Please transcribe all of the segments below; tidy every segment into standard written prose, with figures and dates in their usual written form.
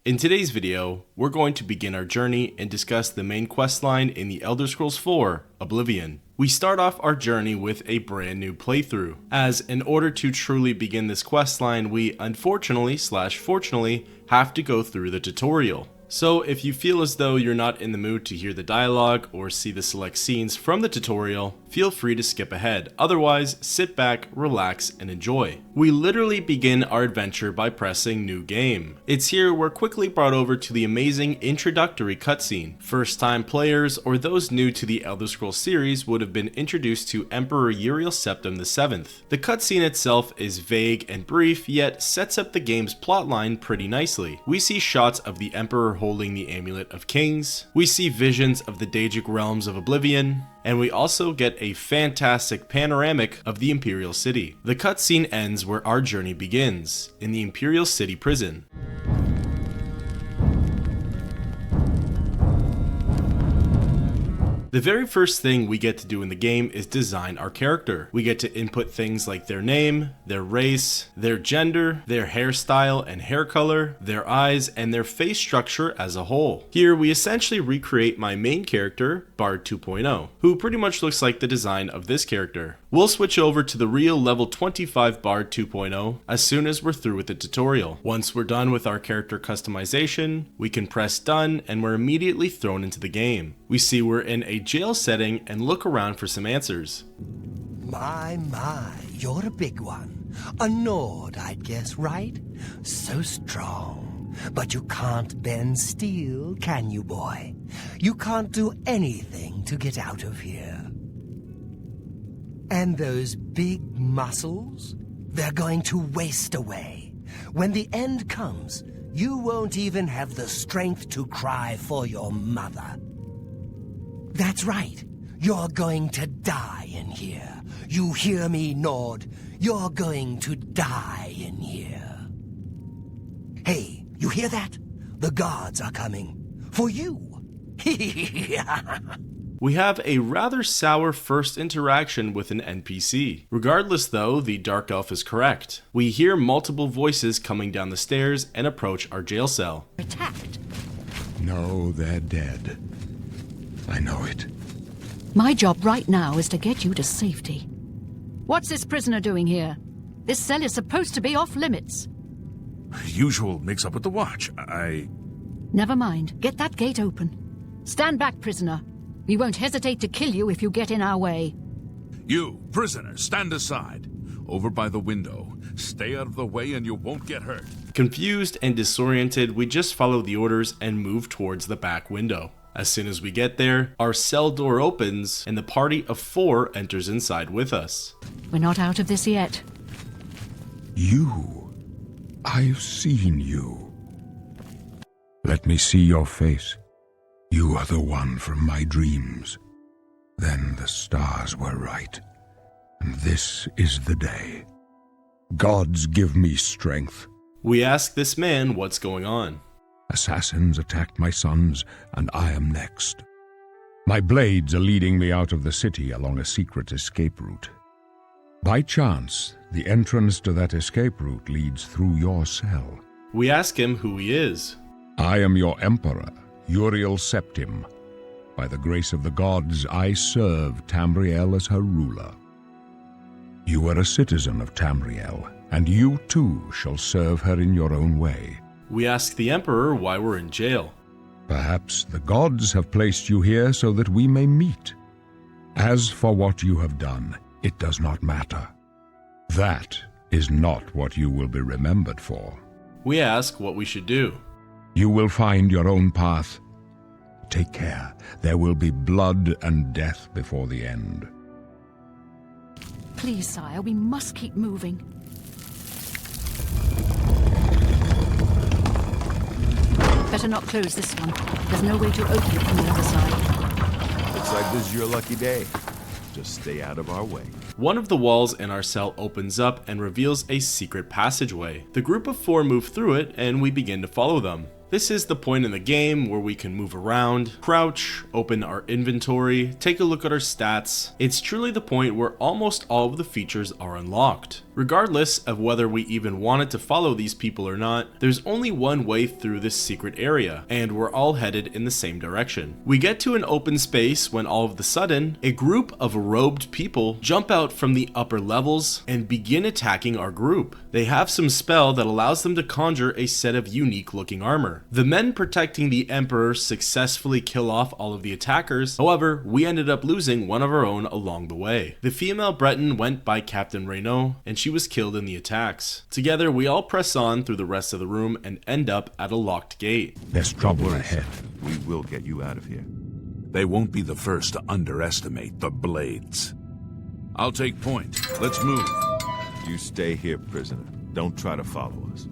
In today's video, we're going to begin our journey and discuss the main questline in the Elder Scrolls 4, Oblivion. We start off our journey with a brand new playthrough, as in order to truly begin this questline, we unfortunately/fortunately have to go through the tutorial. So if you feel as though you're not in the mood to hear the dialogue or see the select scenes from the tutorial, feel free to skip ahead. Otherwise, sit back, relax, and enjoy. We literally begin our adventure by pressing New Game. It's here we're quickly brought over to the amazing introductory cutscene. First time players or those new to the Elder Scrolls series would have been introduced to Emperor Uriel Septim VII. The cutscene itself is vague and brief, yet sets up the game's plotline pretty nicely. We see shots of the Emperor holding the Amulet of Kings, we see visions of the Daedric realms of Oblivion, and we also get a fantastic panoramic of the Imperial City. The cutscene ends where our journey begins, in the Imperial City prison. The very first thing we get to do in the game is design our character. We get to input things like their name, their race, their gender, their hairstyle and hair color, their eyes, and their face structure as a whole. Here we essentially recreate my main character, Bard 2.0, who pretty much looks like the design of this character. We'll switch over to the real level 25 Bard 2.0 as soon as we're through with the tutorial. Once we're done with our character customization, we can press done and we're immediately thrown into the game. We see we're in a jail setting and look around for some answers. My, you're a big one. A Nord, I'd guess, right? So strong. But you can't bend steel, can you, boy? You can't do anything to get out of here. And those big muscles? They're going to waste away. When the end comes, you won't even have the strength to cry for your mother. That's right. You're going to die in here. You hear me, Nord? You're going to die in here. Hey, you hear that? The guards are coming. For you. We have a rather sour first interaction with an NPC. Regardless though, the Dark Elf is correct. We hear multiple voices coming down the stairs and approach our jail cell. Attacked. No, they're dead. I know it. My job right now is to get you to safety. What's this prisoner doing here? This cell is supposed to be off limits. Usual mix-up with the watch. Never mind. Get that gate open. Stand back, prisoner. We won't hesitate to kill you if you get in our way. You, prisoner, stand aside. Over by the window. Stay out of the way and you won't get hurt. Confused and disoriented, we just follow the orders and move towards the back window. As soon as we get there, our cell door opens and the party of 4 enters inside with us. We're not out of this yet. You. I've seen you. Let me see your face. You are the one from my dreams. Then the stars were right. And this is the day. Gods give me strength. We ask this man what's going on. Assassins attacked my sons, and I am next. My blades are leading me out of the city along a secret escape route. By chance, the entrance to that escape route leads through your cell. We ask him who he is. I am your emperor, Uriel Septim. By the grace of the gods, I serve Tamriel as her ruler. You are a citizen of Tamriel, and you too shall serve her in your own way. We ask the Emperor why we're in jail. Perhaps the gods have placed you here so that we may meet. As for what you have done, it does not matter. That is not what you will be remembered for. We ask what we should do. You will find your own path. Take care. There will be blood and death before the end. Please, sire, we must keep moving. Better not close this one. There's no way to open it from the other side. Looks like this is your lucky day. Just stay out of our way. One of the walls in our cell opens up and reveals a secret passageway. The group of 4 move through it and we begin to follow them. This is the point in the game where we can move around, crouch, open our inventory, take a look at our stats. It's truly the point where almost all of the features are unlocked. Regardless of whether we even wanted to follow these people or not, there's only one way through this secret area, and we're all headed in the same direction. We get to an open space when all of a sudden, a group of robed people jump out from the upper levels and begin attacking our group. They have some spell that allows them to conjure a set of unique looking armor. The men protecting the Emperor successfully kill off all of the attackers, however, we ended up losing one of our own along the way. The female Breton went by Captain Weynon, and she was killed in the attacks. Together, we all press on through the rest of the room and end up at a locked gate. There's trouble ahead. We will get you out of here. They won't be the first to underestimate the blades. I'll take point. Let's move. You stay here, prisoner. Don't try to follow us.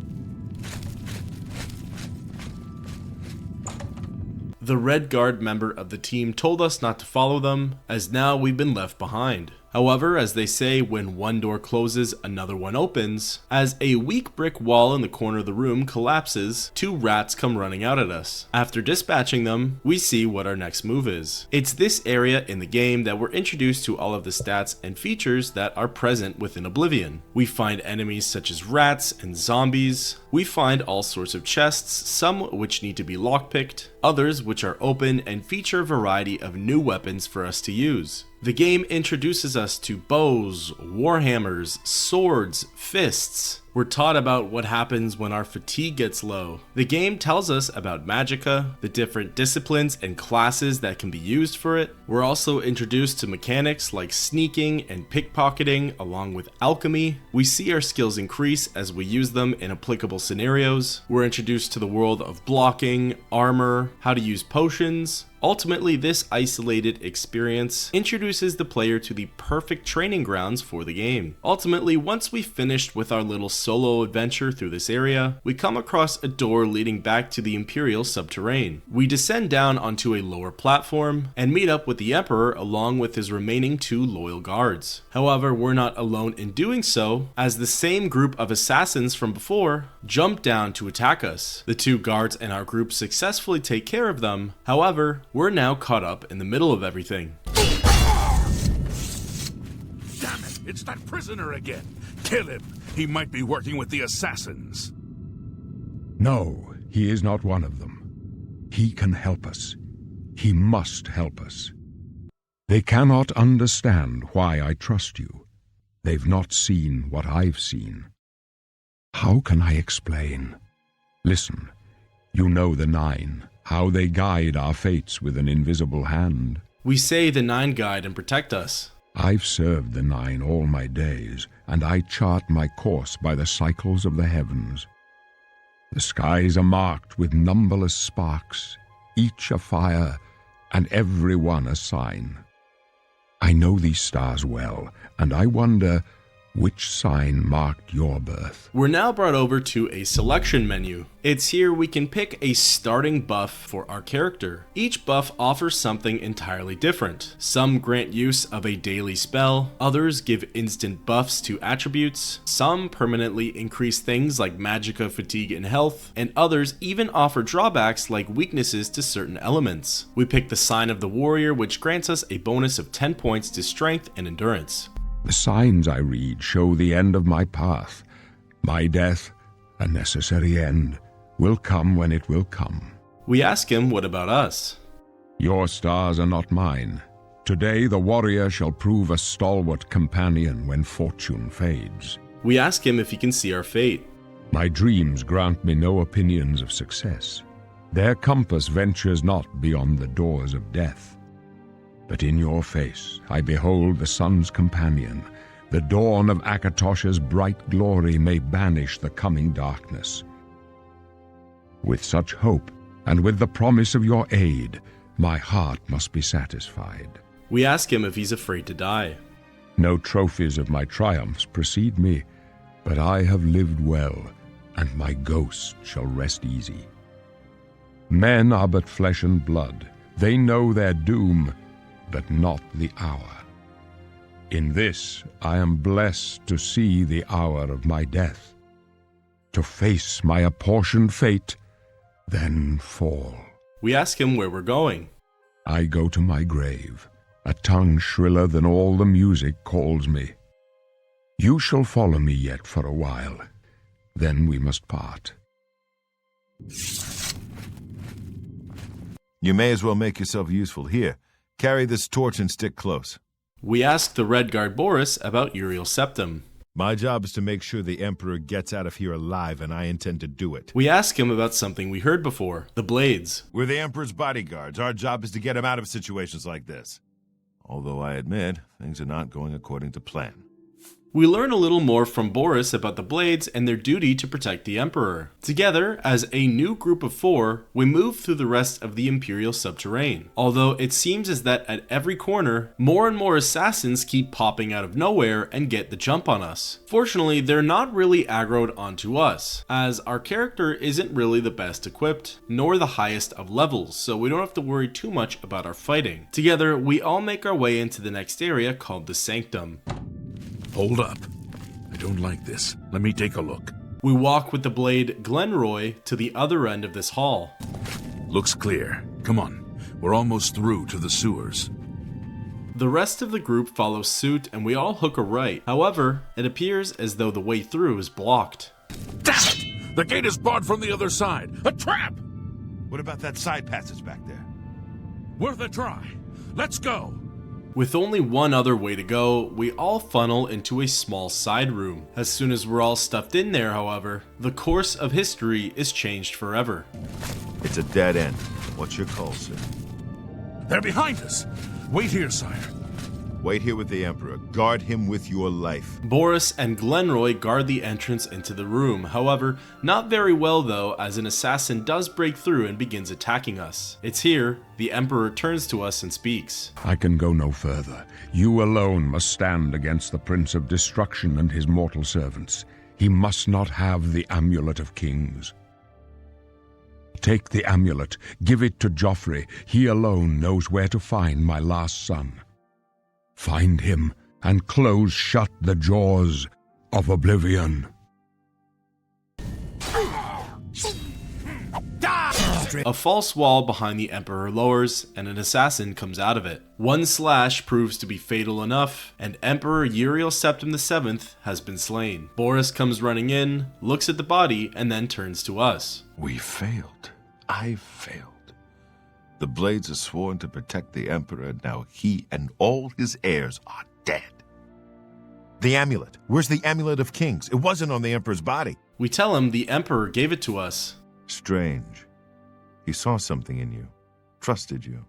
The Red Guard member of the team told us not to follow them, as now we've been left behind. However, as they say, when one door closes, another one opens. As a weak brick wall in the corner of the room collapses, two rats come running out at us. After dispatching them, we see what our next move is. It's this area in the game that we're introduced to all of the stats and features that are present within Oblivion. We find enemies such as rats and zombies. We find all sorts of chests, some which need to be lockpicked, others which are open and feature a variety of new weapons for us to use. The game introduces us to bows, warhammers, swords, fists. We're taught about what happens when our fatigue gets low. The game tells us about magicka, the different disciplines and classes that can be used for it. We're also introduced to mechanics like sneaking and pickpocketing along with alchemy. We see our skills increase as we use them in applicable scenarios. We're introduced to the world of blocking, armor, how to use potions. Ultimately, this isolated experience introduces the player to the perfect training grounds for the game. Ultimately, once we've finished with our little solo adventure through this area, we come across a door leading back to the Imperial subterrane. We descend down onto a lower platform and meet up with the Emperor along with his remaining two loyal guards. However, we're not alone in doing so, as the same group of assassins from before jump down to attack us. The two guards in our group successfully take care of them. However, we're now caught up in the middle of everything. Damn it, it's that prisoner again. Kill him. He might be working with the assassins. No, he is not one of them. He can help us. He must help us. They cannot understand why I trust you. They've not seen what I've seen. How can I explain? Listen, you know the Nine, how they guide our fates with an invisible hand. We say the Nine guide and protect us. I've served the Nine all my days, and I chart my course by the cycles of the heavens. The skies are marked with numberless sparks, each a fire, and every one a sign. I know these stars well, and I wonder which sign marked your birth. We're now brought over to a selection menu. It's here we can pick a starting buff for our character. Each buff offers something entirely different. Some grant use of a daily spell, others give instant buffs to attributes, some permanently increase things like magicka, fatigue, and health, and others even offer drawbacks like weaknesses to certain elements. We pick the sign of the warrior, which grants us a bonus of 10 points to strength and endurance. The signs I read show the end of my path. My death, a necessary end, will come when it will come. We ask him, what about us? Your stars are not mine. Today the warrior shall prove a stalwart companion when fortune fades. We ask him if he can see our fate. My dreams grant me no opinions of success. Their compass ventures not beyond the doors of death. But in your face I behold the sun's companion. The dawn of Akatosh's bright glory may banish the coming darkness. With such hope, and with the promise of your aid, my heart must be satisfied. We ask him if he's afraid to die. No trophies of my triumphs precede me, but I have lived well, and my ghost shall rest easy. Men are but flesh and blood. They know their doom, but not the hour. In this I am blessed to see the hour of my death, to face my apportioned fate, then fall. We ask him where we're going. I go to my grave. A tongue shriller than all the music calls me. You shall follow me yet for a while. Then we must part. You may as well make yourself useful. Here, carry this torch and stick close. We ask the Red Guard Boris about Uriel's septum. My job is to make sure the Emperor gets out of here alive, and I intend to do it. We ask him about something we heard before, the blades. We're the Emperor's bodyguards. Our job is to get him out of situations like this. Although I admit, things are not going according to plan. We learn a little more from Boris about the blades and their duty to protect the Emperor. Together, as a new group of 4, we move through the rest of the Imperial subterrane. Although it seems as that at every corner, more and more assassins keep popping out of nowhere and get the jump on us. Fortunately, they're not really aggroed onto us, as our character isn't really the best equipped, nor the highest of levels, so we don't have to worry too much about our fighting. Together, we all make our way into the next area called the Sanctum. Hold up. I don't like this. Let me take a look. We walk with the blade Glenroy to the other end of this hall. Looks clear. Come on. We're almost through to the sewers. The rest of the group follows suit and we all hook a right. However, it appears as though the way through is blocked. Damn it! The gate is barred from the other side. A trap! What about that side passage back there? Worth a try. Let's go. With only one other way to go, we all funnel into a small side room. As soon as we're all stuffed in there, however, the course of history is changed forever. It's a dead end. What's your call, sir? They're behind us. Wait here, sire. Wait here with the Emperor. Guard him with your life. Boris and Glenroy guard the entrance into the room. However, not very well though, as an assassin does break through and begins attacking us. It's here, the Emperor turns to us and speaks. I can go no further. You alone must stand against the Prince of Destruction and his mortal servants. He must not have the Amulet of Kings. Take the amulet, give it to Joffrey. He alone knows where to find my last son. Find him and close shut the jaws of Oblivion. A false wall behind the Emperor lowers, and an assassin comes out of it. One slash proves to be fatal enough, and Emperor Uriel Septim VII has been slain. Boris comes running in, looks at the body, and then turns to us. We failed. I failed. The Blades are sworn to protect the Emperor. Now he and all his heirs are dead. The amulet. Where's the Amulet of Kings? It wasn't on the Emperor's body. We tell him the Emperor gave it to us. Strange. He saw something in you. Trusted you.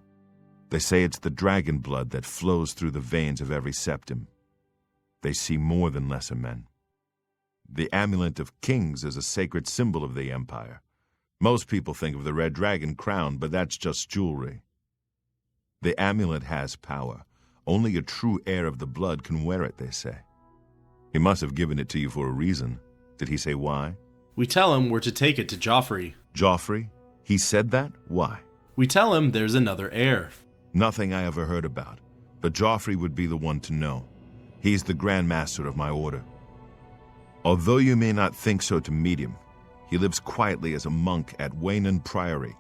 They say it's the dragon blood that flows through the veins of every septim. They see more than lesser men. The Amulet of Kings is a sacred symbol of the Empire. Most people think of the red dragon crown, but that's just jewelry. The amulet has power. Only a true heir of the blood can wear it, they say. He must have given it to you for a reason. Did he say why? We tell him we're to take it to Joffrey. Joffrey? He said that? Why? We tell him there's another heir. Nothing I ever heard about, but Joffrey would be the one to know. He's the Grand Master of my order. Although you may not think so to meet him, he lives quietly as a monk at Weynon Priory,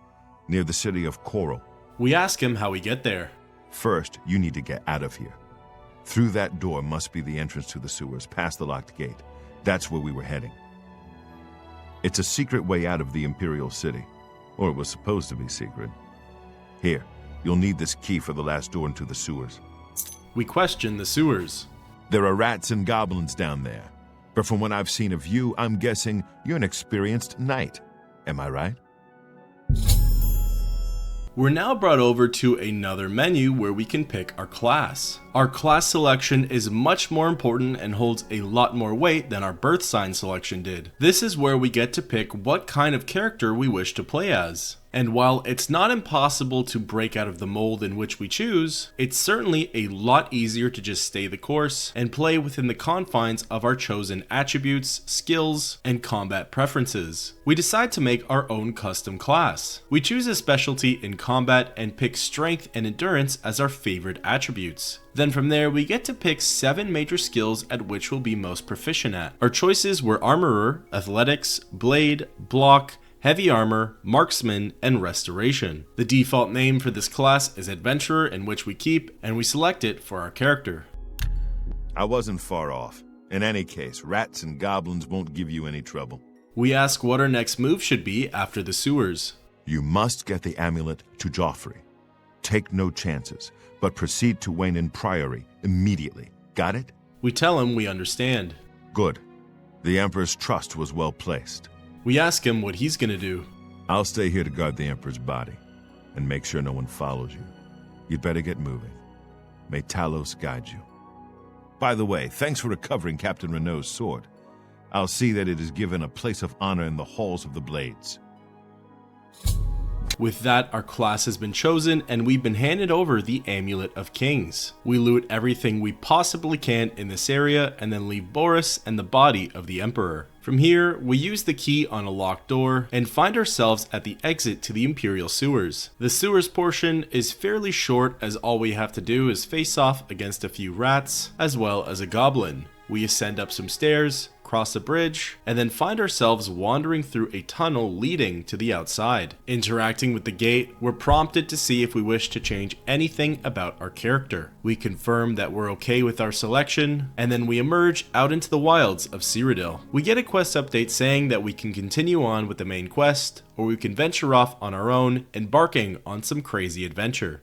near the city of Coral. We ask him how we get there. First, you need to get out of here. Through that door must be the entrance to the sewers, past the locked gate. That's where we were heading. It's a secret way out of the Imperial City, or it was supposed to be secret. Here, you'll need this key for the last door into the sewers. We question the sewers. There are rats and goblins down there. But from what I've seen of you, I'm guessing you're an experienced knight. Am I right? We're now brought over to another menu where we can pick our class. Our class selection is much more important and holds a lot more weight than our birth sign selection did. This is where we get to pick what kind of character we wish to play as. And while it's not impossible to break out of the mold in which we choose, it's certainly a lot easier to just stay the course and play within the confines of our chosen attributes, skills, and combat preferences. We decide to make our own custom class. We choose a specialty in combat and pick strength and endurance as our favorite attributes. Then from there, we get to pick 7 major skills at which we'll be most proficient at. Our choices were Armorer, Athletics, Blade, Block, Heavy Armor, Marksman, and Restoration. The default name for this class is Adventurer, in which we keep, and we select it for our character. I wasn't far off. In any case, rats and goblins won't give you any trouble. We ask what our next move should be after the sewers. You must get the amulet to Joffrey. Take no chances, but proceed to Weynon Priory immediately. Got it? We tell him we understand. Good. The Emperor's trust was well placed. We ask him what he's gonna do. I'll stay here to guard the Emperor's body, and make sure no one follows you. You'd better get moving. May Talos guide you. By the way, thanks for recovering Captain Renault's sword. I'll see that it is given a place of honor in the halls of the Blades. With that, our class has been chosen and we've been handed over the Amulet of Kings. We loot everything we possibly can in this area and then leave Boris and the body of the Emperor. From here, we use the key on a locked door and find ourselves at the exit to the Imperial sewers. The sewers portion is fairly short as all we have to do is face off against a few rats as well as a goblin. We ascend up some stairs, cross a bridge, and then find ourselves wandering through a tunnel leading to the outside. Interacting with the gate, we're prompted to see if we wish to change anything about our character. We confirm that we're okay with our selection, and then we emerge out into the wilds of Cyrodiil. We get a quest update saying that we can continue on with the main quest, or we can venture off on our own, embarking on some crazy adventure.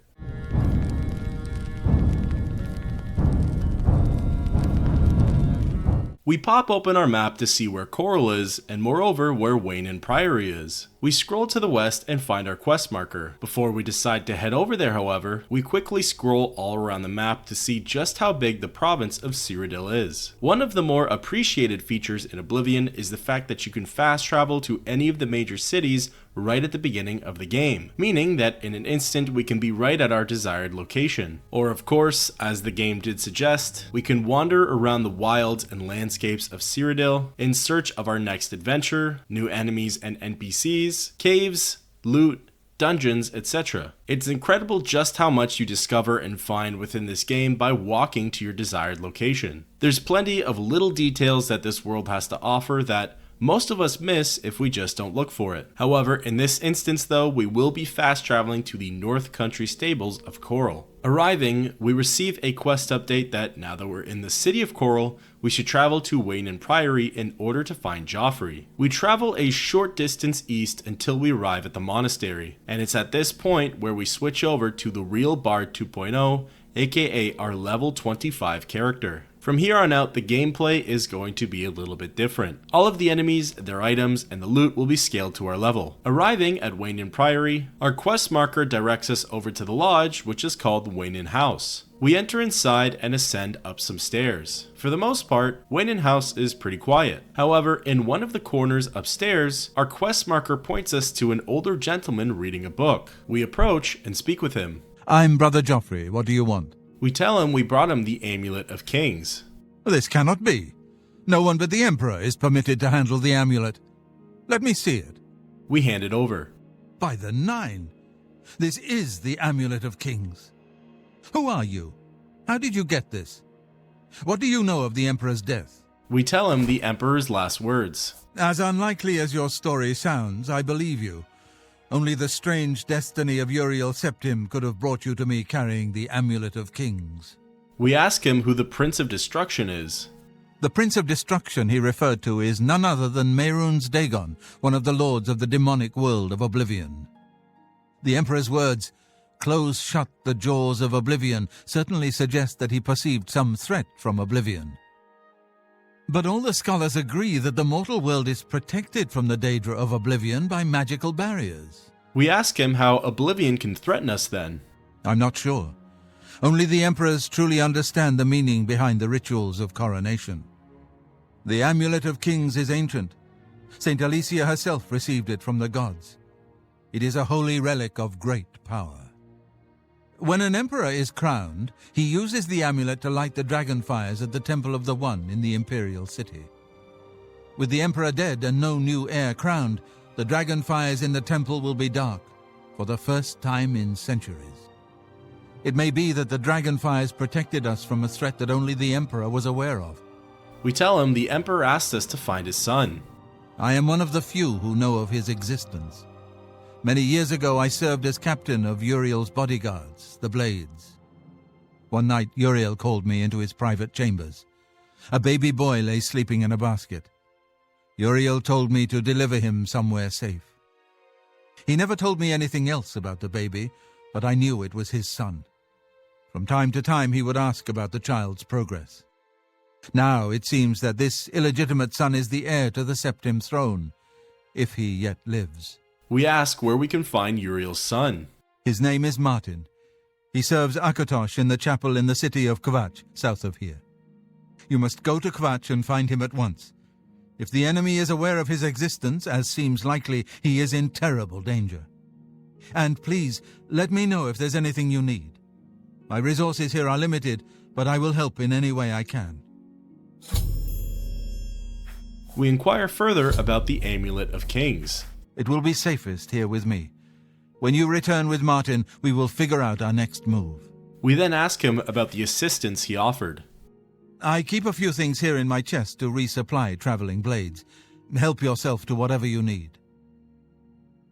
We pop open our map to see where Coral is, and moreover where Weynon Priory is. We scroll to the west and find our quest marker. Before we decide to head over there, however, we quickly scroll all around the map to see just how big the province of Cyrodiil is. One of the more appreciated features in Oblivion is the fact that you can fast travel to any of the major cities right at the beginning of the game, meaning that in an instant we can be right at our desired location. Or of course, as the game did suggest, we can wander around the wilds and landscapes of Cyrodiil in search of our next adventure, new enemies and NPCs, caves, loot, dungeons, etc. It's incredible just how much you discover and find within this game by walking to your desired location. There's plenty of little details that this world has to offer that most of us miss if we just don't look for it. However, in this instance though, we will be fast traveling to the North Country stables of Coral. Arriving, we receive a quest update that now that we're in the city of Coral, we should travel to Weynon Priory in order to find Joffrey. We travel a short distance east until we arrive at the monastery, and it's at this point where we switch over to the real Bard 2.0, aka our level 25 character. From here on out, the gameplay is going to be a little bit different. All of the enemies, their items, and the loot will be scaled to our level. Arriving at Weynon Priory, our quest marker directs us over to the lodge, which is called Weynon House. We enter inside and ascend up some stairs. For the most part, Weynon House is pretty quiet. However, in one of the corners upstairs, our quest marker points us to an older gentleman reading a book. We approach and speak with him. I'm Brother Joffrey. What do you want? We tell him we brought him the Amulet of Kings. This cannot be. No one but the Emperor is permitted to handle the amulet. Let me see it. We hand it over. By the Nine! This is the Amulet of Kings. Who are you? How did you get this? What do you know of the Emperor's death? We tell him the Emperor's last words. As unlikely as your story sounds, I believe you. Only the strange destiny of Uriel Septim could have brought you to me carrying the Amulet of Kings. We ask him who the Prince of Destruction is. The Prince of Destruction he referred to is none other than Mehrunes Dagon, one of the lords of the demonic world of Oblivion. The Emperor's words, "Close shut the jaws of Oblivion," certainly suggest that he perceived some threat from Oblivion. But all the scholars agree that the mortal world is protected from the Daedra of Oblivion by magical barriers. We ask him how Oblivion can threaten us then. I'm not sure. Only the Emperors truly understand the meaning behind the rituals of coronation. The Amulet of Kings is ancient. Saint Alicia herself received it from the gods. It is a holy relic of great power. When an emperor is crowned, he uses the amulet to light the dragon fires at the Temple of the One in the Imperial City. With the emperor dead and no new heir crowned, the dragon fires in the temple will be dark, for the first time in centuries. It may be that the dragon fires protected us from a threat that only the emperor was aware of. We tell him the Emperor asked us to find his son. I am one of the few who know of his existence. Many years ago, I served as captain of Uriel's bodyguards, the Blades. One night, Uriel called me into his private chambers. A baby boy lay sleeping in a basket. Uriel told me to deliver him somewhere safe. He never told me anything else about the baby, but I knew it was his son. From time to time he would ask about the child's progress. Now it seems that this illegitimate son is the heir to the Septim throne, if he yet lives. We ask where we can find Uriel's son. His name is Martin. He serves Akatosh in the chapel in the city of Kvatch, south of here. You must go to Kvatch and find him at once. If the enemy is aware of his existence, as seems likely, he is in terrible danger. And please, let me know if there's anything you need. My resources here are limited, but I will help in any way I can. We inquire further about the Amulet of Kings. It will be safest here with me. When you return with Martin, we will figure out our next move. We then ask him about the assistance he offered. I keep a few things here in my chest to resupply traveling blades. Help yourself to whatever you need.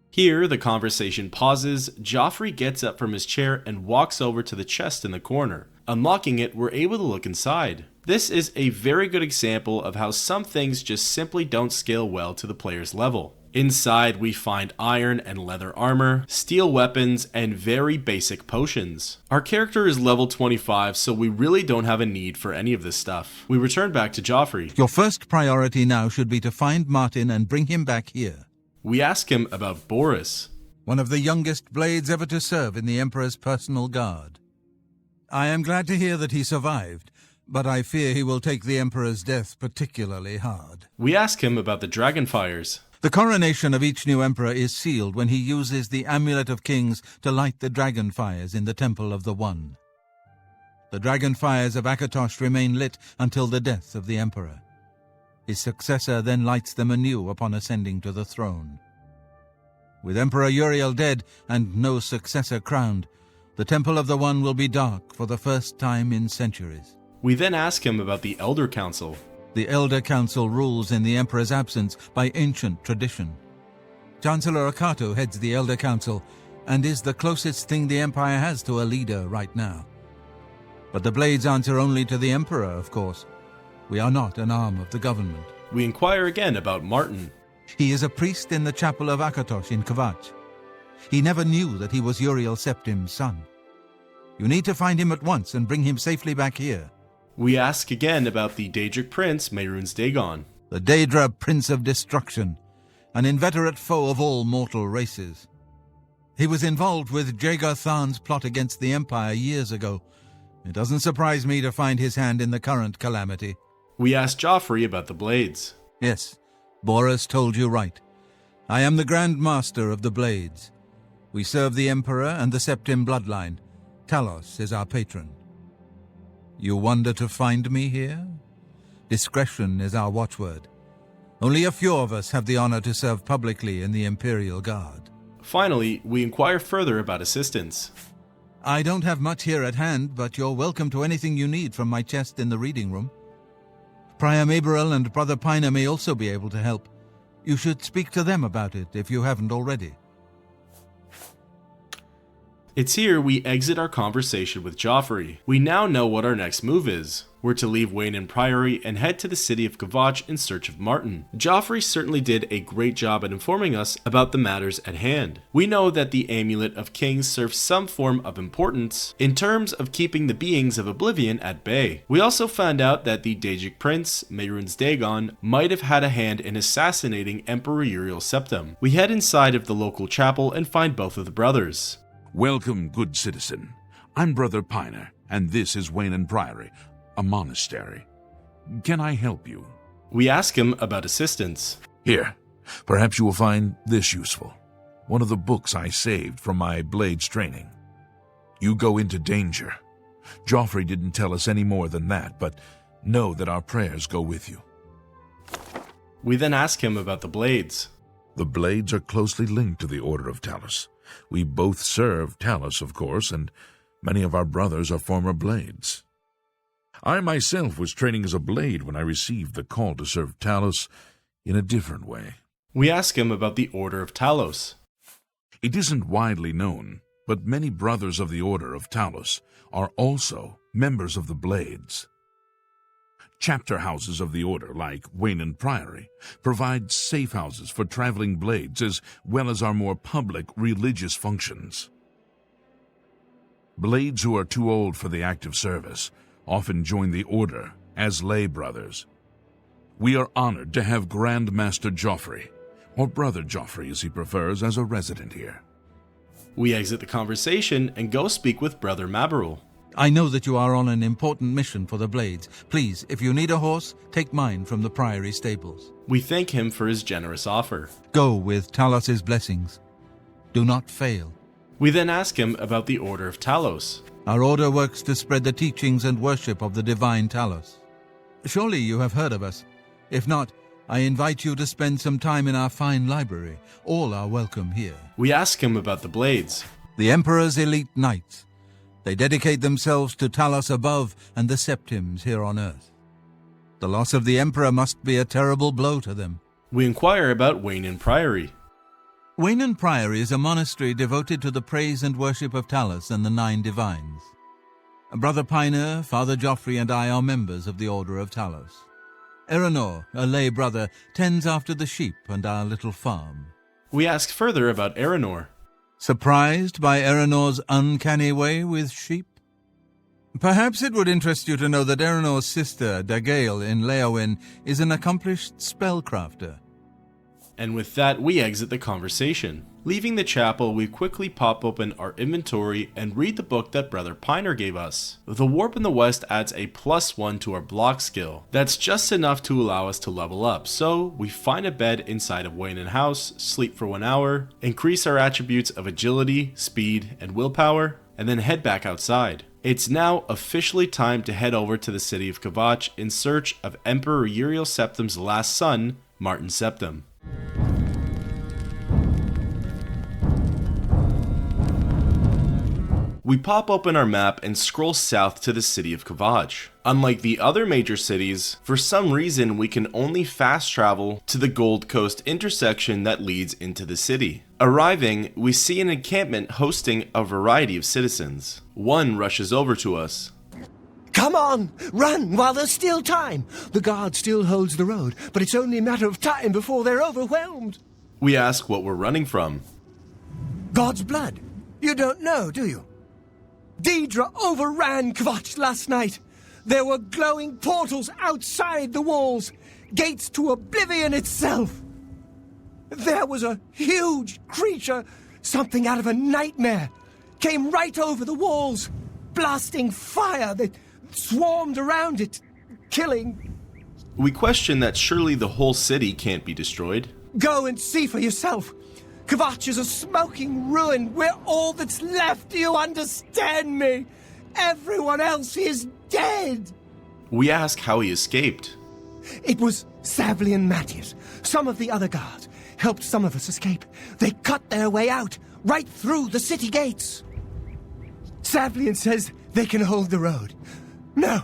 Here, the conversation pauses. Joffrey gets up from his chair and walks over to the chest in the corner. Unlocking it, we're able to look inside. This is a very good example of how some things just simply don't scale well to the player's level. Inside, we find iron and leather armor, steel weapons, and very basic potions. Our character is level 25, so we really don't have a need for any of this stuff. We return back to Joffrey. Your first priority now should be to find Martin and bring him back here. We ask him about Boris, one of the youngest blades ever to serve in the Emperor's personal guard. I am glad to hear that he survived, but I fear he will take the Emperor's death particularly hard. We ask him about the Dragonfires. The coronation of each new emperor is sealed when he uses the Amulet of Kings to light the dragon fires in the Temple of the One. The dragon fires of Akatosh remain lit until the death of the emperor. His successor then lights them anew upon ascending to the throne. With Emperor Uriel dead and no successor crowned, the Temple of the One will be dark for the first time in centuries. We then ask him about the Elder Council. The Elder Council rules in the Emperor's absence by ancient tradition. Chancellor Akato heads the Elder Council and is the closest thing the Empire has to a leader right now. But the Blades answer only to the Emperor, of course. We are not an arm of the government. We inquire again about Martin. He is a priest in the chapel of Akatosh in Kvatch. He never knew that he was Uriel Septim's son. You need to find him at once and bring him safely back here. We ask again about the Daedric Prince, Mehrunes Dagon. The Daedra Prince of Destruction, an inveterate foe of all mortal races. He was involved with Jagar Tharn's plot against the Empire years ago. It doesn't surprise me to find his hand in the current calamity. We ask Joffrey about the Blades. Yes, Boris told you right. I am the Grand Master of the Blades. We serve the Emperor and the Septim bloodline. Talos is our patron. You wonder to find me here? Discretion is our watchword. Only a few of us have the honor to serve publicly in the Imperial Guard. Finally, we inquire further about assistance. I don't have much here at hand, but you're welcome to anything you need from my chest in the reading room. Priam Aberil and Brother Piner may also be able to help. You should speak to them about it if you haven't already. It's here we exit our conversation with Joffrey. We now know what our next move is. We're to leave Weynon Priory and head to the city of Kvatch in search of Martin. Joffrey certainly did a great job at informing us about the matters at hand. We know that the Amulet of Kings serves some form of importance in terms of keeping the beings of Oblivion at bay. We also found out that the Daedric Prince, Mehrunes Dagon, might have had a hand in assassinating Emperor Uriel Septim. We head inside of the local chapel and find both of the brothers. Welcome, good citizen. I'm Brother Piner, and this is Weynon Priory, a monastery. Can I help you? We ask him about assistance. Here, perhaps you will find this useful. One of the books I saved from my blades training. You go into danger. Joffrey didn't tell us any more than that, but know that our prayers go with you. We then ask him about the Blades. The Blades are closely linked to the Order of Talos. We both serve Talos, of course, and many of our brothers are former Blades. I myself was training as a Blade when I received the call to serve Talos in a different way. We ask him about the Order of Talos. It isn't widely known, but many brothers of the Order of Talos are also members of the Blades. Chapter houses of the Order, like Weynon Priory, provide safe houses for traveling blades as well as our more public religious functions. Blades who are too old for the active service often join the Order as lay brothers. We are honored to have Grand Master Joffrey, or Brother Joffrey as he prefers, as a resident here. We exit the conversation and go speak with Brother Maberul. I know that you are on an important mission for the Blades. Please, if you need a horse, take mine from the Priory stables. We thank him for his generous offer. Go with Talos's blessings. Do not fail. We then ask him about the Order of Talos. Our order works to spread the teachings and worship of the divine Talos. Surely you have heard of us. If not, I invite you to spend some time in our fine library. All are welcome here. We ask him about the Blades. The Emperor's elite knights. They dedicate themselves to Talos above and the Septims here on Earth. The loss of the Emperor must be a terrible blow to them. We inquire about Weynon Priory. Weynon Priory is a monastery devoted to the praise and worship of Talos and the Nine Divines. Brother Piner, Father Joffrey, and I are members of the Order of Talos. Erenor, a lay brother, tends after the sheep and our little farm. We ask further about Erenor. Surprised by Erenor's uncanny way with sheep? Perhaps it would interest you to know that Erenor's sister, Daedric in Leowyn, is an accomplished spellcrafter. And with that, we exit the conversation. Leaving the chapel, we quickly pop open our inventory and read the book that Brother Piner gave us. The Warp in the West adds a +1 to our block skill. That's just enough to allow us to level up, so we find a bed inside of Weynon House, sleep for 1 hour, increase our attributes of agility, speed, and willpower, and then head back outside. It's now officially time to head over to the city of Kvatch in search of Emperor Uriel Septim's last son, Martin Septim. We pop open our map and scroll south to the city of Kvatch. Unlike the other major cities, for some reason we can only fast travel to the Gold Coast intersection that leads into the city. Arriving, we see an encampment hosting a variety of citizens. One rushes over to us. Come on, run while there's still time. The guard still holds the road, but it's only a matter of time before they're overwhelmed. We ask what we're running from. God's blood. You don't know, do you? Daedra overran Kvatch last night. There were glowing portals outside the walls, gates to Oblivion itself. There was a huge creature, something out of a nightmare, came right over the walls, blasting fire that swarmed around it, killing. We question that surely the whole city can't be destroyed. Go and see for yourself. Kvatch is a smoking ruin. We're all that's left. Do you understand me? Everyone else is dead. We ask how he escaped. It was Savli and Matthias. Some of the other guards helped some of us escape. They cut their way out, right through the city gates. Savlian says they can hold the road. No,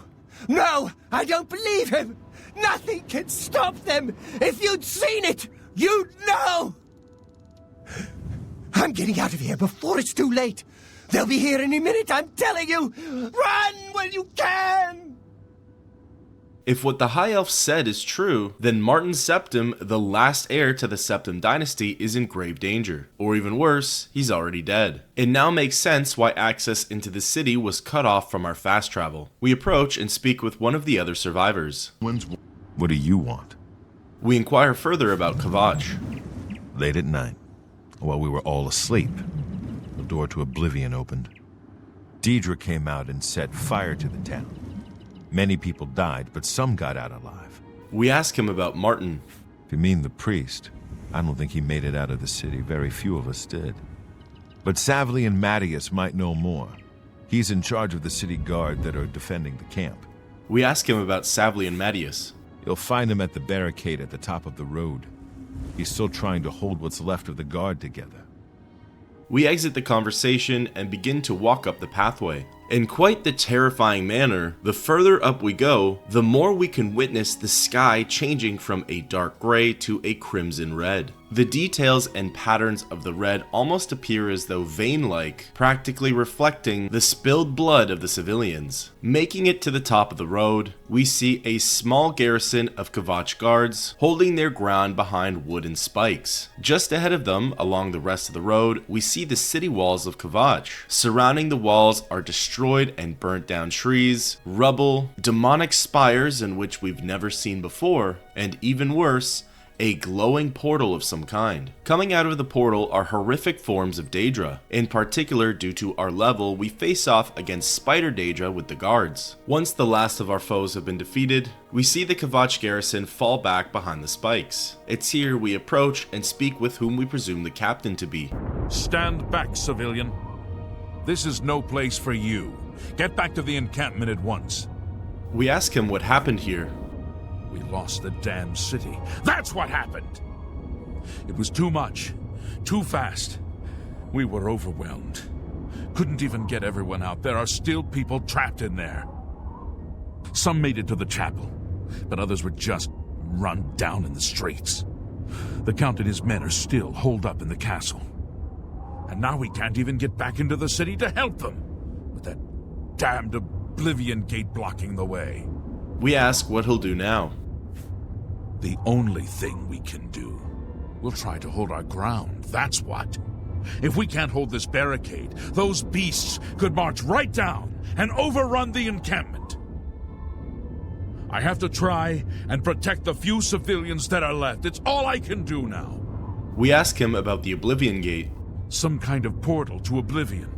I don't believe him. Nothing can stop them. If you'd seen it, you'd know. I'm getting out of here before it's too late. They'll be here any minute, I'm telling you. Run when you can! If what the High Elf said is true, then Martin Septim, the last heir to the Septim dynasty, is in grave danger. Or even worse, he's already dead. It now makes sense why access into the city was cut off from our fast travel. We approach and speak with one of the other survivors. What do you want? We inquire further about Kvatch. Late at night, while we were all asleep, the door to Oblivion opened. Daedra came out and set fire to the town. Many people died, but some got out alive. We ask him about Martin. If you mean the priest, I don't think he made it out of the city. Very few of us did. But Savli and Matthias might know more. He's in charge of the city guard that are defending the camp. We ask him about Savli and Matthias. You'll find him at the barricade at the top of the road. He's still trying to hold what's left of the guard together. We exit the conversation and begin to walk up the pathway. In quite the terrifying manner, the further up we go, the more we can witness the sky changing from a dark gray to a crimson red. The details and patterns of the red almost appear as though vein-like, practically reflecting the spilled blood of the civilians. Making it to the top of the road, we see a small garrison of Kvatch guards holding their ground behind wooden spikes. Just ahead of them, along the rest of the road, we see the city walls of Kvatch. Surrounding the walls are destroyed and burnt down trees, rubble, demonic spires in which we've never seen before, and even worse, a glowing portal of some kind. Coming out of the portal are horrific forms of Daedra. In particular, due to our level, we face off against Spider Daedra with the guards. Once the last of our foes have been defeated, we see the Kvatch garrison fall back behind the spikes. It's here we approach and speak with whom we presume the captain to be. Stand back, civilian. This is no place for you. Get back to the encampment at once. We ask him what happened here. We lost the damn city. That's what happened! It was too much. Too fast. We were overwhelmed. Couldn't even get everyone out. There are still people trapped in there. Some made it to the chapel, but others were just run down in the streets. The Count and his men are still holed up in the castle. And now we can't even get back into the city to help them, with that damned Oblivion gate blocking the way. We ask what he'll do now. The only thing we can do. We'll try to hold our ground, that's what. If we can't hold this barricade, those beasts could march right down and overrun the encampment. I have to try and protect the few civilians that are left. It's all I can do now. We ask him about the Oblivion Gate. Some kind of portal to Oblivion.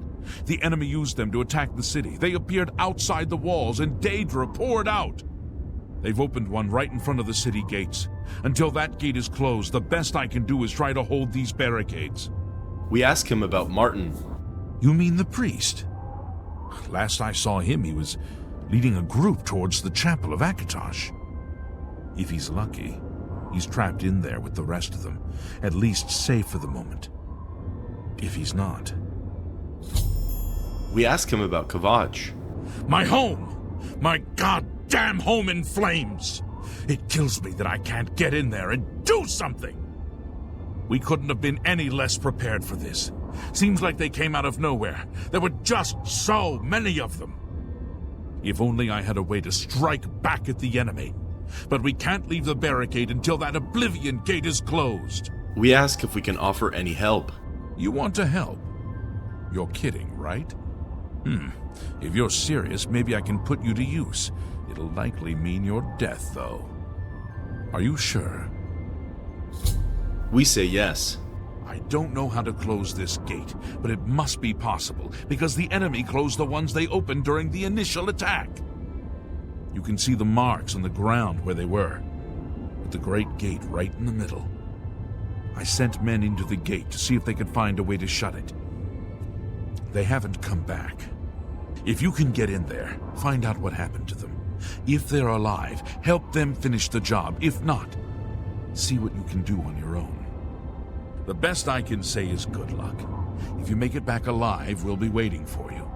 The enemy used them to attack the city. They appeared outside the walls and Daedra poured out. They've opened one right in front of the city gates. Until that gate is closed, the best I can do is try to hold these barricades. We ask him about Martin. You mean the priest? Last I saw him, he was leading a group towards the chapel of Kvatch. If he's lucky, he's trapped in there with the rest of them, at least safe for the moment. If he's not... We ask him about Kvatch. My home! My goddamn home in flames! It kills me that I can't get in there and do something! We couldn't have been any less prepared for this. Seems like they came out of nowhere. There were just so many of them. If only I had a way to strike back at the enemy. But we can't leave the barricade until that Oblivion gate is closed. We ask if we can offer any help. You want to help? You're kidding, right? If you're serious, maybe I can put you to use. It'll likely mean your death, though. Are you sure? We say yes. I don't know how to close this gate, but it must be possible, because the enemy closed the ones they opened during the initial attack. You can see the marks on the ground where they were, with the great gate right in the middle. I sent men into the gate to see if they could find a way to shut it. They haven't come back. If you can get in there, find out what happened to them. If they're alive, help them finish the job. If not, see what you can do on your own. The best I can say is good luck. If you make it back alive, we'll be waiting for you.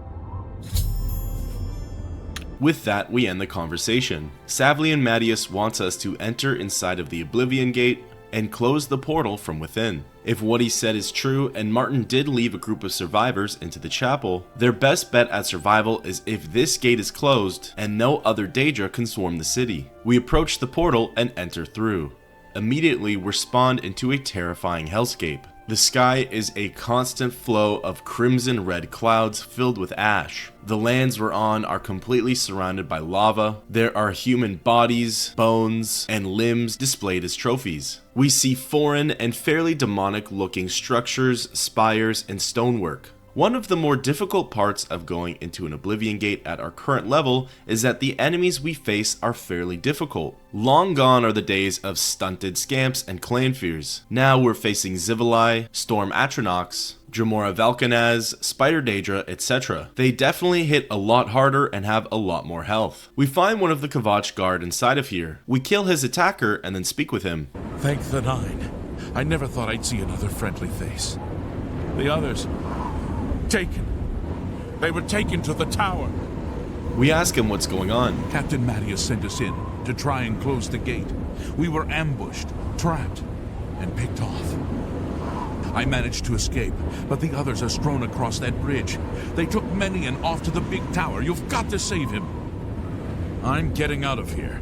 With that, we end the conversation. Savlian Mattius wants us to enter inside of the Oblivion Gate and close the portal from within. If what he said is true and Martin did leave a group of survivors into the chapel, their best bet at survival is if this gate is closed and no other Daedra can swarm the city. We approach the portal and enter through. Immediately, we're spawned into a terrifying hellscape. The sky is a constant flow of crimson red clouds filled with ash. The lands we're on are completely surrounded by lava. There are human bodies, bones, and limbs displayed as trophies. We see foreign and fairly demonic looking structures, spires, and stonework. One of the more difficult parts of going into an Oblivion Gate at our current level is that the enemies we face are fairly difficult. Long gone are the days of stunted scamps and clanfears. Now we're facing Zivali, Storm Atronox, Dremora Valkanaz, Spider Daedra, etc. They definitely hit a lot harder and have a lot more health. We find one of the Kvatch guard inside of here. We kill his attacker and then speak with him. Thank the Nine. I never thought I'd see another friendly face. The others... taken. They were taken to the tower. We ask him what's going on. Captain Mattius sent us in to try and close the gate. We were ambushed, trapped. and picked off. I managed to escape, but the others are strewn across that bridge. They took Menion off to the big tower. You've got to save him. I'm getting out of here.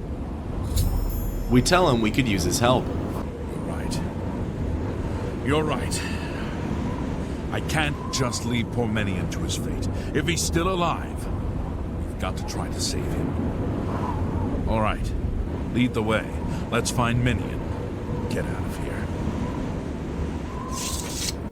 We tell him we could use his help. You're right. I can't just leave poor Menion to his fate. If he's still alive, we've got to try to save him. All right, lead the way. Let's find Menion. Get out of here.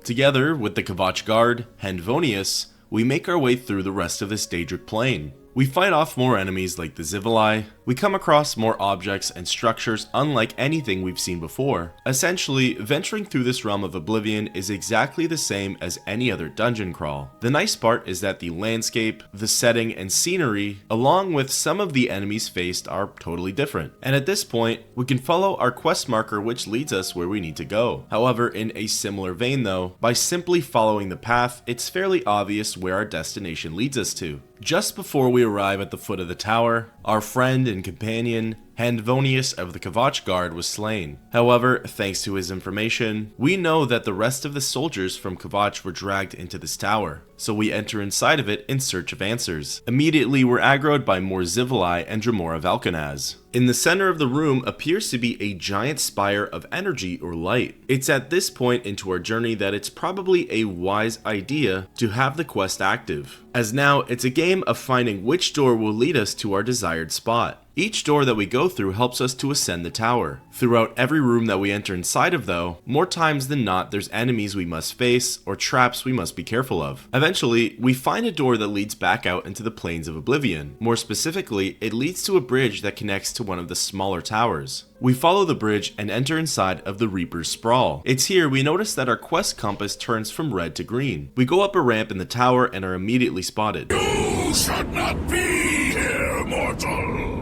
Together with the Kvatch guard, Handvonius, we make our way through the rest of this Daedric plain. We fight off more enemies like the Zivili. We come across more objects and structures unlike anything we've seen before. Essentially, venturing through this realm of Oblivion is exactly the same as any other dungeon crawl. The nice part is that the landscape, the setting, and scenery, along with some of the enemies faced, are totally different. And at this point, we can follow our quest marker which leads us where we need to go. However, in a similar vein though, by simply following the path, it's fairly obvious where our destination leads us to. Just before we arrive at the foot of the tower, our friend and companion, Handvonius of the Kvatch Guard, was slain. However, thanks to his information, we know that the rest of the soldiers from Kvatch were dragged into this tower, so we enter inside of it in search of answers. Immediately, we're aggroed by more Zivili and Dremora Valkenaz. In the center of the room appears to be a giant spire of energy or light. It's at this point into our journey that it's probably a wise idea to have the quest active, as now it's a game of finding which door will lead us to our desired spot. Each door that we go through helps us to ascend the tower. Throughout every room that we enter inside of though, more times than not there's enemies we must face or traps we must be careful of. Eventually, we find a door that leads back out into the plains of Oblivion. More specifically, it leads to a bridge that connects to one of the smaller towers. We follow the bridge and enter inside of the Reaper's Sprawl. It's here we notice that our quest compass turns from red to green. We go up a ramp in the tower and are immediately spotted. You should not be here, mortal!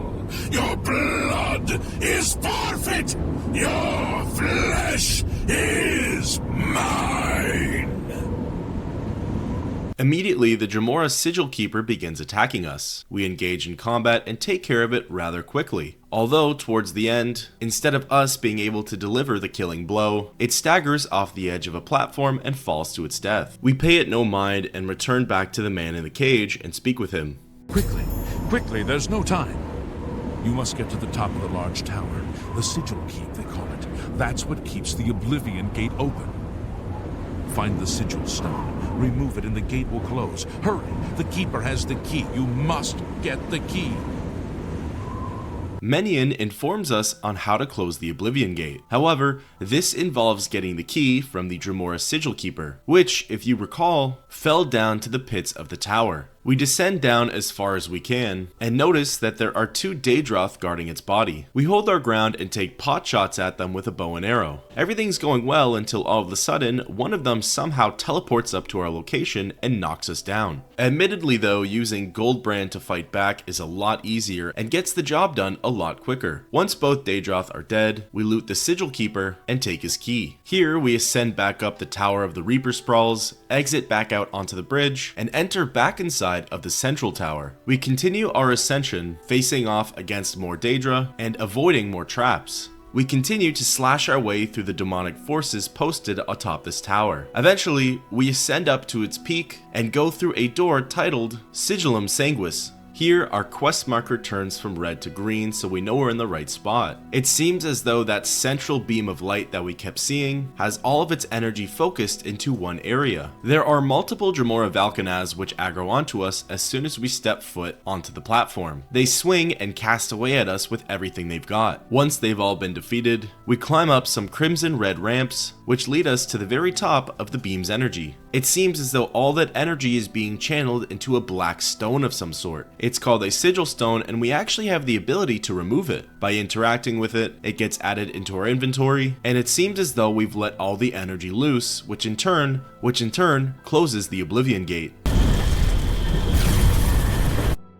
Your blood is forfeit! Your flesh is mine! Immediately, the Dremora Sigil Keeper begins attacking us. We engage in combat and take care of it rather quickly. Although, towards the end, instead of us being able to deliver the killing blow, it staggers off the edge of a platform and falls to its death. We pay it no mind and return back to the man in the cage and speak with him. Quickly, there's no time. You must get to the top of the large tower. The Sigil Keep, they call it. That's what keeps the Oblivion Gate open. Find the Sigil Stone, remove it and the gate will close. Hurry, the Keeper has the key. You must get the key. Menion informs us on how to close the Oblivion Gate. However, this involves getting the key from the Dremora Sigil Keeper, which, if you recall, fell down to the pits of the tower. We descend down as far as we can, and notice that there are two Daedroth guarding its body. We hold our ground and take pot shots at them with a bow and arrow. Everything's going well until all of a sudden, one of them somehow teleports up to our location and knocks us down. Admittedly though, using Goldbrand to fight back is a lot easier and gets the job done a lot quicker. Once both Daedroth are dead, we loot the Sigil Keeper and take his key. Here we ascend back up the Tower of the Reaper Sprawls, exit back out onto the bridge, and enter back inside of the central tower. We continue our ascension, facing off against more Daedra and avoiding more traps. We continue to slash our way through the demonic forces posted atop this tower. Eventually, we ascend up to its peak and go through a door titled Sigillum Sanguis. Here, our quest marker turns from red to green, so we know we're in the right spot. It seems as though that central beam of light that we kept seeing has all of its energy focused into one area. There are multiple Dremora Valkenaz which aggro onto us as soon as we step foot onto the platform. They swing and cast away at us with everything they've got. Once they've all been defeated, we climb up some crimson red ramps, which lead us to the very top of the beam's energy. It seems as though all that energy is being channeled into a black stone of some sort. It's called a Sigil Stone, and we actually have the ability to remove it. By interacting with it, it gets added into our inventory, and it seems as though we've let all the energy loose, which in turn closes the Oblivion Gate.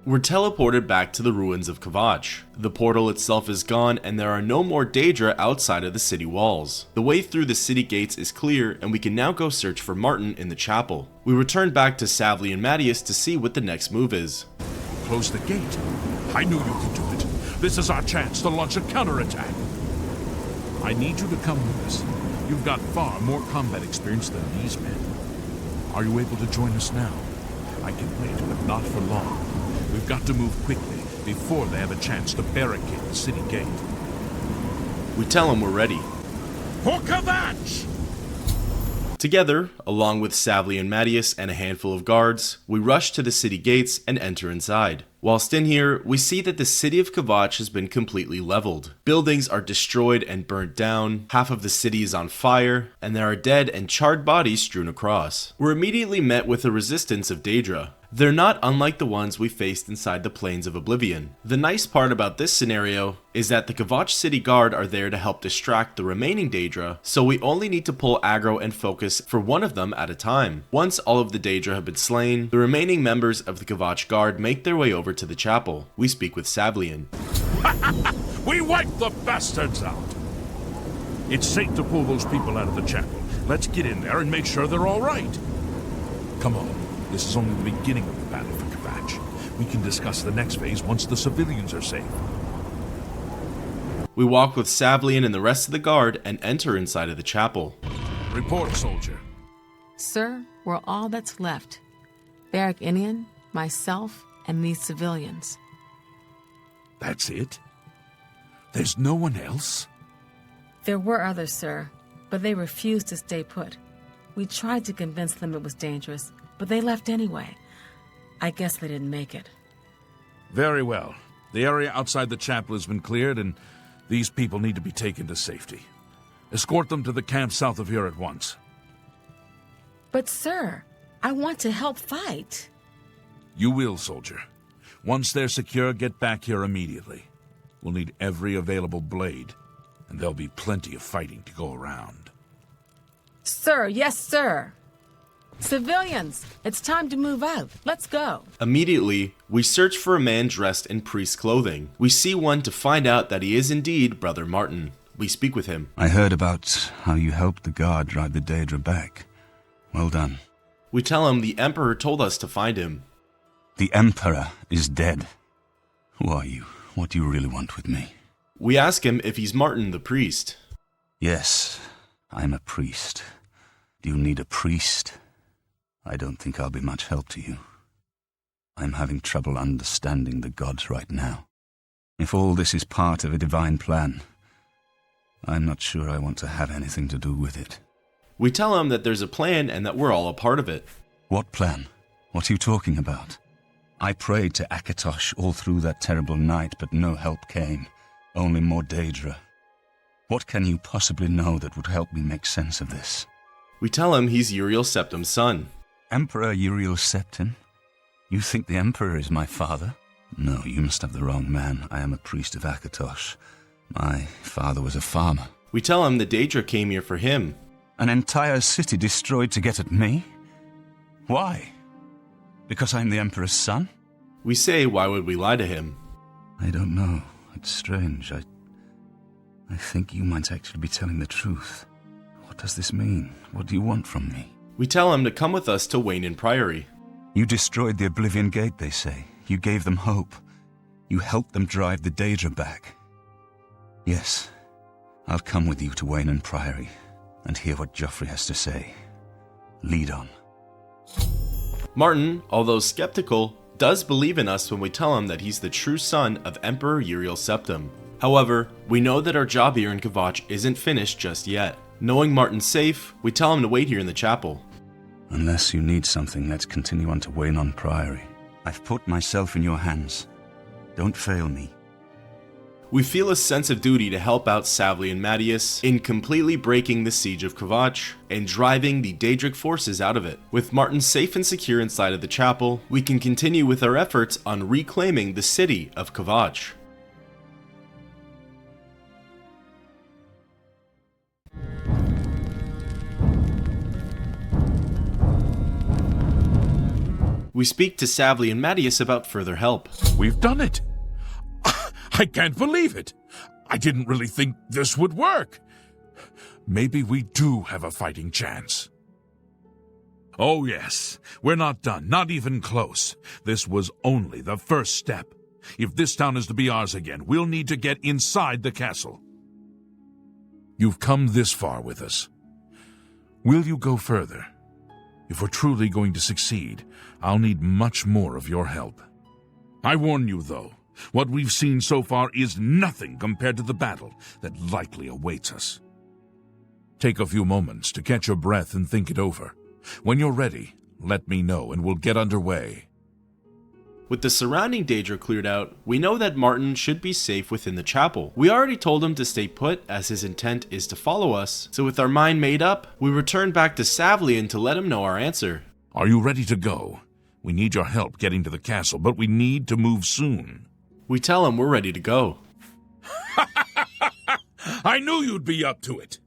We're teleported back to the ruins of Kvatch. The portal itself is gone and there are no more Daedra outside of the city walls. The way through the city gates is clear and we can now go search for Martin in the chapel. We return back to Savli and Mattias to see what the next move is. Close the gate. I knew you could do it. This is our chance to launch a counterattack. I need you to come with us. You've got far more combat experience than these men. Are you able to join us now? I can wait, but not for long. We've got to move quickly before they have a chance to barricade the city gate. We tell him we're ready. For Kvatch! Together, along with Savli and Mattias and a handful of guards, we rush to the city gates and enter inside. Whilst in here, we see that the city of Kvatch has been completely leveled. Buildings are destroyed and burnt down, half of the city is on fire, and there are dead and charred bodies strewn across. We're immediately met with the resistance of Daedra. They're not unlike the ones we faced inside the Plains of Oblivion. The nice part about this scenario is that the Kvatch City Guard are there to help distract the remaining Daedra, so we only need to pull aggro and focus for one of them at a time. Once all of the Daedra have been slain, the remaining members of the Kvatch Guard make their way over to the chapel. We speak with Savlian. We wiped the bastards out! It's safe to pull those people out of the chapel. Let's get in there and make sure they're all right. Come on. This is only the beginning of the battle for Kvatch. We can discuss the next phase once the civilians are safe. We walk with Savlian and the rest of the guard and enter inside of the chapel. Report, soldier. Sir, we're all that's left. Barrack Inian, myself, and these civilians. That's it? There's no one else? There were others, sir, but they refused to stay put. We tried to convince them it was dangerous, but they left anyway. I guess they didn't make it. Very well. The area outside the chapel has been cleared, and these people need to be taken to safety. Escort them to the camp south of here at once. But, sir, I want to help fight. You will, soldier. Once they're secure, get back here immediately. We'll need every available blade, and there'll be plenty of fighting to go around. Sir, yes, sir. Civilians, it's time to move out. Let's go. Immediately, we search for a man dressed in priest's clothing. We see one to find out that he is indeed Brother Martin. We speak with him. I heard about how you helped the guard drive the Daedra back. Well done. We tell him the Emperor told us to find him. The Emperor is dead. Who are you? What do you really want with me? We ask him if he's Martin the priest. Yes, I'm a priest. Do you need a priest? I don't think I'll be much help to you. I'm having trouble understanding the gods right now. If all this is part of a divine plan, I'm not sure I want to have anything to do with it. We tell him that there's a plan and that we're all a part of it. What plan? What are you talking about? I prayed to Akatosh all through that terrible night, but no help came. Only more Daedra. What can you possibly know that would help me make sense of this? We tell him he's Uriel Septim's son. Emperor Uriel Septim? You think the Emperor is my father? No, you must have the wrong man. I am a priest of Akatosh. My father was a farmer. We tell him the Daedra came here for him. An entire city destroyed to get at me? Why? Because I'm the Emperor's son? We say, why would we lie to him? I don't know. It's strange. I think you might actually be telling the truth. What does this mean? What do you want from me? We tell him to come with us to Weynon Priory. You destroyed the Oblivion Gate, they say. You gave them hope. You helped them drive the Daedra back. Yes, I'll come with you to Weynon Priory and hear what Joffrey has to say. Lead on. Martin, although skeptical, does believe in us when we tell him that he's the true son of Emperor Uriel Septim. However, we know that our job here in Kvatch isn't finished just yet. Knowing Martin's safe, we tell him to wait here in the chapel. Unless you need something, let's continue on to Weynon Priory. I've put myself in your hands. Don't fail me. We feel a sense of duty to help out Savli and Mattias in completely breaking the siege of Kvatch and driving the Daedric forces out of it. With Martin safe and secure inside of the chapel, we can continue with our efforts on reclaiming the city of Kvatch. We speak to Savli and Mattias about further help. We've done it! I can't believe it! I didn't really think this would work! Maybe we do have a fighting chance. Oh yes, we're not done, not even close. This was only the first step. If this town is to be ours again, we'll need to get inside the castle. You've come this far with us. Will you go further? If we're truly going to succeed, I'll need much more of your help. I warn you, though, what we've seen so far is nothing compared to the battle that likely awaits us. Take a few moments to catch your breath and think it over. When you're ready, let me know and we'll get underway. With the surrounding Daedra cleared out, we know that Martin should be safe within the chapel. We already told him to stay put as his intent is to follow us, so with our mind made up, we return back to Savlian to let him know our answer. Are you ready to go? We need your help getting to the castle, but we need to move soon. We tell him we're ready to go. I knew you'd be up to it!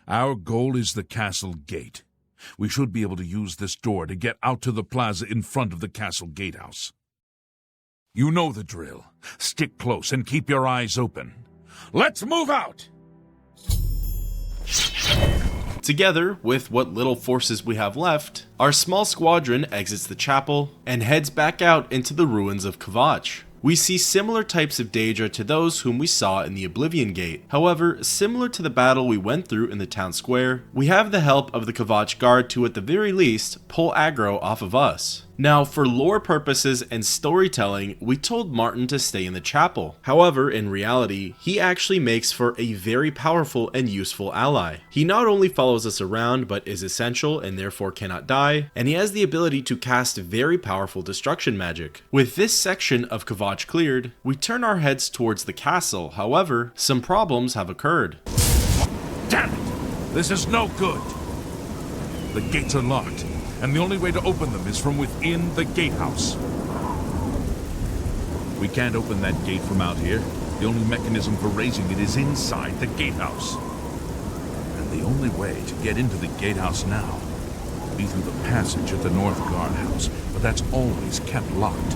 Our goal is the castle gate. We should be able to use this door to get out to the plaza in front of the castle gatehouse. You know the drill. Stick close and keep your eyes open. Let's move out! Together, with what little forces we have left, our small squadron exits the chapel and heads back out into the ruins of Kvatch. We see similar types of Daedra to those whom we saw in the Oblivion Gate. However, similar to the battle we went through in the town square, we have the help of the Kvatch guard to at the very least pull aggro off of us. Now, for lore purposes and storytelling, we told Martin to stay in the chapel. However, in reality, he actually makes for a very powerful and useful ally. He not only follows us around, but is essential and therefore cannot die, and he has the ability to cast very powerful destruction magic. With this section of Kvatch cleared, we turn our heads towards the castle. However, some problems have occurred. Damn it! This is no good! The gates are locked, and the only way to open them is from within the gatehouse. We can't open that gate from out here. The only mechanism for raising it is inside the gatehouse. And the only way to get into the gatehouse now will be through the passage at the North Guardhouse, but that's always kept locked.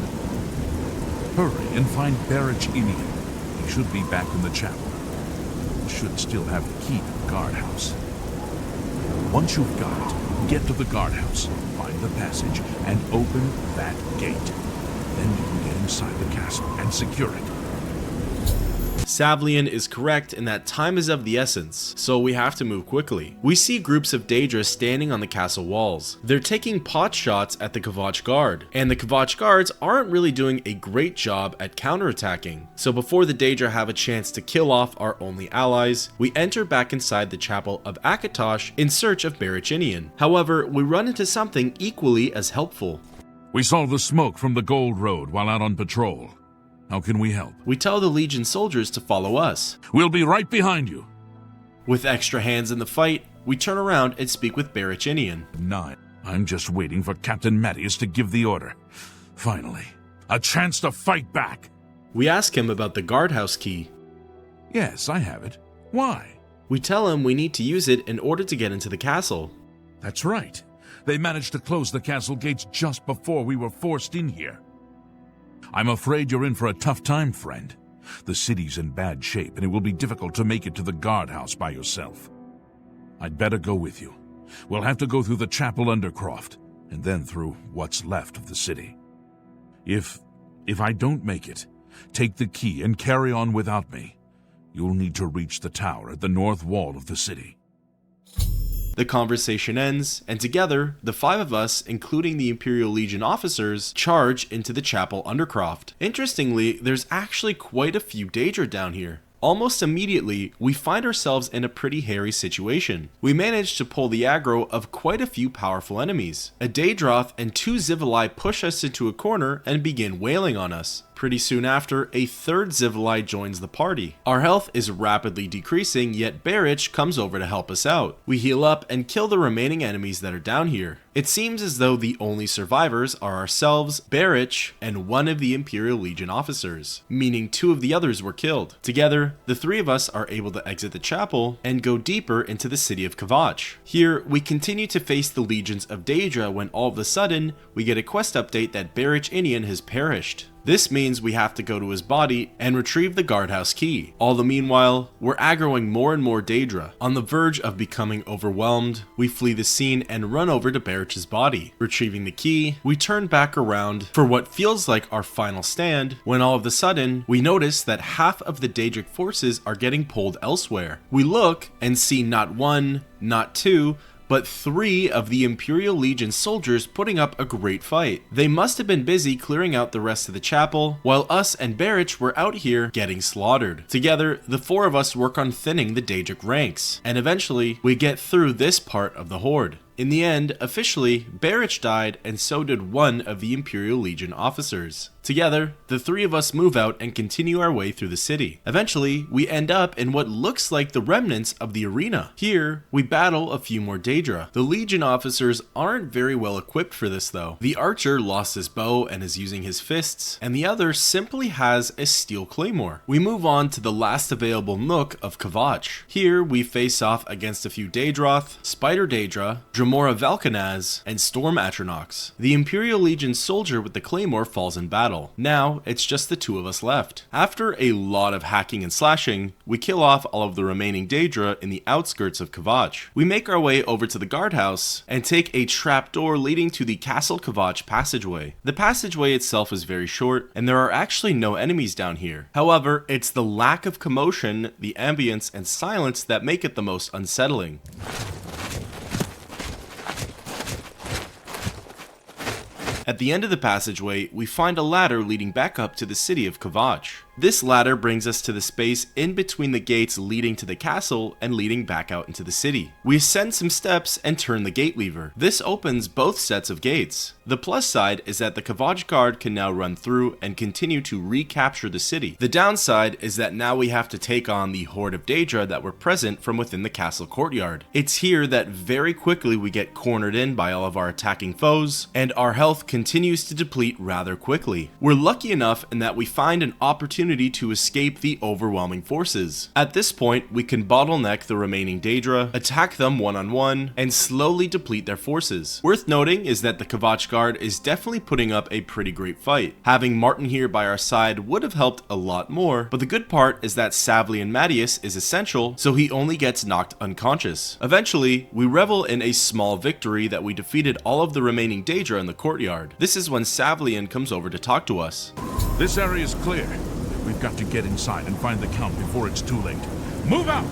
Hurry and find Daedric Artifact. He should be back in the chapel. He should still have the key to the guardhouse. Once you've got it, get to the guardhouse, find the passage, and open that gate. Then you can get inside the castle and secure it. Savlian is correct in that time is of the essence, so we have to move quickly. We see groups of Daedra standing on the castle walls. They're taking pot shots at the Kvatch guard, and the Kvatch guards aren't really doing a great job at counterattacking. So before the Daedra have a chance to kill off our only allies, we enter back inside the chapel of Akatosh in search of Berechinian. However, we run into something equally as helpful. We saw the smoke from the Gold Road while out on patrol. How can we help? We tell the Legion soldiers to follow us. We'll be right behind you. With extra hands in the fight, we turn around and speak with Berechinian. 9. I'm just waiting for Captain Mattias to give the order. Finally, a chance to fight back. We ask him about the guardhouse key. Yes, I have it. Why? We tell him we need to use it in order to get into the castle. That's right. They managed to close the castle gates just before we were forced in here. I'm afraid you're in for a tough time, friend. The city's in bad shape, and it will be difficult to make it to the guardhouse by yourself. I'd better go with you. We'll have to go through the chapel undercroft, and then through what's left of the city. If I don't make it, take the key and carry on without me. You'll need to reach the tower at the north wall of the city. The conversation ends, and together, the 5 of us, including the Imperial Legion officers, charge into the chapel undercroft. Interestingly, there's actually quite a few Daedra down here. Almost immediately, we find ourselves in a pretty hairy situation. We manage to pull the aggro of quite a few powerful enemies. A Daedroth and 2 Zivali push us into a corner and begin wailing on us. Pretty soon after, a 3rd Zivali joins the party. Our health is rapidly decreasing, yet Berich comes over to help us out. We heal up and kill the remaining enemies that are down here. It seems as though the only survivors are ourselves, Berich, and 1 of the Imperial Legion officers, meaning 2 of the others were killed. Together, the 3 of us are able to exit the chapel and go deeper into the city of Kvatch. Here, we continue to face the legions of Daedra when all of a sudden, we get a quest update that Berechinian has perished. This means we have to go to his body and retrieve the guardhouse key. All the meanwhile, we're aggroing more and more Daedra. On the verge of becoming overwhelmed, we flee the scene and run over to Berich's body. Retrieving the key, we turn back around for what feels like our final stand, when all of a sudden, we notice that half of the Daedric forces are getting pulled elsewhere. We look and see not 1, not 2, but 3 of the Imperial Legion soldiers putting up a great fight. They must have been busy clearing out the rest of the chapel, while us and Barrich were out here getting slaughtered. Together, the 4 of us work on thinning the Daedric ranks, and eventually, we get through this part of the Horde. In the end, officially, Barrich died, and so did one of the Imperial Legion officers. Together, the 3 of us move out and continue our way through the city. Eventually, we end up in what looks like the remnants of the arena. Here, we battle a few more Daedra. The Legion officers aren't very well equipped for this though. The archer lost his bow and is using his fists, and the other simply has a steel claymore. We move on to the last available nook of Kvatch. Here, we face off against a few Daedroth, Spider Daedra, Dremora Valkanaz, and Storm Atronachs. The Imperial Legion soldier with the claymore falls in battle. Now, it's just the 2 of us left. After a lot of hacking and slashing, we kill off all of the remaining Daedra in the outskirts of Kvatch. We make our way over to the guardhouse and take a trapdoor leading to the Castle Kvatch passageway. The passageway itself is very short, and there are actually no enemies down here. However, it's the lack of commotion, the ambience, and silence that make it the most unsettling. At the end of the passageway, we find a ladder leading back up to the city of Kvatch. This ladder brings us to the space in between the gates leading to the castle and leading back out into the city. We ascend some steps and turn the gate lever. This opens both sets of gates. The plus side is that the Kvatch guard can now run through and continue to recapture the city. The downside is that now we have to take on the horde of Daedra that were present from within the castle courtyard. It's here that very quickly we get cornered in by all of our attacking foes, and our health continues to deplete rather quickly. We're lucky enough in that we find an opportunity to escape the overwhelming forces. At this point, we can bottleneck the remaining Daedra, attack them one-on-one, and slowly deplete their forces. Worth noting is that the Kvatch guard is definitely putting up a pretty great fight. Having Martin here by our side would have helped a lot more, but the good part is that Savlian Mattius is essential, so he only gets knocked unconscious. Eventually, we revel in a small victory that we defeated all of the remaining Daedra in the courtyard. This is when Savlian comes over to talk to us. This area is clear. We've got to get inside and find the Count before it's too late. Move out!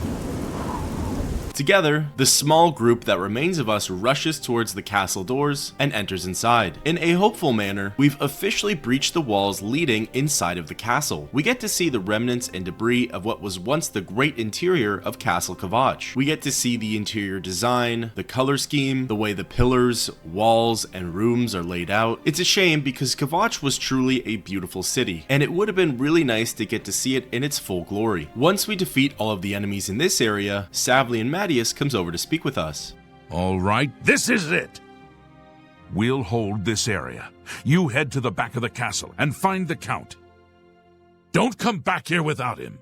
Together, the small group that remains of us rushes towards the castle doors and enters inside. In a hopeful manner, we've officially breached the walls leading inside of the castle. We get to see the remnants and debris of what was once the great interior of Castle Kvatch. We get to see the interior design, the color scheme, the way the pillars, walls, and rooms are laid out. It's a shame because Kvatch was truly a beautiful city, and it would have been really nice to get to see it in its full glory. Once we defeat all of the enemies in this area, Savlian Mattius comes over to speak with us. All right, this is it. We'll hold this area. You head to the back of the castle and find the Count. Don't come back here without him.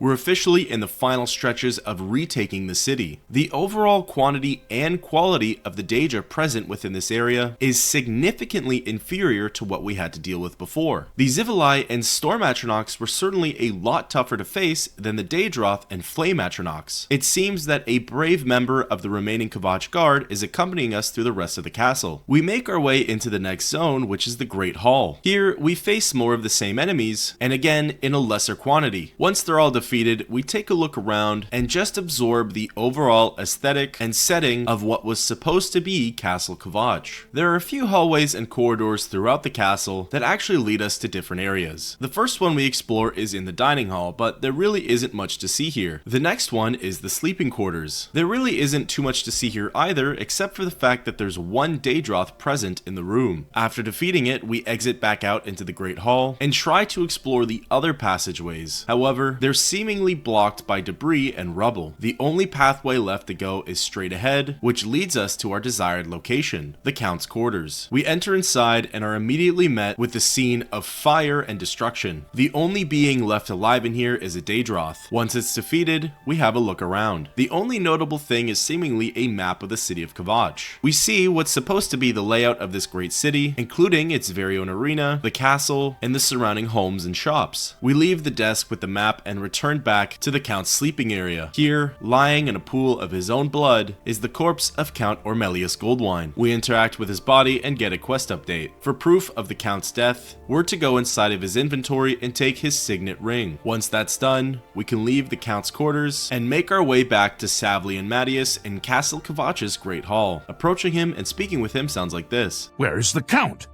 We're officially in the final stretches of retaking the city. The overall quantity and quality of the Daedra present within this area is significantly inferior to what we had to deal with before. The Zivili and Storm Atronachs were certainly a lot tougher to face than the Daedroth and Flame Atronachs. It seems that a brave member of the remaining Kvatch guard is accompanying us through the rest of the castle. We make our way into the next zone, which is the Great Hall. Here, we face more of the same enemies, and again, in a lesser quantity. Once they're all defeated, we take a look around and just absorb the overall aesthetic and setting of what was supposed to be Castle Kvatch. There are a few hallways and corridors throughout the castle that actually lead us to different areas. The first one we explore is in the dining hall, but there really isn't much to see here. The next one is the sleeping quarters. There really isn't too much to see here either, except for the fact that there's one Daedroth present in the room. After defeating it, we exit back out into the Great Hall and try to explore the other passageways. However, they're seemingly blocked by debris and rubble. The only pathway left to go is straight ahead, which leads us to our desired location, the Count's quarters. We enter inside and are immediately met with the scene of fire and destruction. The only being left alive in here is a Daedroth. Once it's defeated, we have a look around. The only notable thing is seemingly a map of the city of Kvatch. We see what's supposed to be the layout of this great city, including its very own arena, the castle, and the surrounding homes and shops. We leave the desk with the map and return returned back to the Count's sleeping area. Here, lying in a pool of his own blood, is the corpse of Count Ormelius Goldwine. We interact with his body and get a quest update. For proof of the Count's death, we're to go inside of his inventory and take his signet ring. Once that's done, we can leave the Count's quarters and make our way back to Savli and Mattias in Castle Kvatch's Great Hall. Approaching him and speaking with him sounds like this. Where is the Count?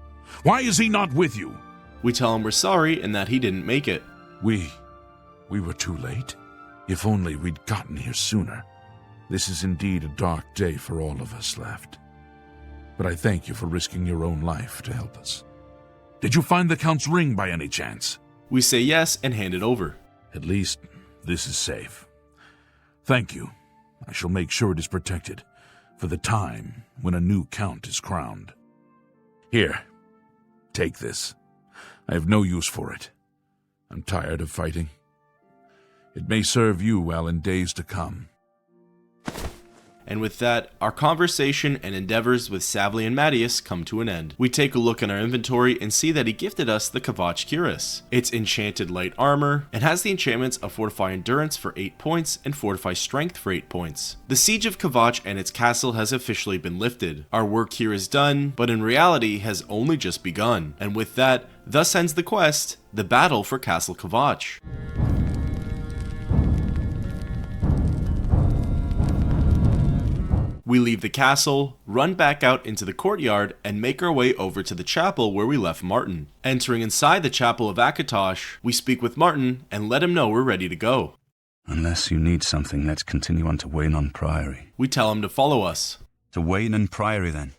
Why is he not with you? We tell him we're sorry and that he didn't make it. We were too late. If only we'd gotten here sooner. This is indeed a dark day for all of us left. But I thank you for risking your own life to help us. Did you find the Count's ring by any chance? We say yes and hand it over. At least this is safe. Thank you. I shall make sure it is protected for the time when a new Count is crowned. Here, take this. I have no use for it. I'm tired of fighting. It may serve you well in days to come. And with that, our conversation and endeavors with Savli and Mattias come to an end. We take a look in our inventory and see that he gifted us the Kvatch Cuirass. It's enchanted light armor and has the enchantments of Fortify Endurance for 8 points and Fortify Strength for 8 points. The siege of Kvatch and its castle has officially been lifted. Our work here is done, but in reality has only just begun. And with that, thus ends the quest, the battle for Castle Kvatch. We leave the castle, run back out into the courtyard, and make our way over to the chapel where we left Martin. Entering inside the chapel of Akatosh, we speak with Martin and let him know we're ready to go. Unless you need something, let's continue on to Weynon Priory. We tell him to follow us. To Weynon Priory, then.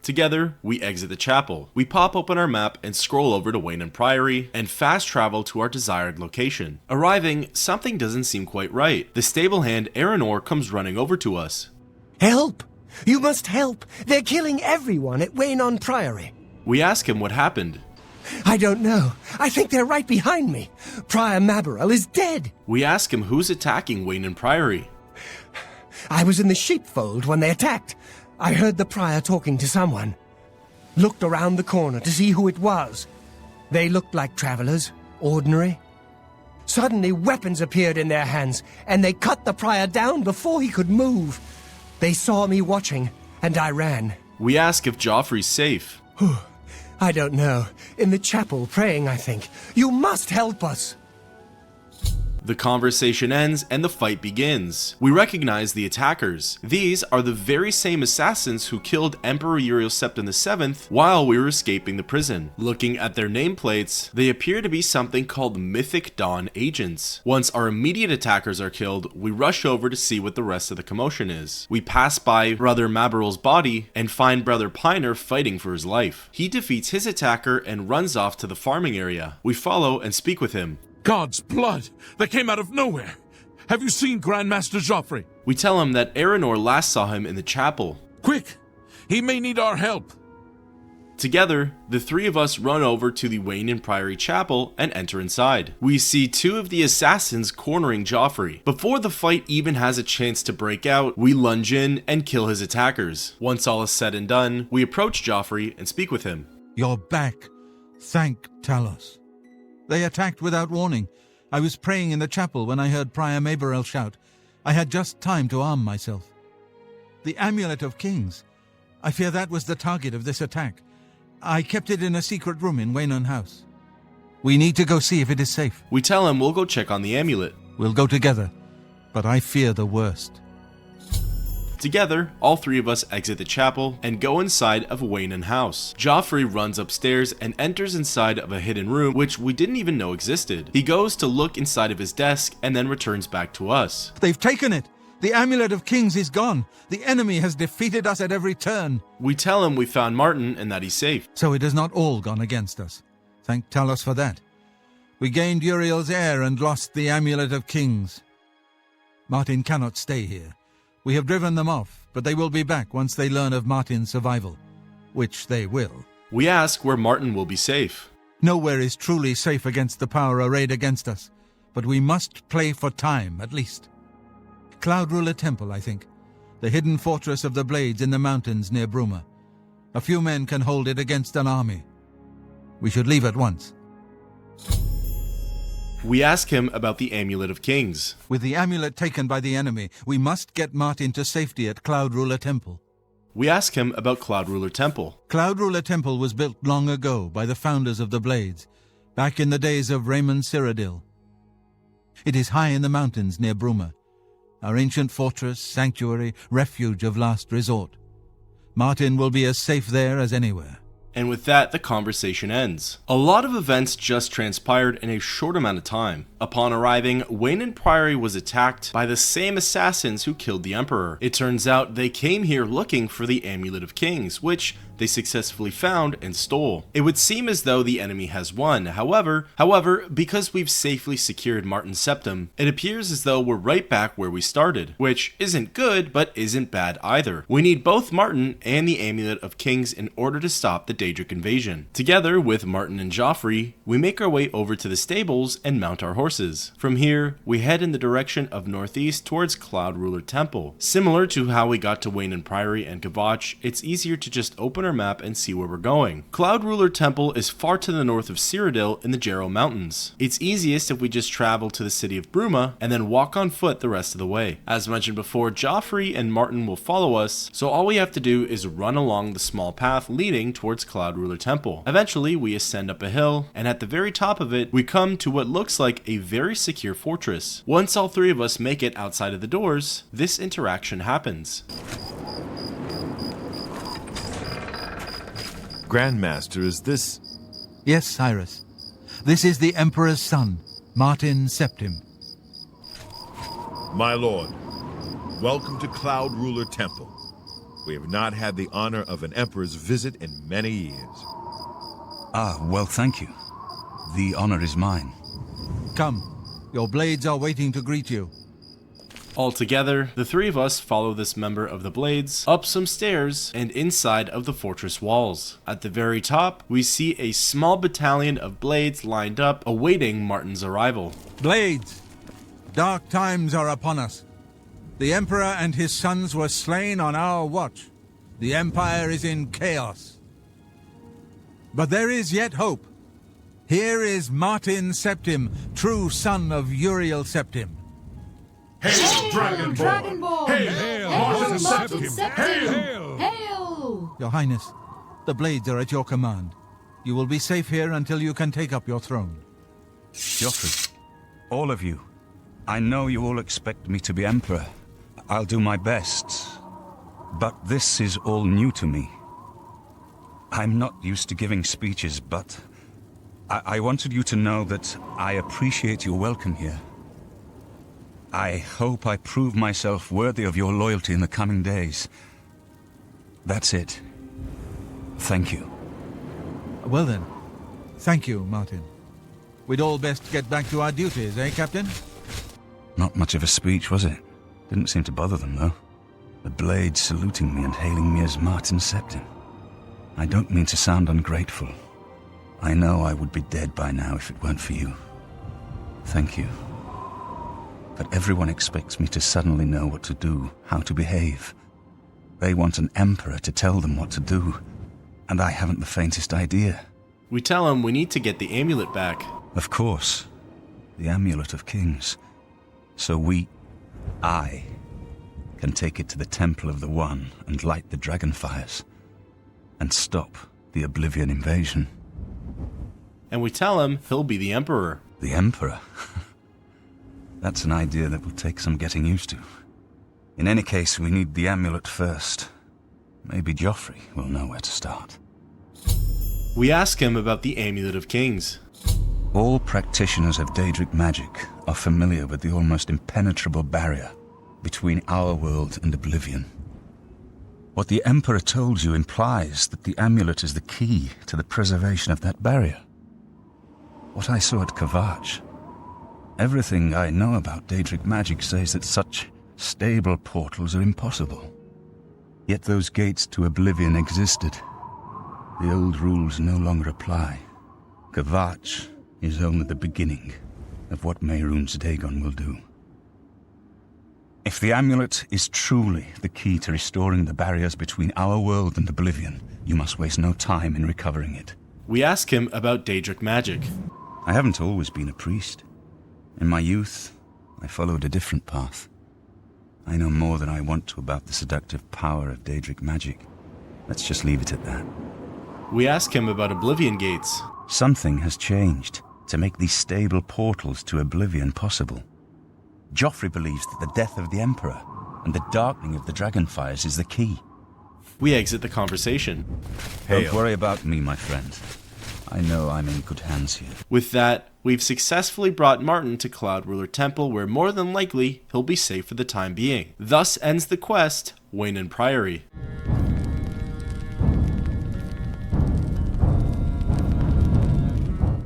Together, we exit the chapel. We pop open our map and scroll over to Weynon Priory and fast travel to our desired location. Arriving, something doesn't seem quite right. The stable hand Aranor comes running over to us. Help! You must help! They're killing everyone at Weynon Priory. We ask him what happened. I don't know. I think they're right behind me. Prior Maborel is dead. We ask him who's attacking Weynon Priory. I was in the sheepfold when they attacked. I heard the prior talking to someone. Looked around the corner to see who it was. They looked like travelers, ordinary. Suddenly weapons appeared in their hands, and they cut the prior down before he could move. They saw me watching, and I ran. We ask if Joffrey's safe. I don't know. In the chapel, praying, I think. You must help us! The conversation ends and the fight begins. We recognize the attackers. These are the very same assassins who killed Emperor Uriel Septim VII while we were escaping the prison. Looking at their nameplates, they appear to be something called Mythic Dawn agents. Once our immediate attackers are killed, we rush over to see what the rest of the commotion is. We pass by Brother Maborel's body and find Brother Piner fighting for his life. He defeats his attacker and runs off to the farming area. We follow and speak with him. God's blood! That came out of nowhere! Have you seen Grandmaster Joffrey? We tell him that Aranor last saw him in the chapel. Quick! He may need our help! Together, the three of us run over to the Weynon Priory Chapel and enter inside. We see two of the assassins cornering Joffrey. Before the fight even has a chance to break out, we lunge in and kill his attackers. Once all is said and done, we approach Joffrey and speak with him. You're back. Thank Talos. They attacked without warning. I was praying in the chapel when I heard Prior Maborel shout. I had just time to arm myself. The Amulet of Kings. I fear that was the target of this attack. I kept it in a secret room in Weynon House. We need to go see if it is safe. We tell him we'll go check on the amulet. We'll go together, but I fear the worst. Together, all three of us exit the chapel and go inside of Weynon House. Joffrey runs upstairs and enters inside of a hidden room which we didn't even know existed. He goes to look inside of his desk and then returns back to us. They've taken it! The Amulet of Kings is gone! The enemy has defeated us at every turn! We tell him we found Martin and that he's safe. So it has not all gone against us. Thank Talos for that. We gained Uriel's heir and lost the Amulet of Kings. Martin cannot stay here. We have driven them off, but they will be back once they learn of Martin's survival. Which they will. We ask where Martin will be safe. Nowhere is truly safe against the power arrayed against us, but we must play for time, at least. Cloud Ruler Temple, I think. The hidden fortress of the Blades in the mountains near Bruma. A few men can hold it against an army. We should leave at once. We ask him about the Amulet of Kings. With the amulet taken by the enemy, we must get Martin to safety at Cloud Ruler Temple. We ask him about Cloud Ruler Temple. Cloud Ruler Temple was built long ago by the founders of the Blades, back in the days of Raymond Cyrodiil. It is high in the mountains near Bruma, our ancient fortress, sanctuary, refuge of last resort. Martin will be as safe there as anywhere. And with that, the conversation ends. A lot of events just transpired in a short amount of time. Upon arriving, Weynon Priory was attacked by the same assassins who killed the Emperor. It turns out they came here looking for the Amulet of Kings, which they successfully found and stole. It would seem as though the enemy has won. However, because we've safely secured Martin's Septum, it appears as though we're right back where we started, which isn't good, but isn't bad either. We need both Martin and the Amulet of Kings in order to stop the Daedric invasion. Together with Martin and Joffrey, we make our way over to the stables and mount our horses. From here, we head in the direction of northeast towards Cloud Ruler Temple. Similar to how we got to Weynon Priory and Kvatch, it's easier to just open our map and see where we're going. Cloud Ruler Temple is far to the north of Cyrodiil in the Jarrow Mountains. It's easiest if we just travel to the city of Bruma and then walk on foot the rest of the way. As mentioned before, Joffrey and Martin will follow us, so all we have to do is run along the small path leading towards Cloud Ruler Temple. Eventually, we ascend up a hill, and at the very top of it, we come to what looks like a very secure fortress. Once all three of us make it outside of the doors, this interaction happens. Grandmaster, is this... Yes, Cyrus. This is the Emperor's son, Martin Septim. My lord, welcome to Cloud Ruler Temple. We have not had the honor of an emperor's visit in many years. Ah, well, thank you. The honor is mine. Come, your blades are waiting to greet you. Altogether, the three of us follow this member of the Blades up some stairs and inside of the fortress walls. At the very top, we see a small battalion of Blades lined up awaiting Martin's arrival. Blades, dark times are upon us. The Emperor and his sons were slain on our watch. The Empire is in chaos. But there is yet hope. Here is Martin Septim, true son of Uriel Septim. Hail, Dragonborn! Hail, Martin Septim! Hail! Hail! Your Highness, the Blades are at your command. You will be safe here until you can take up your throne. Joffrey, all of you, I know you all expect me to be Emperor. I'll do my best. But this is all new to me. I'm not used to giving speeches, but I wanted you to know that I appreciate your welcome here. I hope I prove myself worthy of your loyalty in the coming days. That's it. Thank you. Well then, thank you, Martin. We'd all best get back to our duties, eh, Captain? Not much of a speech, was it? Didn't seem to bother them, though. The Blades saluting me and hailing me as Martin Septim. I don't mean to sound ungrateful. I know I would be dead by now if it weren't for you. Thank you. But everyone expects me to suddenly know what to do, how to behave. They want an emperor to tell them what to do, and I haven't the faintest idea. We tell him we need to get the amulet back. Of course. The Amulet of Kings. So I, can take it to the Temple of the One and light the dragon fires, and stop the Oblivion invasion. And we tell him he'll be the Emperor. The Emperor? That's an idea that will take some getting used to. In any case, we need the amulet first. Maybe Joffrey will know where to start. We ask him about the Amulet of Kings. All practitioners of Daedric magic are familiar with the almost impenetrable barrier between our world and Oblivion. What the Emperor told you implies that the amulet is the key to the preservation of that barrier. What I saw at Kvatch, everything I know about Daedric magic says that such stable portals are impossible. Yet those gates to Oblivion existed. The old rules no longer apply. Kvatch is only the beginning of what Mehrunes Dagon will do. If the amulet is truly the key to restoring the barriers between our world and Oblivion, you must waste no time in recovering it. We ask him about Daedric magic. I haven't always been a priest. In my youth, I followed a different path. I know more than I want to about the seductive power of Daedric magic. Let's just leave it at that. We ask him about Oblivion gates. Something has changed to make these stable portals to Oblivion possible. Joffrey believes that the death of the Emperor and the darkening of the Dragonfires is the key. We exit the conversation. Don't worry about me, my friend. I know I'm in good hands here. With that, we've successfully brought Martin to Cloud Ruler Temple, where more than likely he'll be safe for the time being. Thus ends the quest, Weynon Priory.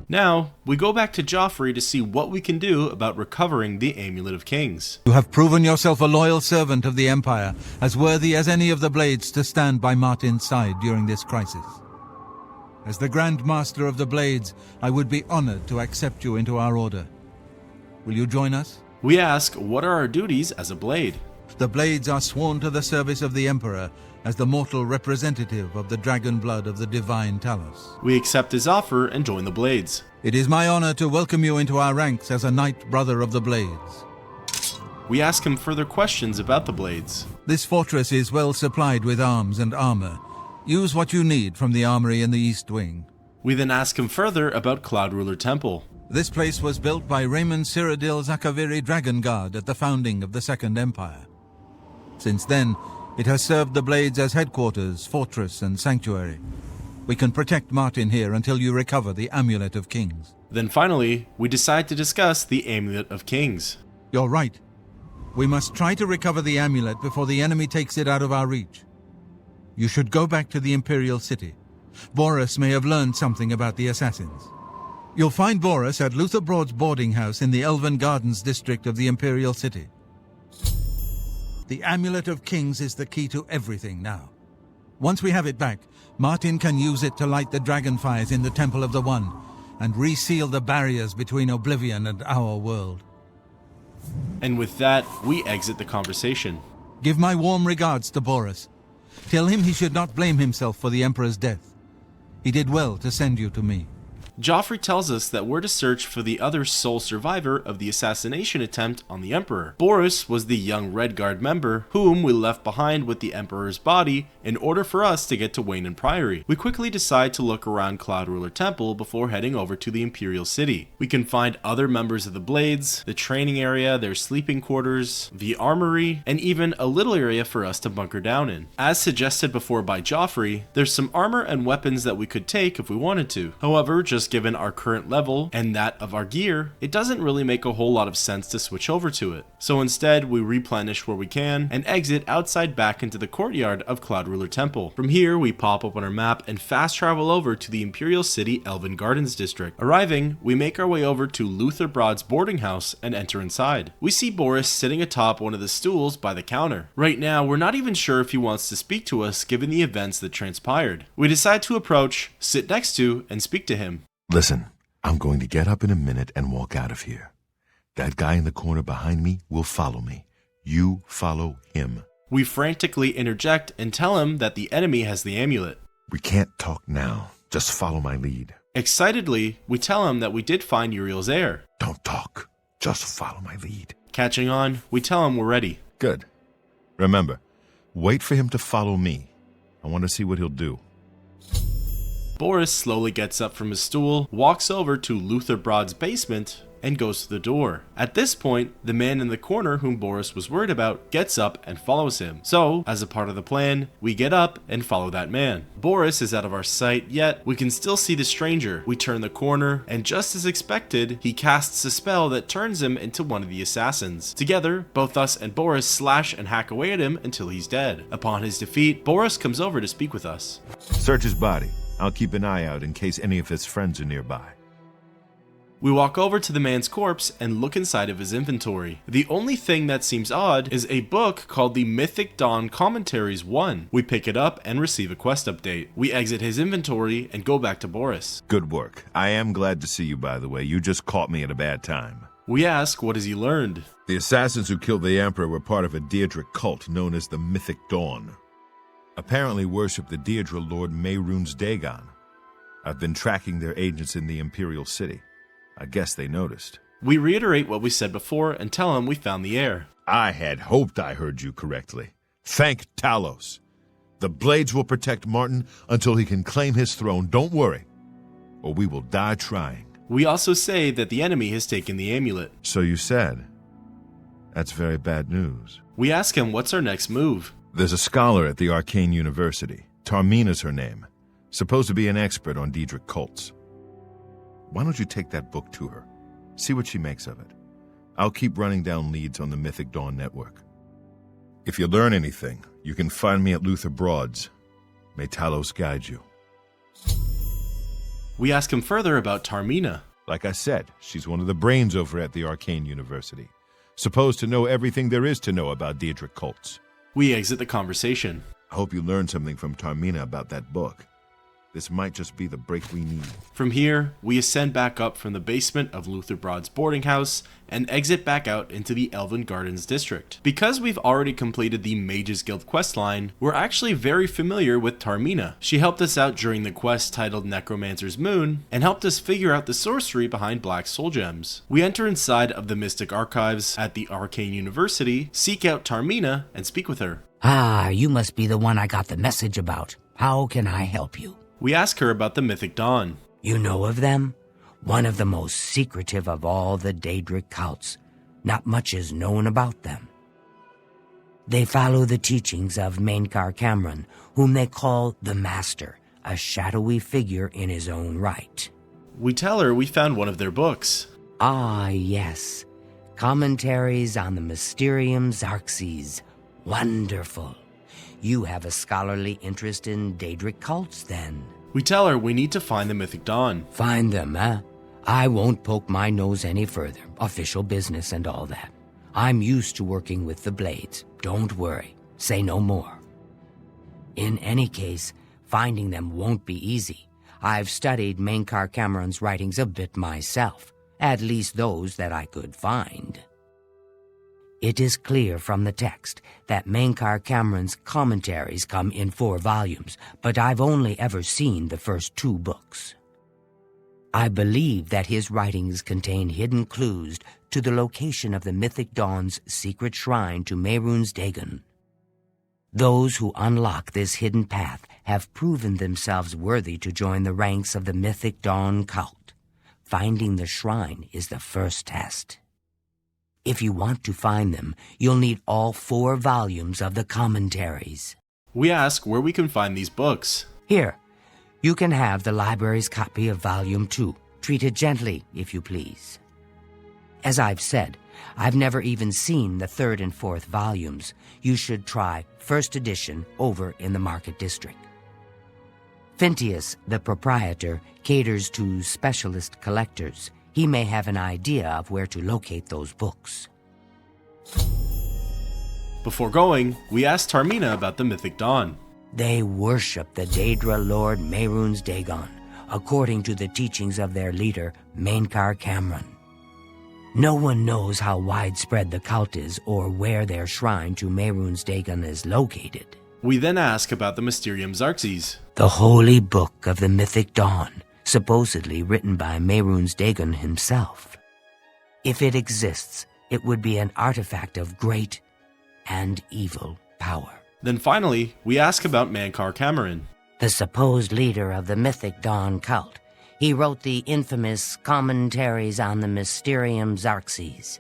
Now, we go back to Joffrey to see what we can do about recovering the Amulet of Kings. You have proven yourself a loyal servant of the Empire, as worthy as any of the Blades to stand by Martin's side during this crisis. As the Grand Master of the Blades, I would be honored to accept you into our order. Will you join us? We ask, what are our duties as a Blade? The Blades are sworn to the service of the Emperor as the mortal representative of the dragon blood of the divine Talos. We accept his offer and join the Blades. It is my honor to welcome you into our ranks as a Knight Brother of the Blades. We ask him further questions about the Blades. This fortress is well supplied with arms and armor. Use what you need from the armory in the East Wing. We then ask him further about Cloud Ruler Temple. This place was built by Raymond Cyrodiil Zakaviri Dragon Guard at the founding of the Second Empire. Since then, it has served the Blades as headquarters, fortress, and sanctuary. We can protect Martin here until you recover the Amulet of Kings. Then finally, we decide to discuss the Amulet of Kings. You're right. We must try to recover the amulet before the enemy takes it out of our reach. You should go back to the Imperial City. Boris may have learned something about the assassins. You'll find Boris at Luther Broad's boarding house in the Elven Gardens district of the Imperial City. The Amulet of Kings is the key to everything now. Once we have it back, Martin can use it to light the dragonfires in the Temple of the One and reseal the barriers between Oblivion and our world. And with that, we exit the conversation. Give my warm regards to Boris. Tell him he should not blame himself for the Emperor's death. He did well to send you to me. Joffrey tells us that we're to search for the other sole survivor of the assassination attempt on the Emperor. Boris was the young Red Guard member whom we left behind with the Emperor's body in order for us to get to Weynon Priory. We quickly decide to look around Cloud Ruler Temple before heading over to the Imperial City. We can find other members of the Blades, the training area, their sleeping quarters, the armory, and even a little area for us to bunker down in. As suggested before by Joffrey, there's some armor and weapons that we could take if we wanted to. However, just given our current level and that of our gear, it doesn't really make a whole lot of sense to switch over to it. So instead, we replenish where we can and exit outside back into the courtyard of Cloud Ruler Temple. From here, we pop up on our map and fast travel over to the Imperial City Elven Gardens district. Arriving, we make our way over to Luther Broad's boarding house and enter inside. We see Boris sitting atop one of the stools by the counter. Right now, we're not even sure if he wants to speak to us given the events that transpired. We decide to approach, sit next to, and speak to him. Listen, I'm going to get up in a minute and walk out of here. That guy in the corner behind me will follow me. You follow him. We frantically interject and tell him that the enemy has the amulet. We can't talk now. Just follow my lead. Excitedly, we tell him that we did find Uriel's heir. Don't talk. Just follow my lead. Catching on, we tell him we're ready. Good. Remember, wait for him to follow me. I want to see what he'll do. Boris slowly gets up from his stool, walks over to Luther Broad's basement, and goes to the door. At this point, the man in the corner whom Boris was worried about gets up and follows him. So, as a part of the plan, we get up and follow that man. Boris is out of our sight, yet we can still see the stranger. We turn the corner, and just as expected, he casts a spell that turns him into one of the assassins. Together, both us and Boris slash and hack away at him until he's dead. Upon his defeat, Boris comes over to speak with us. Search his body. I'll keep an eye out in case any of his friends are nearby. We walk over to the man's corpse and look inside of his inventory. The only thing that seems odd is a book called the Mythic Dawn Commentaries 1. We pick it up and receive a quest update. We exit his inventory and go back to Boris. Good work. I am glad to see you, by the way. You just caught me at a bad time. We ask, what has he learned? The assassins who killed the Emperor were part of a Daedric cult known as the Mythic Dawn. Apparently worship the Daedra Lord Mehrunes Dagon. I've been tracking their agents in the Imperial City. I guess they noticed. We reiterate what we said before and tell him we found the heir. I had hoped I heard you correctly. Thank Talos. The blades will protect Martin until he can claim his throne. Don't worry, or we will die trying. We also say that the enemy has taken the amulet. So you said. That's very bad news. We ask him what's our next move. There's a scholar at the Arcane University. Tarmina's her name. Supposed to be an expert on Daedric cults. Why don't you take that book to her? See what she makes of it. I'll keep running down leads on the Mythic Dawn network. If you learn anything, you can find me at Luther Broad's. May Talos guide you. We ask him further about Tarmina. Like I said, she's one of the brains over at the Arcane University. Supposed to know everything there is to know about Daedric cults. We exit the conversation. I hope you learned something from Tarmina about that book. This might just be the break we need. From here, we ascend back up from the basement of Luther Broad's boarding house and exit back out into the Elven Gardens district. Because we've already completed the Mages Guild questline, we're actually very familiar with Tarmina. She helped us out during the quest titled Necromancer's Moon and helped us figure out the sorcery behind Black Soul Gems. We enter inside of the Mystic Archives at the Arcane University, seek out Tarmina, and speak with her. Ah, you must be the one I got the message about. How can I help you? We ask her about the Mythic Dawn. You know of them? One of the most secretive of all the Daedric cults. Not much is known about them. They follow the teachings of Mainkar Cameron, whom they call the Master, a shadowy figure in his own right. We tell her we found one of their books. Ah, yes. Commentaries on the Mysterium Xarxes. Wonderful. You have a scholarly interest in Daedric cults, then? We tell her we need to find the Mythic Dawn. Find them, eh? I won't poke my nose any further. Official business and all that. I'm used to working with the blades. Don't worry. Say no more. In any case, finding them won't be easy. I've studied Mainkar Cameron's writings a bit myself. At least those that I could find. It is clear from the text that Mainkar Cameron's commentaries come in 4 volumes, but I've only ever seen the first 2 books. I believe that his writings contain hidden clues to the location of the Mythic Dawn's secret shrine to Mehrunes Dagon. Those who unlock this hidden path have proven themselves worthy to join the ranks of the Mythic Dawn cult. Finding the shrine is the first test. If you want to find them, you'll need all 4 volumes of the commentaries. We ask where we can find these books. Here, you can have the library's copy of Volume 2. Treat it gently, if you please. As I've said, I've never even seen the 3rd and 4th volumes. You should try first edition over in the Market District. Phintius, the proprietor, caters to specialist collectors. He may have an idea of where to locate those books. Before going, we asked Tarmina about the Mythic Dawn. They worship the Daedra Lord Mehrunes Dagon, according to the teachings of their leader, Mainkar Cameron. No one knows how widespread the cult is or where their shrine to Mehrunes Dagon is located. We then ask about the Mysterium Xarxes, the holy book of the Mythic Dawn, supposedly written by Mehrunes Dagon himself. If it exists, it would be an artifact of great and evil power. Then finally, we ask about Mainkar Cameron, the supposed leader of the Mythic Dawn cult. He wrote the infamous Commentaries on the Mysterium Xarxes.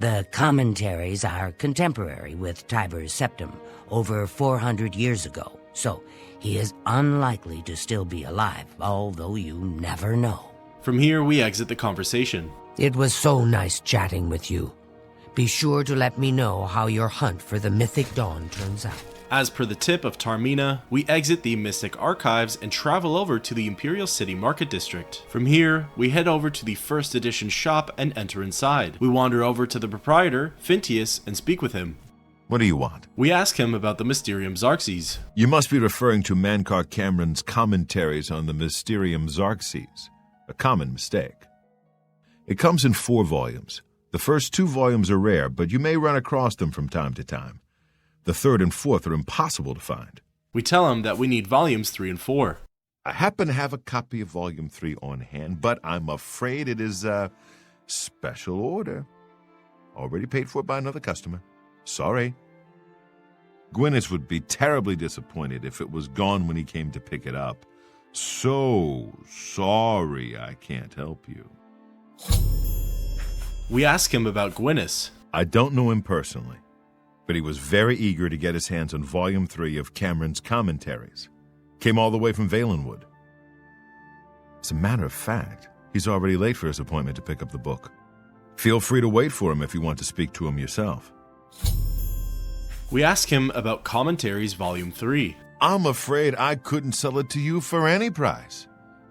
The commentaries are contemporary with Tiber's Septim, over 400 years ago, so he is unlikely to still be alive, although you never know. From here, we exit the conversation. It was so nice chatting with you. Be sure to let me know how your hunt for the Mythic Dawn turns out. As per the tip of Tarmina, we exit the Mystic Archives and travel over to the Imperial City Market District. From here, we head over to the first edition shop and enter inside. We wander over to the proprietor, Phintius, and speak with him. What do you want? We ask him about the Mysterium Xarxes. You must be referring to Mainkar Cameron's commentaries on the Mysterium Xarxes, a common mistake. It comes in 4 volumes. The first 2 volumes are rare, but you may run across them from time to time. The 3rd and 4th are impossible to find. We tell him that we need volumes 3 and 4. I happen to have a copy of volume 3 on hand, but I'm afraid it is Special order. Already paid for by another customer. Sorry. Gwyneth would be terribly disappointed if it was gone when he came to pick it up. So sorry I can't help you. We ask him about Gwyneth. I don't know him personally, but he was very eager to get his hands on Volume 3 of Cameron's commentaries. Came all the way from Valenwood. As a matter of fact, he's already late for his appointment to pick up the book. Feel free to wait for him if you want to speak to him yourself. We ask him about Commentaries Volume 3. I'm afraid I couldn't sell it to you for any price.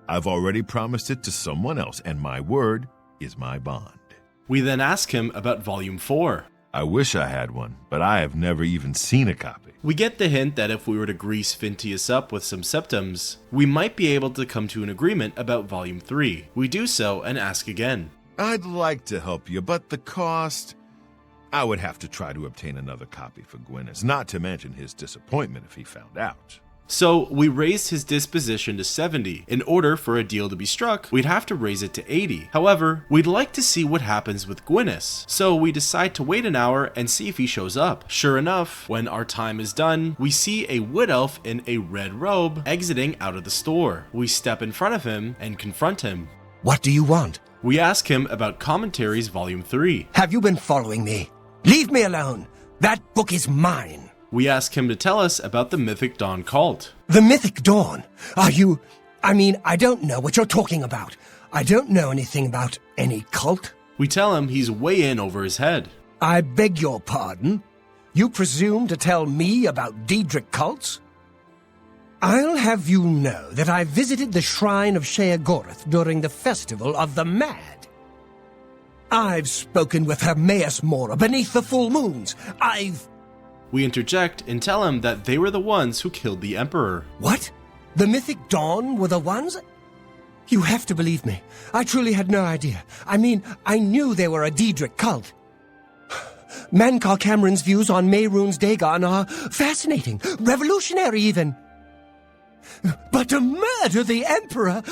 I've already promised it to someone else, and my word is my bond. We then ask him about Volume 4. I wish I had one, but I have never even seen a copy. We get the hint that if we were to grease Phintius up with some septums, we might be able to come to an agreement about Volume 3. We do so and ask again. I'd like to help you, but the cost... I would have to try to obtain another copy for Gwyneth, not to mention his disappointment if he found out. So we raised his disposition to 70. In order for a deal to be struck, we'd have to raise it to 80. However, we'd like to see what happens with Gwyneth, so we decide to wait an hour and see if he shows up. Sure enough, when our time is done, we see a wood elf in a red robe exiting out of the store. We step in front of him and confront him. What do you want? We ask him about Commentaries Volume 3. Have you been following me? Leave me alone. That book is mine. We ask him to tell us about the Mythic Dawn cult. The Mythic Dawn? I don't know what you're talking about. I don't know anything about any cult. We tell him he's way in over his head. I beg your pardon? You presume to tell me about Daedric cults? I'll have you know that I visited the shrine of Sheogorath during the Festival of the Mad. I've spoken with Hermaeus Mora beneath the full moons. We interject and tell him that they were the ones who killed the Emperor. What? The Mythic Dawn were the ones? You have to believe me. I truly had no idea. I knew they were a Daedric cult. Mankar Cameron's views on Mehrunes Dagon are fascinating, revolutionary even. But to murder the Emperor,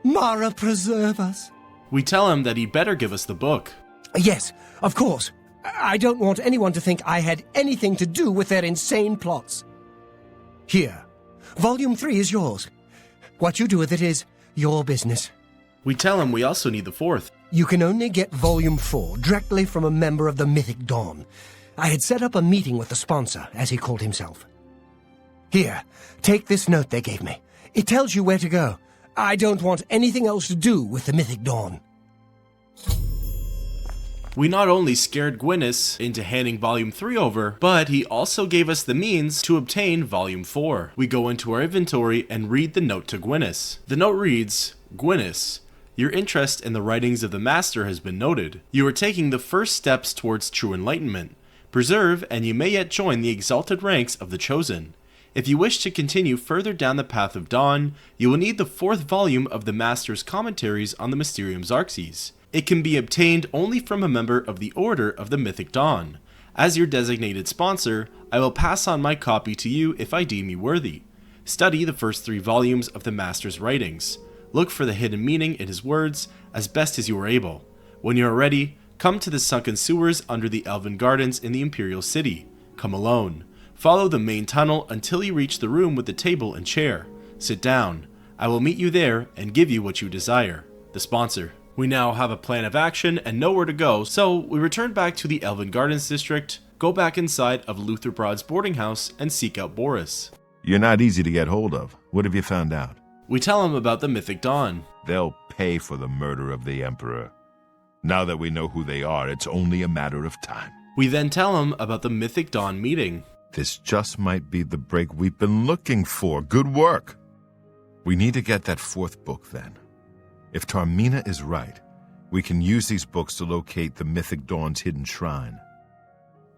Mara preserve us. We tell him that he better give us the book. Yes, of course. I don't want anyone to think I had anything to do with their insane plots. Here, Volume 3 is yours. What you do with it is your business. We tell him we also need the 4th. You can only get Volume 4 directly from a member of the Mythic Dawn. I had set up a meeting with the sponsor, as he called himself. Here, take this note they gave me. It tells you where to go. I don't want anything else to do with the Mythic Dawn. We not only scared Gwyneth into handing Volume 3 over, but he also gave us the means to obtain Volume 4. We go into our inventory and read the note to Gwyneth. The note reads, Gwyneth, your interest in the writings of the Master has been noted. You are taking the first steps towards true enlightenment. Preserve, and you may yet join the exalted ranks of the Chosen. If you wish to continue further down the path of dawn, you will need the 4th volume of the Master's commentaries on the Mysterium Xarxes. It can be obtained only from a member of the Order of the Mythic Dawn. As your designated sponsor, I will pass on my copy to you if I deem you worthy. Study the first 3 volumes of the Master's writings. Look for the hidden meaning in his words as best as you are able. When you are ready, come to the sunken sewers under the Elven Gardens in the Imperial City. Come alone. Follow the main tunnel until you reach the room with the table and chair. Sit down. I will meet you there and give you what you desire. The sponsor. We now have a plan of action and know where to go, so we return back to the Elven Gardens district, go back inside of Luther Broad's boarding house, and seek out Boris. You're not easy to get hold of. What have you found out? We tell him about the Mythic Dawn. They'll pay for the murder of the Emperor. Now that we know who they are, it's only a matter of time. We then tell him about the Mythic Dawn meeting. This just might be the break we've been looking for. Good work. We need to get that 4th book then. If Tarmina is right, we can use these books to locate the Mythic Dawn's hidden shrine.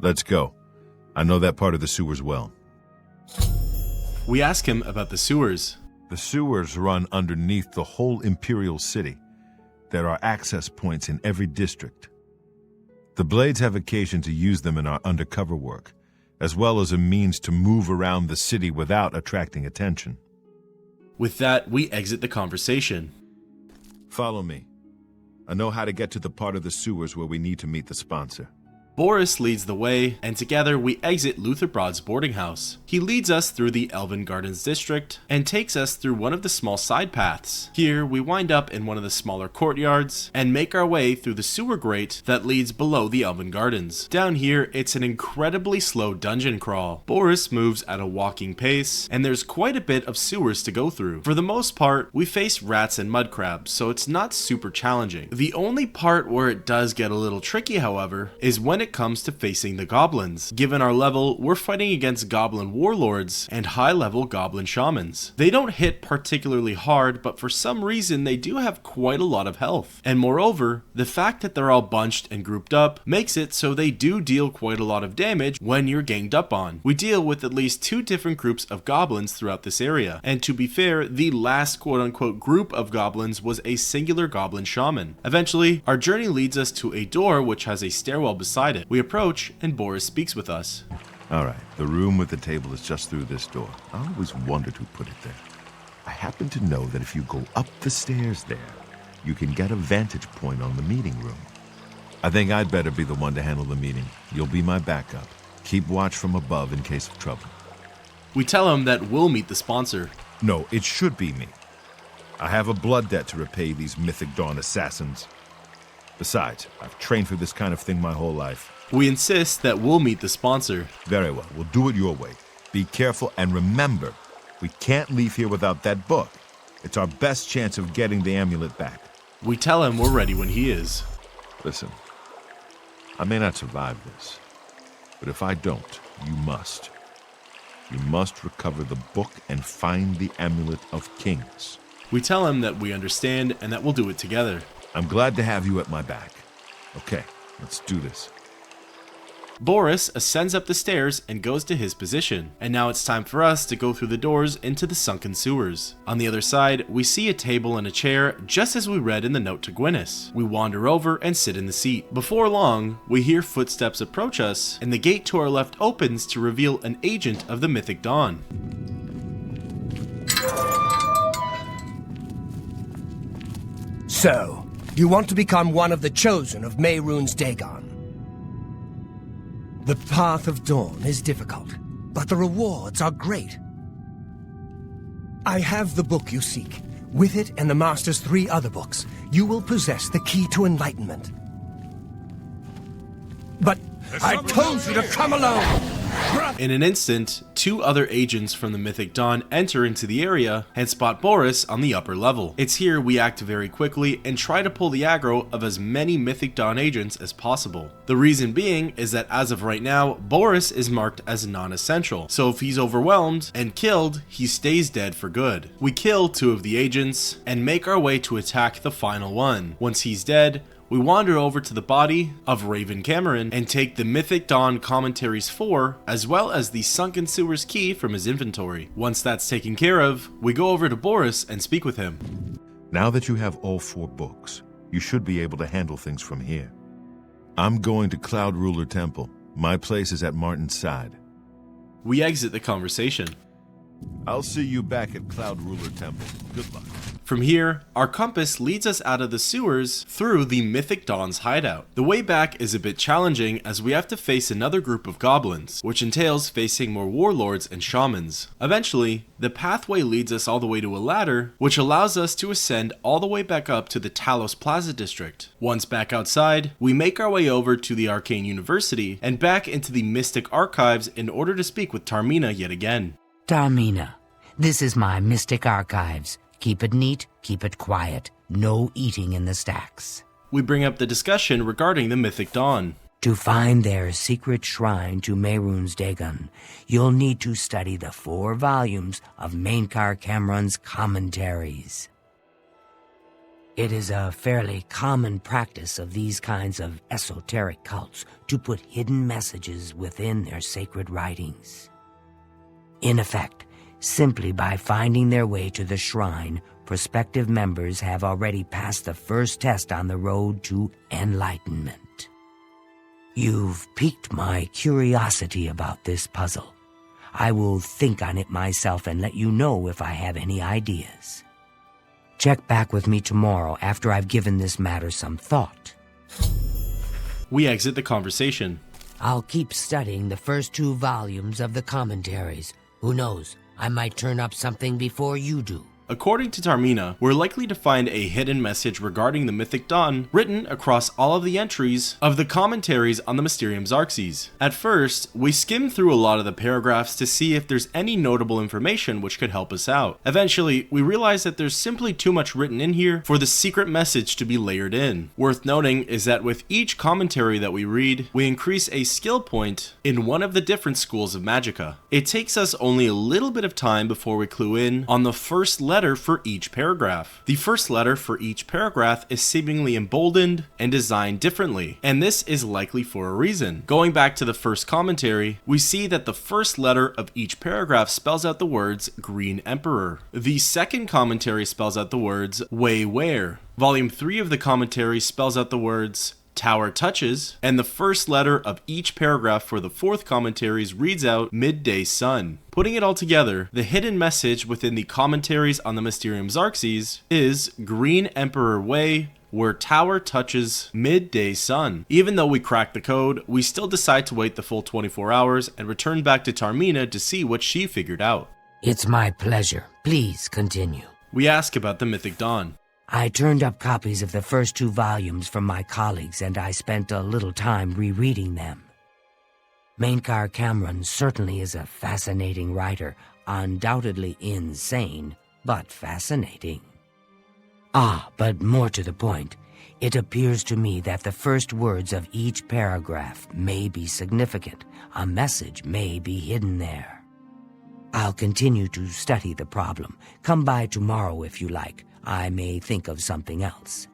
Let's go. I know that part of the sewers well. We ask him about the sewers. The sewers run underneath the whole Imperial City. There are access points in every district. The Blades have occasion to use them in our undercover work, as well as a means to move around the city without attracting attention. With that, we exit the conversation. Follow me. I know how to get to the part of the sewers where we need to meet the sponsor. Boris leads the way, and together we exit Lutherbrod's boarding house. He leads us through the Elven Gardens district and takes us through one of the small side paths. Here we wind up in one of the smaller courtyards and make our way through the sewer grate that leads below the Elven Gardens. Down here it's an incredibly slow dungeon crawl. Boris moves at a walking pace and there's quite a bit of sewers to go through. For the most part we face rats and mud crabs, so it's not super challenging. The only part where it does get a little tricky, however, is when it comes to facing the goblins. Given our level, we're fighting against goblin warlords and high-level goblin shamans. They don't hit particularly hard, but for some reason they do have quite a lot of health. And moreover, the fact that they're all bunched and grouped up makes it so they do deal quite a lot of damage when you're ganged up on. We deal with at least 2 different groups of goblins throughout this area, and to be fair, the last quote-unquote group of goblins was a singular goblin shaman. Eventually, our journey leads us to a door which has a stairwell beside it. We approach, and Boris speaks with us. Alright, the room with the table is just through this door. I always wondered who put it there. I happen to know that if you go up the stairs there, you can get a vantage point on the meeting room. I think I'd better be the one to handle the meeting. You'll be my backup. Keep watch from above in case of trouble. We tell him that we'll meet the sponsor. No, it should be me. I have a blood debt to repay these Mythic Dawn assassins. Besides, I've trained for this kind of thing my whole life. We insist that we'll meet the sponsor. Very well, we'll do it your way. Be careful and remember, we can't leave here without that book. It's our best chance of getting the amulet back. We tell him we're ready when he is. Listen, I may not survive this, but if I don't, you must. You must recover the book and find the Amulet of Kings. We tell him that we understand and that we'll do it together. I'm glad to have you at my back. Okay, let's do this. Boris ascends up the stairs and goes to his position, and now it's time for us to go through the doors into the sunken sewers. On the other side, we see a table and a chair just as we read in the note to Gwyneth. We wander over and sit in the seat. Before long, we hear footsteps approach us, and the gate to our left opens to reveal an agent of the Mythic Dawn. So, you want to become one of the chosen of Mehrunes Dagon? The path of dawn is difficult, but the rewards are great. I have the book you seek. With it and the Master's 3 other books, you will possess the key to enlightenment. But I told you to come alone! In an instant, 2 other agents from the Mythic Dawn enter into the area and spot Boris on the upper level. It's here we act very quickly and try to pull the aggro of as many Mythic Dawn agents as possible. The reason being is that as of right now, Boris is marked as non-essential, so if he's overwhelmed and killed, he stays dead for good. We kill 2 of the agents and make our way to attack the final one. Once he's dead, we wander over to the body of Raven Cameron and take the Mythic Dawn Commentaries 4, as well as the Sunken Sewers key from his inventory. Once that's taken care of, we go over to Boris and speak with him. Now that you have all 4 books, you should be able to handle things from here. I'm going to Cloud Ruler Temple. My place is at Martin's side. We exit the conversation. I'll see you back at Cloud Ruler Temple. Good luck. From here, our compass leads us out of the sewers through the Mythic Dawn's hideout. The way back is a bit challenging as we have to face another group of goblins, which entails facing more warlords and shamans. Eventually, the pathway leads us all the way to a ladder, which allows us to ascend all the way back up to the Talos Plaza district. Once back outside, we make our way over to the Arcane University and back into the Mystic Archives in order to speak with Tarmina yet again. Tarmina, this is my Mystic Archives. Keep it neat, keep it quiet. No eating in the stacks. We bring up the discussion regarding the Mythic Dawn. To find their secret shrine to Mehrunes Dagon, you'll need to study the 4 volumes of Mainkar Cameron's commentaries. It is a fairly common practice of these kinds of esoteric cults to put hidden messages within their sacred writings. In effect, simply by finding their way to the shrine, prospective members have already passed the first test on the road to enlightenment. You've piqued my curiosity about this puzzle. I will think on it myself and let you know if I have any ideas. Check back with me tomorrow after I've given this matter some thought. We exit the conversation. I'll keep studying the first 2 volumes of the commentaries. Who knows, I might turn up something before you do. According to Tarmina, we're likely to find a hidden message regarding the Mythic Dawn written across all of the entries of the commentaries on the Mysterium Xarxes. At first, we skim through a lot of the paragraphs to see if there's any notable information which could help us out. Eventually, we realize that there's simply too much written in here for the secret message to be layered in. Worth noting is that with each commentary that we read, we increase a skill point in one of the different schools of Magicka. It takes us only a little bit of time before we clue in on the first letter for each paragraph. The first letter for each paragraph is seemingly emboldened and designed differently, and this is likely for a reason. Going back to the first commentary, we see that the first letter of each paragraph spells out the words Green Emperor. The second commentary spells out the words Where. Volume 3 of the commentary spells out the words Tower Touches, and the first letter of each paragraph for the fourth commentaries reads out Midday Sun. Putting it all together, the hidden message within the commentaries on the Mysterium Xarxes is Green Emperor Way, where tower touches midday sun. Even though we cracked the code, we still decide to wait the full 24 hours and return back to Tarmina to see what she figured out. It's my pleasure. Please continue. We ask about the Mythic Dawn. I turned up copies of the first 2 volumes from my colleagues, and I spent a little time rereading them. Mainkar Cameron certainly is a fascinating writer, undoubtedly insane, but fascinating. But more to the point, it appears to me that the first words of each paragraph may be significant. A message may be hidden there. I'll continue to study the problem. Come by tomorrow if you like. I may think of something else.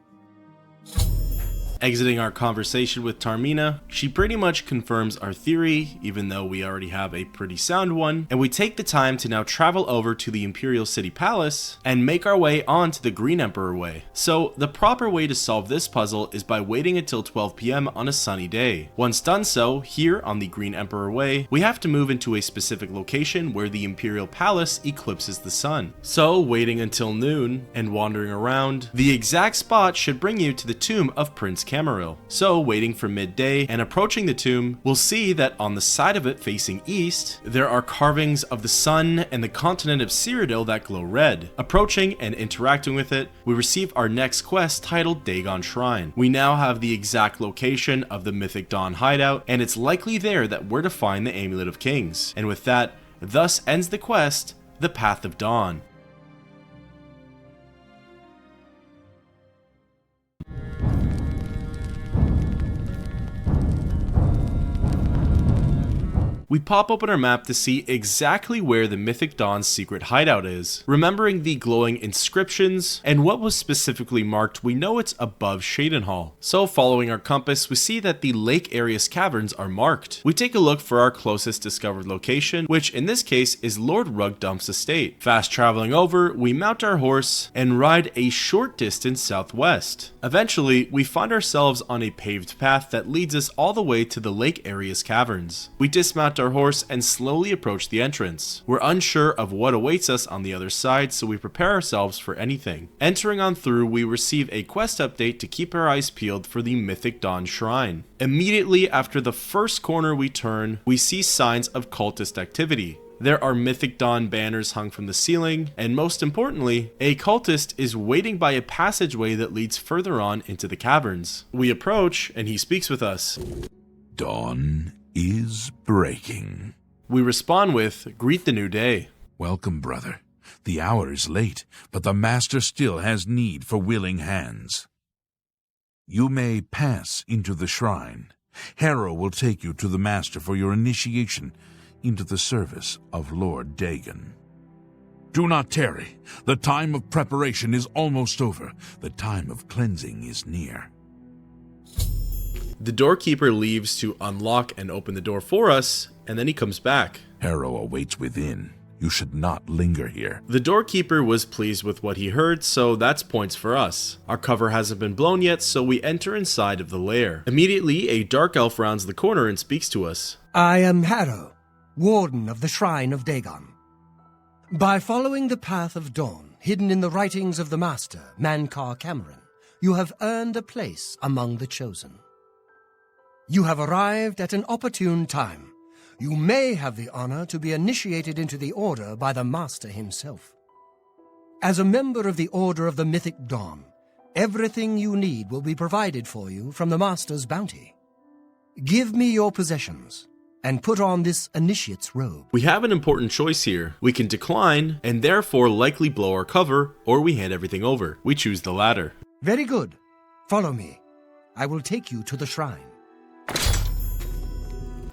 Exiting our conversation with Tarmina, she pretty much confirms our theory, even though we already have a pretty sound one, and we take the time to now travel over to the Imperial City Palace and make our way onto the Green Emperor Way. So the proper way to solve this puzzle is by waiting until 12 PM on a sunny day. Once done so, here on the Green Emperor Way, we have to move into a specific location where the Imperial Palace eclipses the sun. So waiting until noon and wandering around, the exact spot should bring you to the tomb of Prince Camarillo. So waiting for midday and approaching the tomb, we'll see that on the side of it facing east, there are carvings of the sun and the continent of Cyrodiil that glow red. Approaching and interacting with it, we receive our next quest titled Daedric Shrine. We now have the exact location of the Mythic Dawn hideout, and it's likely there that we're to find the Amulet of Kings. And with that, thus ends the quest, The Path of Dawn. We pop open our map to see exactly where the Mythic Dawn's secret hideout is. Remembering the glowing inscriptions and what was specifically marked, we know it's above Shadenhall. So following our compass, we see that the Lake Arius caverns are marked. We take a look for our closest discovered location, which in this case is Lord Rugdump's estate. Fast traveling over, we mount our horse and ride a short distance southwest. Eventually, we find ourselves on a paved path that leads us all the way to the Lake Arius caverns. We dismount our horse and slowly approach the entrance. We're unsure of what awaits us on the other side, so we prepare ourselves for anything. Entering on through, we receive a quest update to keep our eyes peeled for the Mythic Dawn Shrine. Immediately after the first corner we turn, we see signs of cultist activity. There are Mythic Dawn banners hung from the ceiling, and most importantly, a cultist is waiting by a passageway that leads further on into the caverns. We approach, and he speaks with us. Dawn is breaking. We respond with, "Greet the new day." Welcome, brother. The hour is late, but the Master still has need for willing hands. You may pass into the shrine. Harrow will take you to the Master for your initiation into the service of Lord Dagon. Do not tarry. The time of preparation is almost over. The time of cleansing is near. The doorkeeper leaves to unlock and open the door for us, and then he comes back. Harrow awaits within. You should not linger here. The doorkeeper was pleased with what he heard, so that's points for us. Our cover hasn't been blown yet, so we enter inside of the lair. Immediately, a dark elf rounds the corner and speaks to us. I am Harrow, Warden of the Shrine of Dagon. By following the Path of Dawn, hidden in the writings of the Master, Mankar Cameron, you have earned a place among the Chosen. You have arrived at an opportune time. You may have the honor to be initiated into the Order by the Master himself. As a member of the Order of the Mythic Dawn, everything you need will be provided for you from the Master's bounty. Give me your possessions, and put on this initiate's robe. We have an important choice here. We can decline, and therefore likely blow our cover, or we hand everything over. We choose the latter. Very good. Follow me. I will take you to the shrine.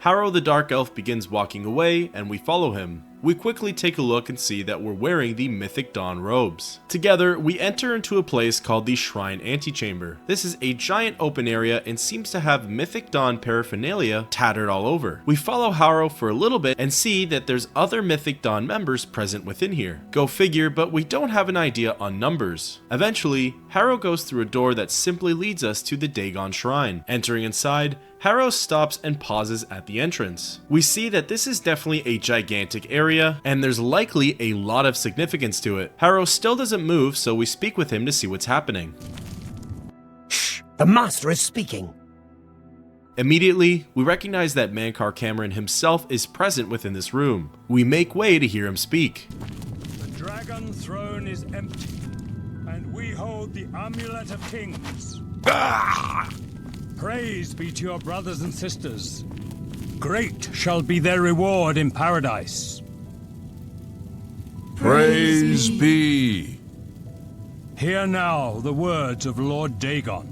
Harrow the Dark Elf begins walking away, and we follow him. We quickly take a look and see that we're wearing the Mythic Dawn robes. Together, we enter into a place called the Shrine Antechamber. This is a giant open area and seems to have Mythic Dawn paraphernalia tattered all over. We follow Harrow for a little bit and see that there's other Mythic Dawn members present within here. Go figure, but we don't have an idea on numbers. Eventually, Harrow goes through a door that simply leads us to the Dagon Shrine. Entering inside, Harrow stops and pauses at the entrance. We see that this is definitely a gigantic area, and there's likely a lot of significance to it. Harrow still doesn't move, so we speak with him to see what's happening. Shh! The Master is speaking! Immediately, we recognize that Mankar Cameron himself is present within this room. We make way to hear him speak. The Dragon Throne is empty, and we hold the Amulet of Kings. Praise be to your brothers and sisters. Great shall be their reward in paradise. Praise be. Hear now the words of Lord Dagon.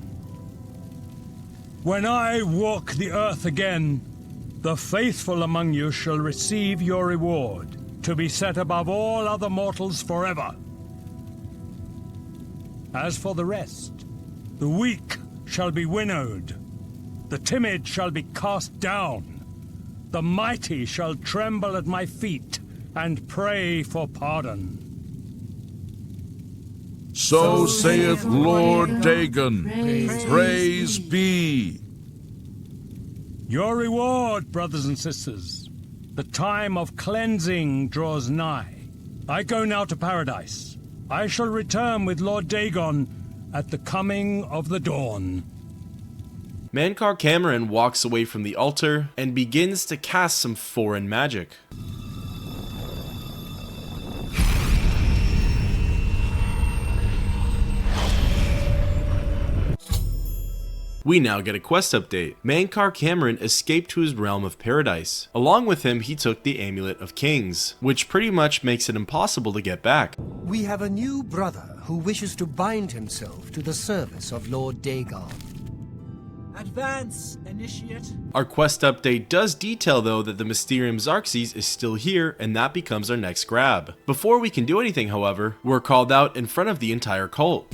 When I walk the earth again, the faithful among you shall receive your reward, to be set above all other mortals forever. As for the rest, the weak shall be winnowed, the timid shall be cast down, the mighty shall tremble at my feet and pray for pardon. So saith Lord Dagon. Praise be. Your reward, brothers and sisters. The time of cleansing draws nigh. I go now to paradise. I shall return with Lord Dagon at the coming of the dawn. Mankar Cameron walks away from the altar and begins to cast some foreign magic. We now get a quest update. Mankar Cameron escaped to his realm of paradise. Along with him, he took the Amulet of Kings, which pretty much makes it impossible to get back. We have a new brother who wishes to bind himself to the service of Lord Dagon. Advance, initiate. Our quest update does detail though that the Mysterium Xarxes is still here, and that becomes our next grab. Before we can do anything, however, we're called out in front of the entire cult.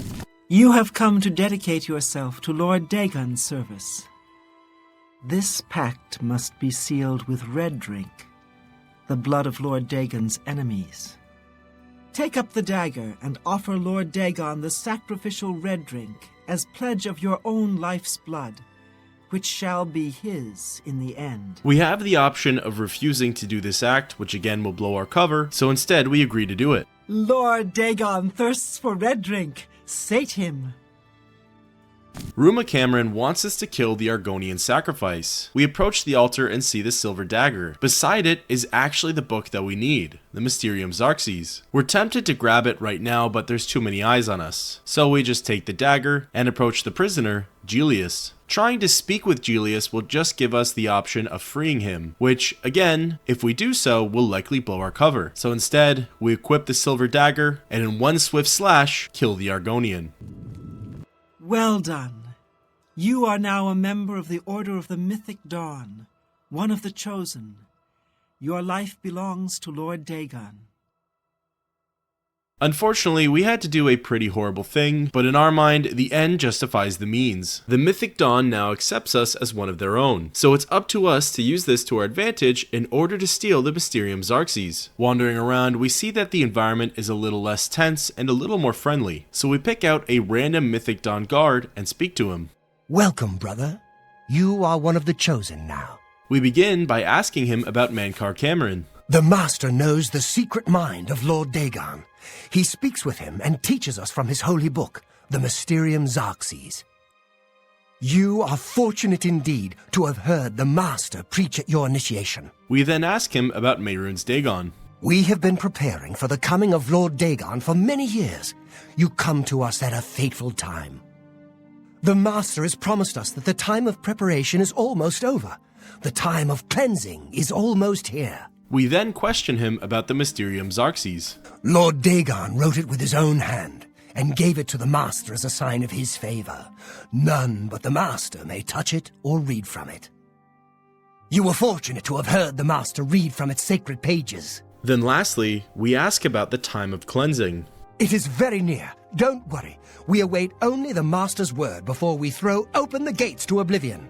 You have come to dedicate yourself to Lord Dagon's service. This pact must be sealed with red drink, the blood of Lord Dagon's enemies. Take up the dagger and offer Lord Dagon the sacrificial red drink as pledge of your own life's blood, which shall be his in the end. We have the option of refusing to do this act, which again will blow our cover, so instead we agree to do it. Lord Dagon thirsts for red drink. Sate him. Bruma Cameron wants us to kill the Argonian sacrifice. We approach the altar and see the silver dagger. Beside it is actually the book that we need, the Mysterium Xarxes. We're tempted to grab it right now, but there's too many eyes on us. So we just take the dagger and approach the prisoner, Julius. Trying to speak with Julius will just give us the option of freeing him, which, again, if we do so, will likely blow our cover. So instead, we equip the silver dagger, and in one swift slash, kill the Argonian. Well done. You are now a member of the Order of the Mythic Dawn, one of the Chosen. Your life belongs to Lord Dagon. Unfortunately, we had to do a pretty horrible thing, but in our mind, the end justifies the means. The Mythic Dawn now accepts us as one of their own, so it's up to us to use this to our advantage in order to steal the Mysterium Xarxes. Wandering around, we see that the environment is a little less tense and a little more friendly, so we pick out a random Mythic Dawn guard and speak to him. Welcome, brother. You are one of the Chosen now. We begin by asking him about Mankar Cameron. The Master knows the secret mind of Lord Dagon. He speaks with him and teaches us from his holy book, the Mysterium Xarxes. You are fortunate indeed to have heard the Master preach at your initiation. We then ask him about Mehrunes Dagon. We have been preparing for the coming of Lord Dagon for many years. You come to us at a fateful time. The Master has promised us that the time of preparation is almost over. The time of cleansing is almost here. We then question him about the Mysterium Xarxes. Lord Dagon wrote it with his own hand and gave it to the Master as a sign of his favor. None but the Master may touch it or read from it. You were fortunate to have heard the Master read from its sacred pages. Then lastly, we ask about the time of cleansing. It is very near. Don't worry. We await only the Master's word before we throw open the gates to Oblivion.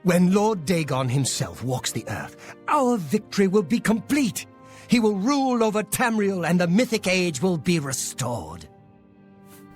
When Lord Dagon himself walks the earth, our victory will be complete. He will rule over Tamriel and the Mythic Age will be restored.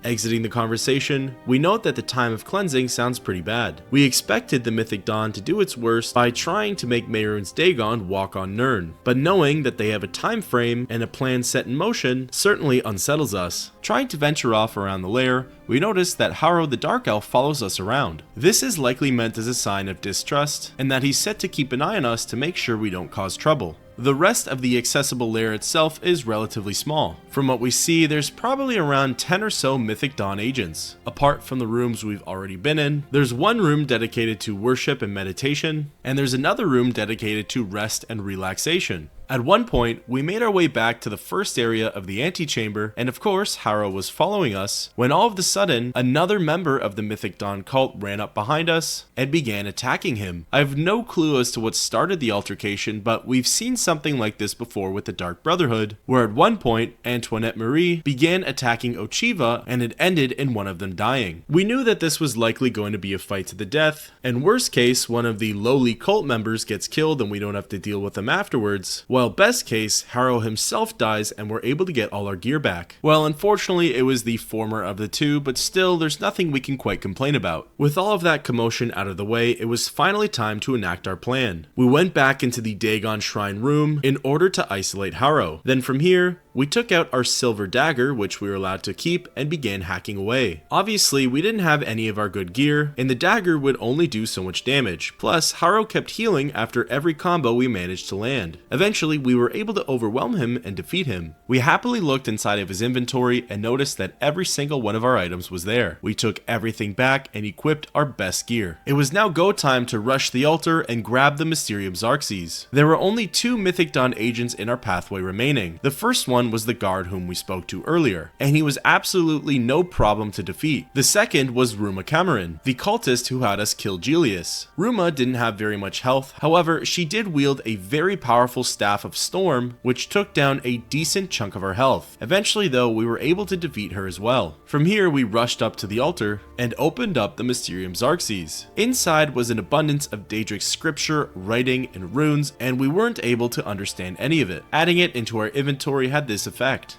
Exiting the conversation, we note that the time of cleansing sounds pretty bad. We expected the Mythic Dawn to do its worst by trying to make Mehrunes Dagon walk on Nirn, but knowing that they have a time frame and a plan set in motion certainly unsettles us. Trying to venture off around the lair, we notice that Harrow the Dark Elf follows us around. This is likely meant as a sign of distrust, and that he's set to keep an eye on us to make sure we don't cause trouble. The rest of the accessible lair itself is relatively small. From what we see, there's probably around 10 or so Mythic Dawn agents. Apart from the rooms we've already been in, there's one room dedicated to worship and meditation, and there's another room dedicated to rest and relaxation. At one point, we made our way back to the first area of the antechamber, and of course, Harrow was following us, when all of a sudden, another member of the Mythic Dawn cult ran up behind us and began attacking him. I have no clue as to what started the altercation, but we've seen something like this before with the Dark Brotherhood, where at one point, Antoinette Marie began attacking Ochiva, and it ended in one of them dying. We knew that this was likely going to be a fight to the death, and worst case, one of the lowly cult members gets killed and we don't have to deal with them afterwards. Well, best case, Harrow himself dies and we're able to get all our gear back. Well, unfortunately, it was the former of the two, but still, there's nothing we can quite complain about. With all of that commotion out of the way, it was finally time to enact our plan. We went back into the Dagon Shrine room in order to isolate Harrow. Then from here, we took out our silver dagger, which we were allowed to keep, and began hacking away. Obviously, we didn't have any of our good gear, and the dagger would only do so much damage. Plus, Harrow kept healing after every combo we managed to land. Eventually, we were able to overwhelm him and defeat him. We happily looked inside of his inventory and noticed that every single one of our items was there. We took everything back and equipped our best gear. It was now go time to rush the altar and grab the Mysterium Xarxes. There were only 2 Mythic Dawn agents in our pathway remaining. The first one was the guard whom we spoke to earlier, and he was absolutely no problem to defeat. The second was Bruma Cameron, the cultist who had us kill Julius. Bruma didn't have very much health, however, she did wield a very powerful Staff of Storm, which took down a decent chunk of our health. Eventually though, we were able to defeat her as well. From here, we rushed up to the altar and opened up the Mysterium Xarxes. Inside was an abundance of Daedric scripture, writing, and runes, and we weren't able to understand any of it. Adding it into our inventory had this effect.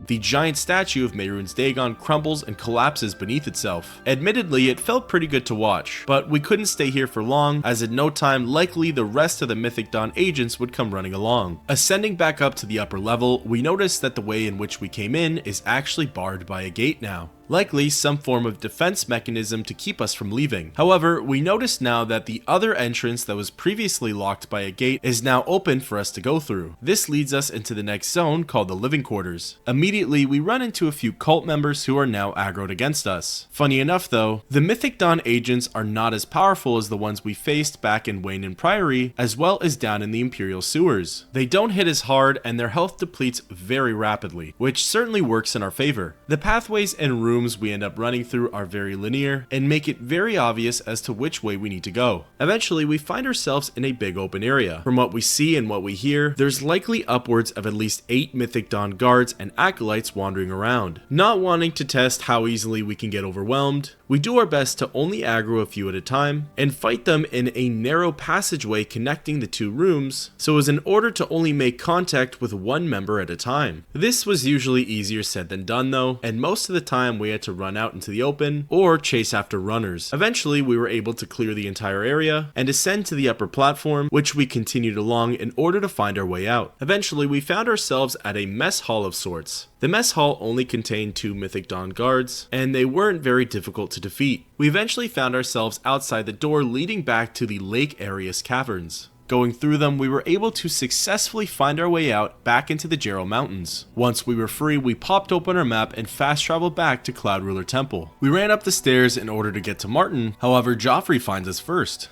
The giant statue of Mehrunes Dagon crumbles and collapses beneath itself. Admittedly, it felt pretty good to watch, but we couldn't stay here for long, as in no time likely the rest of the Mythic Dawn agents would come running along. Ascending back up to the upper level, we noticed that the way in which we came in is actually barred by a gate now. Likely some form of defense mechanism to keep us from leaving. However, we notice now that the other entrance that was previously locked by a gate is now open for us to go through. This leads us into the next zone called the Living Quarters. Immediately, we run into a few cult members who are now aggroed against us. Funny enough though, the Mythic Dawn agents are not as powerful as the ones we faced back in Weynon Priory, as well as down in the Imperial sewers. They don't hit as hard and their health depletes very rapidly, which certainly works in our favor. The pathways and rooms we end up running through are very linear and make it very obvious as to which way we need to go. Eventually, we find ourselves in a big open area. From what we see and what we hear, there's likely upwards of at least 8 Mythic Dawn guards and acolytes wandering around. Not wanting to test how easily we can get overwhelmed, we do our best to only aggro a few at a time and fight them in a narrow passageway connecting the 2 rooms, so as in order to only make contact with one member at a time. This was usually easier said than done though, and most of the time we area to run out into the open or chase after runners. Eventually, we were able to clear the entire area and descend to the upper platform, which we continued along in order to find our way out. Eventually, we found ourselves at a mess hall of sorts. The mess hall only contained 2 Mythic Dawn guards, and they weren't very difficult to defeat. We eventually found ourselves outside the door leading back to the Lake Arius caverns. Going through them, we were able to successfully find our way out back into the Jarrow Mountains. Once we were free, we popped open our map and fast traveled back to Cloud Ruler Temple. We ran up the stairs in order to get to Martin, however Joffrey finds us first.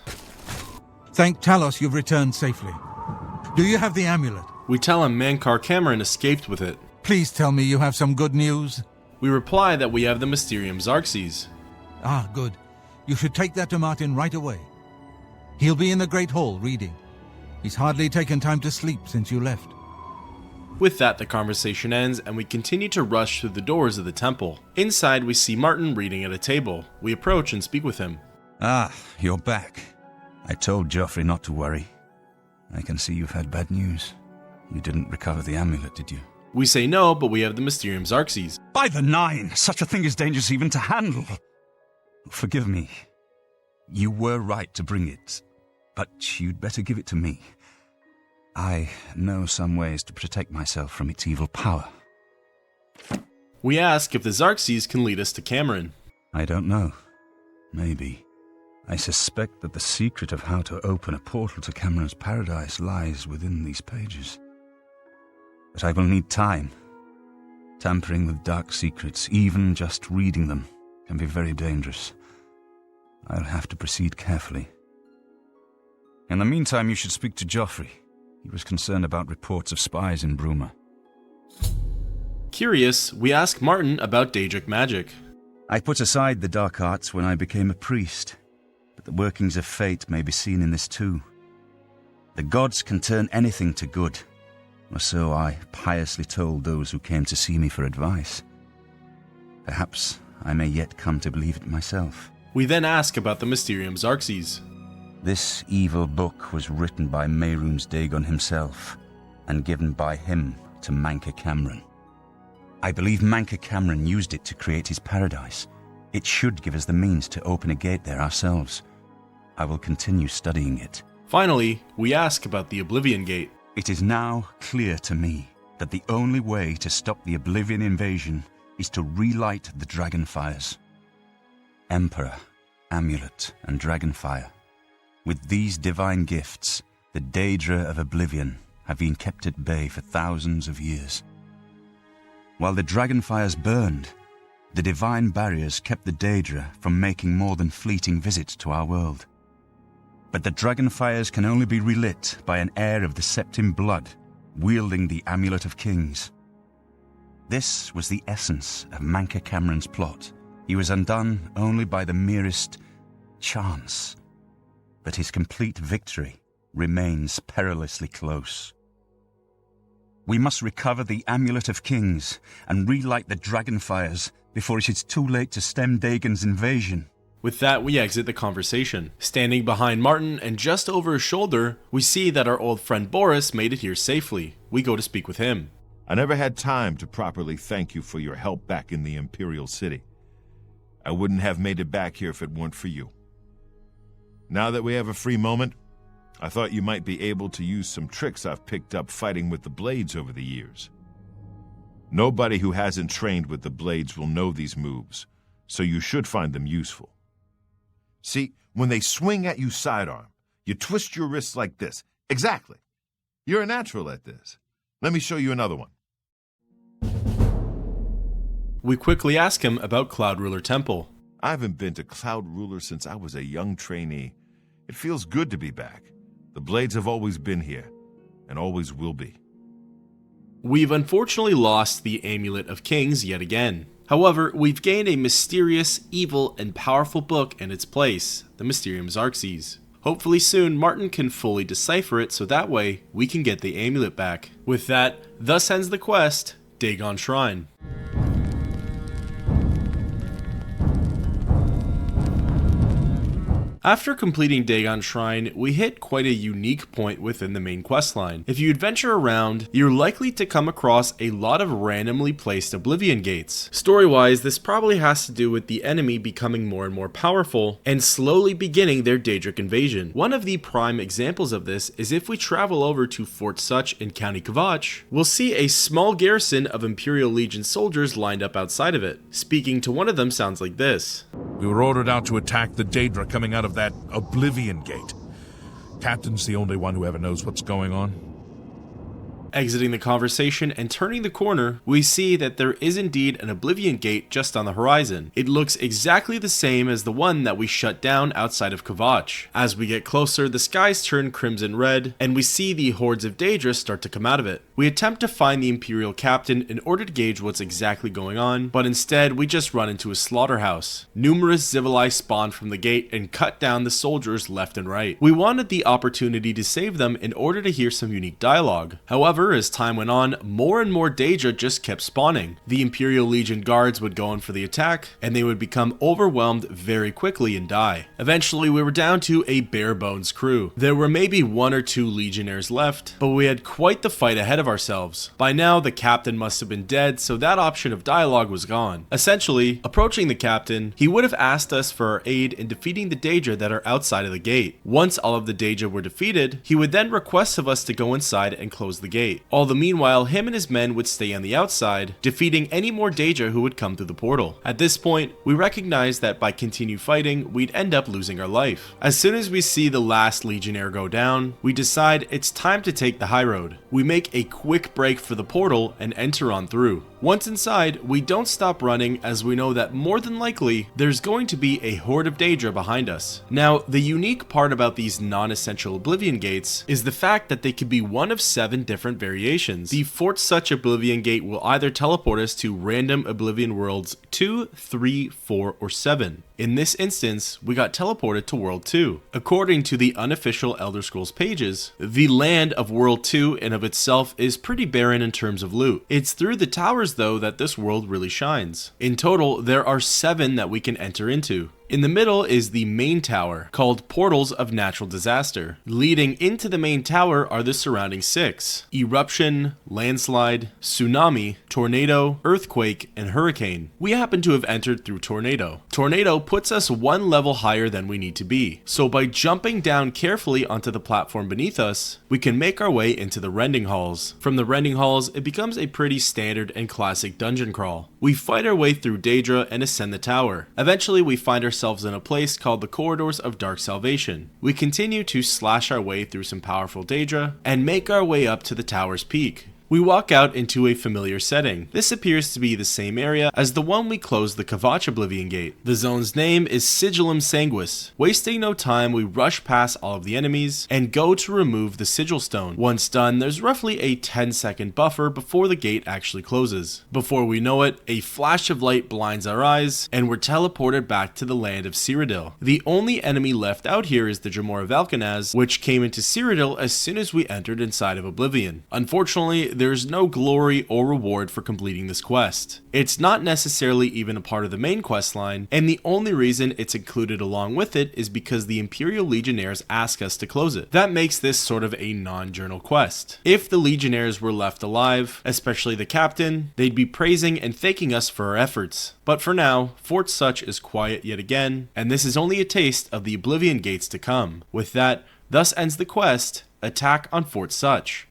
Thank Talos you've returned safely. Do you have the amulet? We tell him Mankar Cameron escaped with it. Please tell me you have some good news. We reply that we have the Mysterium Xarxes. Ah, good. You should take that to Martin right away. He'll be in the Great Hall reading. He's hardly taken time to sleep since you left. With that, the conversation ends and we continue to rush through the doors of the temple. Inside, we see Martin reading at a table. We approach and speak with him. Ah, you're back. I told Joffrey not to worry. I can see you've had bad news. You didn't recover the amulet, did you? We say no, but we have the Mysterium Xarxes. By the 9! Such a thing is dangerous even to handle. Forgive me. You were right to bring it, but you'd better give it to me. I know some ways to protect myself from its evil power. We ask if the Xarxes can lead us to Cameron. I don't know. Maybe. I suspect that the secret of how to open a portal to Cameron's paradise lies within these pages. But I will need time. Tampering with dark secrets, even just reading them, can be very dangerous. I'll have to proceed carefully. In the meantime, you should speak to Joffrey. He was concerned about reports of spies in Bruma. Curious, we ask Martin about Daedric magic. I put aside the dark arts when I became a priest, but the workings of fate may be seen in this too. The gods can turn anything to good, or so I piously told those who came to see me for advice. Perhaps I may yet come to believe it myself. We then ask about the Mysterium Xarxes. This evil book was written by Mehrunes Dagon himself, and given by him to Mankar Cameron. I believe Mankar Cameron used it to create his paradise. It should give us the means to open a gate there ourselves. I will continue studying it. Finally, we ask about the Oblivion Gate. It is now clear to me that the only way to stop the Oblivion invasion is to relight the Dragonfires. Emperor, Amulet, and Dragonfire. With these divine gifts, the Daedra of Oblivion have been kept at bay for thousands of years. While the Dragonfires burned, the divine barriers kept the Daedra from making more than fleeting visits to our world. But the Dragonfires can only be relit by an heir of the Septim blood, wielding the Amulet of Kings. This was the essence of Mankar Cameron's plot. He was undone only by the merest chance. But his complete victory remains perilously close. We must recover the Amulet of Kings and relight the Dragonfires before it is too late to stem Dagon's invasion. With that, we exit the conversation. Standing behind Martin and just over his shoulder, we see that our old friend Boris made it here safely. We go to speak with him. I never had time to properly thank you for your help back in the Imperial City. I wouldn't have made it back here if it weren't for you. Now that we have a free moment, I thought you might be able to use some tricks I've picked up fighting with the blades over the years. Nobody who hasn't trained with the blades will know these moves, so you should find them useful. See, when they swing at you sidearm, you twist your wrists like this. Exactly. You're a natural at this. Let me show you another one. We quickly ask him about Cloud Ruler Temple. I haven't been to Cloud Ruler since I was a young trainee. It feels good to be back. The blades have always been here, and always will be. We've unfortunately lost the Amulet of Kings yet again. However, we've gained a mysterious, evil, and powerful book in its place, the Mysterium Xarxes. Hopefully soon, Martin can fully decipher it so that way we can get the amulet back. With that, thus ends the quest, Dagon Shrine. After completing Daedric Shrine, we hit quite a unique point within the main questline. If you adventure around, you're likely to come across a lot of randomly placed Oblivion gates. Story-wise, this probably has to do with the enemy becoming more and more powerful and slowly beginning their Daedric invasion. One of the prime examples of this is if we travel over to Fort Sutch in County Kvatch, we'll see a small garrison of Imperial Legion soldiers lined up outside of it. Speaking to one of them sounds like this. We were ordered out to attack the Daedra coming out of that Oblivion gate. Captain's the only one who ever knows what's going on. Exiting the conversation and turning the corner, we see that there is indeed an Oblivion gate just on the horizon. It looks exactly the same as the one that we shut down outside of Kvatch. As we get closer, the skies turn crimson red, and we see the hordes of Daedra start to come out of it. We attempt to find the Imperial captain in order to gauge what's exactly going on, but instead we just run into a slaughterhouse. Numerous Zivilai spawn from the gate and cut down the soldiers left and right. We wanted the opportunity to save them in order to hear some unique dialogue. However, as time went on, more and more Daedra just kept spawning. The Imperial Legion guards would go in for the attack, and they would become overwhelmed very quickly and die. Eventually, we were down to a bare bones crew. There were maybe 1 or 2 legionnaires left, but we had quite the fight ahead of ourselves. By now, the captain must have been dead, so that option of dialogue was gone. Essentially, approaching the captain, he would have asked us for our aid in defeating the Daedra that are outside of the gate. Once all of the Daedra were defeated, he would then request of us to go inside and close the gate. All the meanwhile, him and his men would stay on the outside, defeating any more Daedra who would come through the portal. At this point, we recognized that by continued fighting, we'd end up losing our life. As soon as we see the last legionnaire go down, we decide it's time to take the high road. We make a quick break for the portal and enter on through. Once inside, we don't stop running as we know that more than likely, there's going to be a horde of Daedra behind us. Now, the unique part about these non-essential Oblivion gates is the fact that they could be one of 7 different variations. The Fort Sutch Oblivion gate will either teleport us to random Oblivion worlds 2, 3, 4, or 7. In this instance, we got teleported to World 2. According to the unofficial Elder Scrolls pages, the land of World 2 in of itself is pretty barren in terms of loot. It's through the towers though that this world really shines. In total, there are 7 that we can enter into. In the middle is the main tower, called Portals of Natural Disaster. Leading into the main tower are the surrounding 6: Eruption, Landslide, Tsunami, Tornado, Earthquake, and Hurricane. We happen to have entered through Tornado. Tornado puts us 1 level higher than we need to be, so by jumping down carefully onto the platform beneath us, we can make our way into the Rending Halls. From the Rending Halls, it becomes a pretty standard and classic dungeon crawl. We fight our way through Daedra and ascend the tower. Eventually, we find ourselves in a place called the Corridors of Dark Salvation. We continue to slash our way through some powerful Daedra and make our way up to the tower's peak. We walk out into a familiar setting. This appears to be the same area as the one we closed the Kvatch Oblivion Gate. The zone's name is Sigillum Sanguis. Wasting no time, we rush past all of the enemies and go to remove the Sigil Stone. Once done, there's roughly a 10-second buffer before the gate actually closes. Before we know it, a flash of light blinds our eyes and we're teleported back to the land of Cyrodiil. The only enemy left out here is the Dremora Valkanaz, which came into Cyrodiil as soon as we entered inside of Oblivion. Unfortunately, there's no glory or reward for completing this quest. It's not necessarily even a part of the main quest line, and the only reason it's included along with it is because the Imperial Legionnaires ask us to close it. That makes this sort of a non-journal quest. If the Legionnaires were left alive, especially the captain, they'd be praising and thanking us for our efforts. But for now, Fort Sutch is quiet yet again, and this is only a taste of the Oblivion Gates to come. With that, thus ends the quest, Attack on Fort Sutch.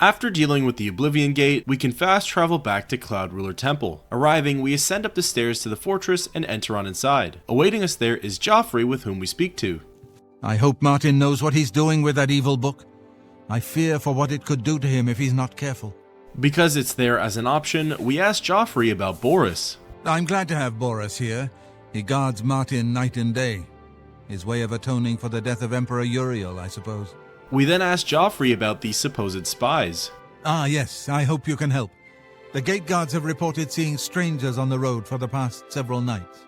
After dealing with the Oblivion Gate, we can fast travel back to Cloud Ruler Temple. Arriving, we ascend up the stairs to the fortress and enter on inside. Awaiting us there is Joffrey, with whom we speak to. I hope Martin knows what he's doing with that evil book. I fear for what it could do to him if he's not careful. Because it's there as an option, we ask Joffrey about Boris. I'm glad to have Boris here. He guards Martin night and day. His way of atoning for the death of Emperor Uriel, I suppose. We then ask Joffrey about the supposed spies. Ah, yes, I hope you can help. The gate guards have reported seeing strangers on the road for the past several nights.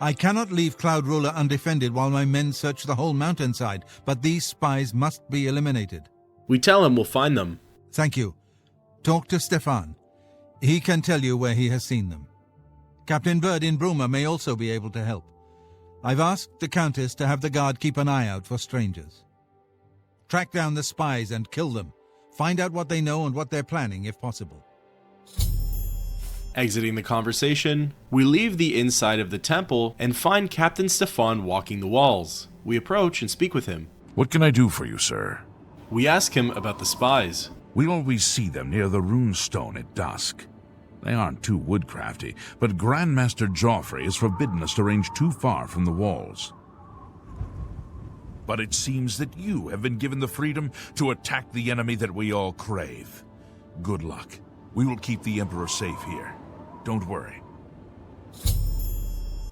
I cannot leave Cloud Ruler undefended while my men search the whole mountainside, but these spies must be eliminated. We tell him we'll find them. Thank you. Talk to Stefan. He can tell you where he has seen them. Captain Bird in Bruma may also be able to help. I've asked the Countess to have the guard keep an eye out for strangers. Track down the spies and kill them. Find out what they know and what they're planning, if possible. Exiting the conversation, we leave the inside of the temple and find Captain Stefan walking the walls. We approach and speak with him. What can I do for you, sir? We ask him about the spies. We always see them near the rune stone at dusk. They aren't too woodcrafty, but Grandmaster Joffrey has forbidden us to range too far from the walls. But it seems that you have been given the freedom to attack the enemy that we all crave. Good luck. We will keep the Emperor safe here. Don't worry.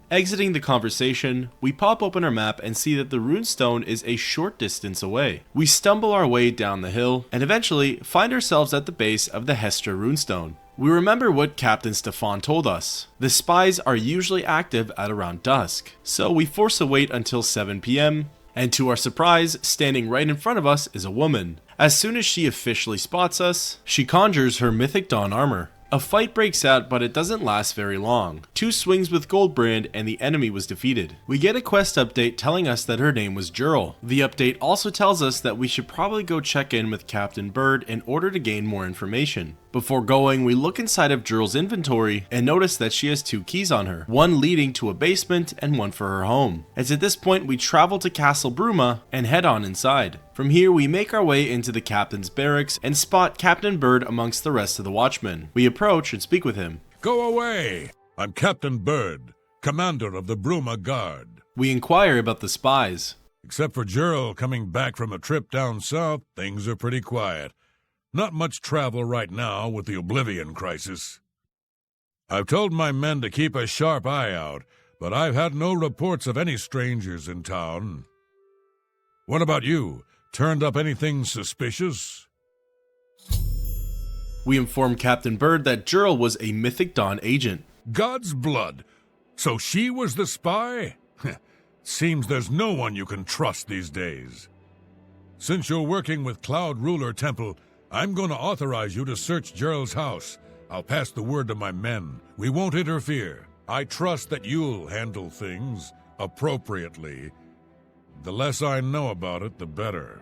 Exiting the conversation, we pop open our map and see that the runestone is a short distance away. We stumble our way down the hill and eventually find ourselves at the base of the Hestra runestone. We remember what Captain Stefan told us. The spies are usually active at around dusk, so we force a wait until 7 PM, and to our surprise, standing right in front of us is a woman. As soon as she officially spots us, she conjures her Mythic Dawn armor. A fight breaks out, but it doesn't last very long. 2 swings with Goldbrand and the enemy was defeated. We get a quest update telling us that her name was Jurl. The update also tells us that we should probably go check in with Captain Bird in order to gain more information. Before going, we look inside of Jurl's inventory and notice that she has 2 keys on her, one leading to a basement and one for her home. It's at this point we travel to Castle Bruma and head on inside. From here we make our way into the captain's barracks and spot Captain Bird amongst the rest of the watchmen. We approach and speak with him. Go away! I'm Captain Bird, commander of the Bruma Guard. We inquire about the spies. Except for Jurl coming back from a trip down south, things are pretty quiet. Not much travel right now with the Oblivion crisis. I've told my men to keep a sharp eye out, but I've had no reports of any strangers in town. What about you? Turned up anything suspicious? We inform Captain Bird that Jurl was a Mythic Dawn agent. God's blood! So she was the spy? Seems there's no one you can trust these days. Since you're working with Cloud Ruler Temple, I'm going to authorize you to search Jurl's house. I'll pass the word to my men. We won't interfere. I trust that you'll handle things appropriately. The less I know about it, the better.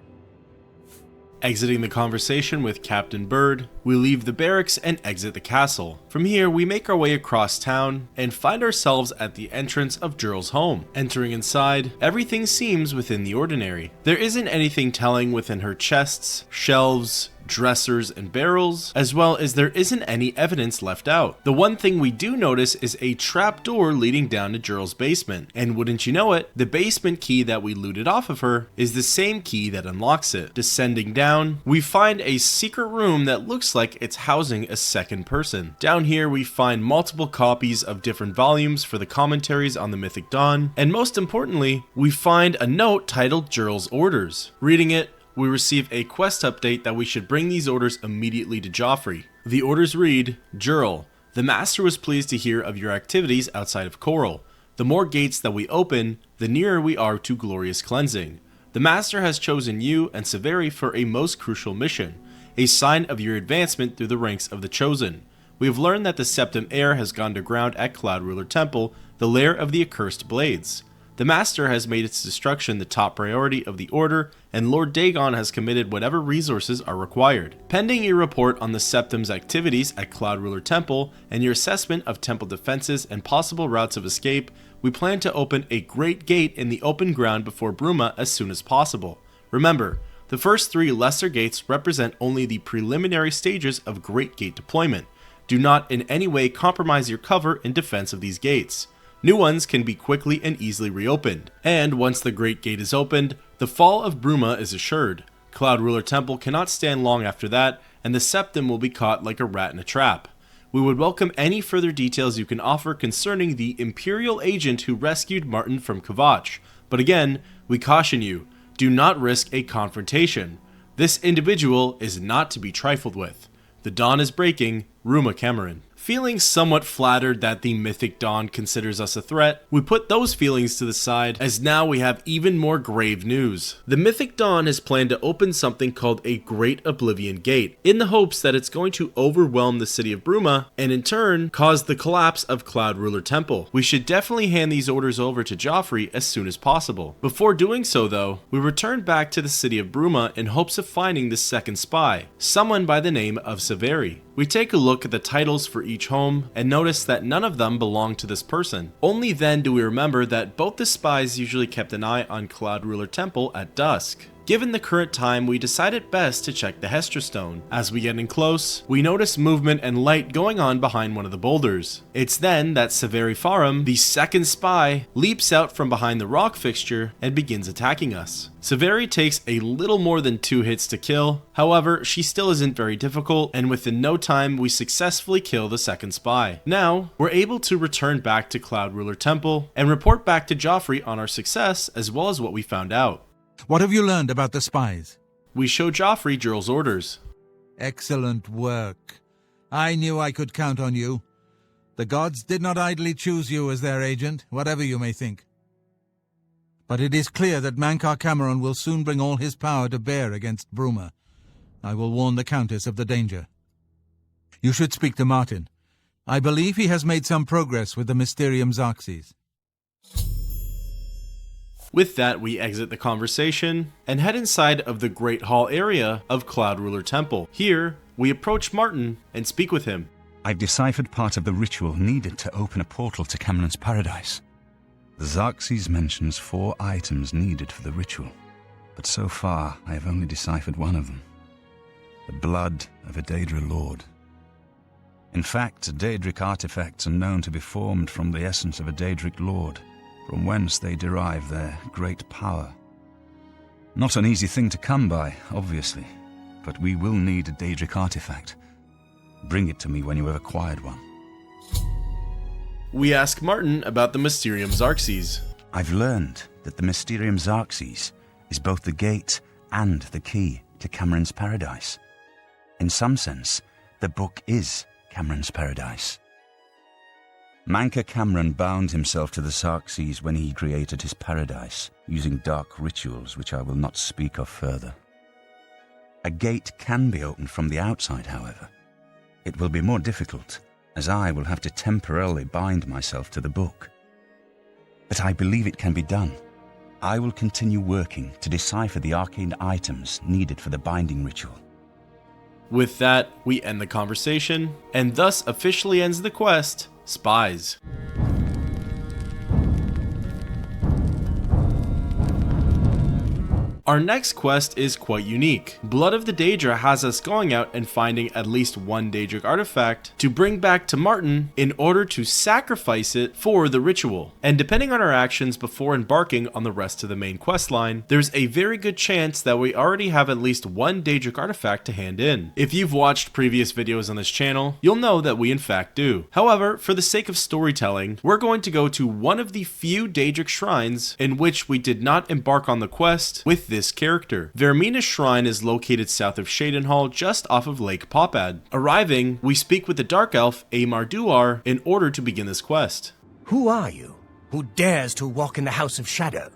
Exiting the conversation with Captain Bird, we leave the barracks and exit the castle. From here, we make our way across town and find ourselves at the entrance of Jurl's home. Entering inside, everything seems within the ordinary. There isn't anything telling within her chests, shelves, dressers, and barrels, as well as there isn't any evidence left out. The one thing we do notice is a trapdoor leading down to Jurl's basement, and wouldn't you know it, the basement key that we looted off of her is the same key that unlocks it. Descending down, we find a secret room that looks like it's housing a second person. Down here we find multiple copies of different volumes for the commentaries on the Mythic Dawn, and most importantly, we find a note titled Jurl's Orders. Reading it, we receive a quest update that we should bring these orders immediately to Joffrey. The orders read, Jurl, the Master was pleased to hear of your activities outside of Corel. The more gates that we open, the nearer we are to glorious cleansing. The Master has chosen you and Severi for a most crucial mission, a sign of your advancement through the ranks of the Chosen. We have learned that the Septim Heir has gone to ground at Cloud Ruler Temple, the lair of the accursed blades. The Master has made its destruction the top priority of the Order, and Lord Dagon has committed whatever resources are required. Pending your report on the Septim's activities at Cloud Ruler Temple, and your assessment of temple defenses and possible routes of escape, we plan to open a great gate in the open ground before Bruma as soon as possible. Remember, the first 3 lesser gates represent only the preliminary stages of Great Gate deployment. Do not in any way compromise your cover in defense of these gates. New ones can be quickly and easily reopened, and once the Great Gate is opened, the fall of Bruma is assured. Cloud Ruler Temple cannot stand long after that, and the Septim will be caught like a rat in a trap. We would welcome any further details you can offer concerning the Imperial agent who rescued Martin from Kvatch, but again, we caution you, do not risk a confrontation. This individual is not to be trifled with. The dawn is breaking, Ruma Cameron. Feeling somewhat flattered that the Mythic Dawn considers us a threat, we put those feelings to the side as now we have even more grave news. The Mythic Dawn has planned to open something called a Great Oblivion Gate, in the hopes that it's going to overwhelm the city of Bruma and in turn cause the collapse of Cloud Ruler Temple. We should definitely hand these orders over to Joffrey as soon as possible. Before doing so though, we return back to the city of Bruma in hopes of finding the second spy, someone by the name of Severi. We take a look at the titles for each home and notice that none of them belong to this person. Only then do we remember that both the spies usually kept an eye on Cloud Ruler Temple at dusk. Given the current time, we decide it best to check the Hestra Stone. As we get in close, we notice movement and light going on behind one of the boulders. It's then that Severi Farum, the second spy, leaps out from behind the rock fixture and begins attacking us. Severi takes a little more than 2 hits to kill, however, she still isn't very difficult, and within no time we successfully kill the second spy. Now, we're able to return back to Cloud Ruler Temple and report back to Joffrey on our success as well as what we found out. What have you learned about the spies? We show Joffrey Jirl's orders. Excellent work. I knew I could count on you. The gods did not idly choose you as their agent, whatever you may think. But it is clear that Mankar Cameron will soon bring all his power to bear against Bruma. I will warn the Countess of the danger. You should speak to Martin. I believe he has made some progress with the Mysterium Xarxes. With that, we exit the conversation and head inside of the Great Hall area of Cloud Ruler Temple. Here, we approach Martin and speak with him. I've deciphered part of the ritual needed to open a portal to Cameron's paradise. The Xarxes mentions 4 items needed for the ritual, but so far I have only deciphered one of them. The blood of a Daedra Lord. In fact, Daedric artifacts are known to be formed from the essence of a Daedric Lord, from whence they derive their great power. Not an easy thing to come by, obviously, but we will need a Daedric artifact. Bring it to me when you have acquired one. We ask Martin about the Mysterium Xarxes. I've learned that the Mysterium Xarxes is both the gate and the key to Cameron's paradise. In some sense, the book is Cameron's paradise. Mankar Cameron bound himself to the Xarxes when he created his paradise, using dark rituals which I will not speak of further. A gate can be opened from the outside, however. It will be more difficult, as I will have to temporarily bind myself to the book. But I believe it can be done. I will continue working to decipher the arcane items needed for the binding ritual. With that, we end the conversation, and thus officially ends the quest, Spies. Our next quest is quite unique. Blood of the Daedra has us going out and finding at least one Daedric artifact to bring back to Martin in order to sacrifice it for the ritual. And depending on our actions before embarking on the rest of the main quest line, there's a very good chance that we already have at least one Daedric artifact to hand in. If you've watched previous videos on this channel, you'll know that we in fact do. However, for the sake of storytelling, we're going to go to one of the few Daedric shrines in which we did not embark on the quest with this character. Vermina's shrine is located south of Shadenhall, just off of Lake Popad. Arriving, we speak with the Dark Elf, Amar Duar, in order to begin this quest. Who are you? Who dares to walk in the House of Shadow?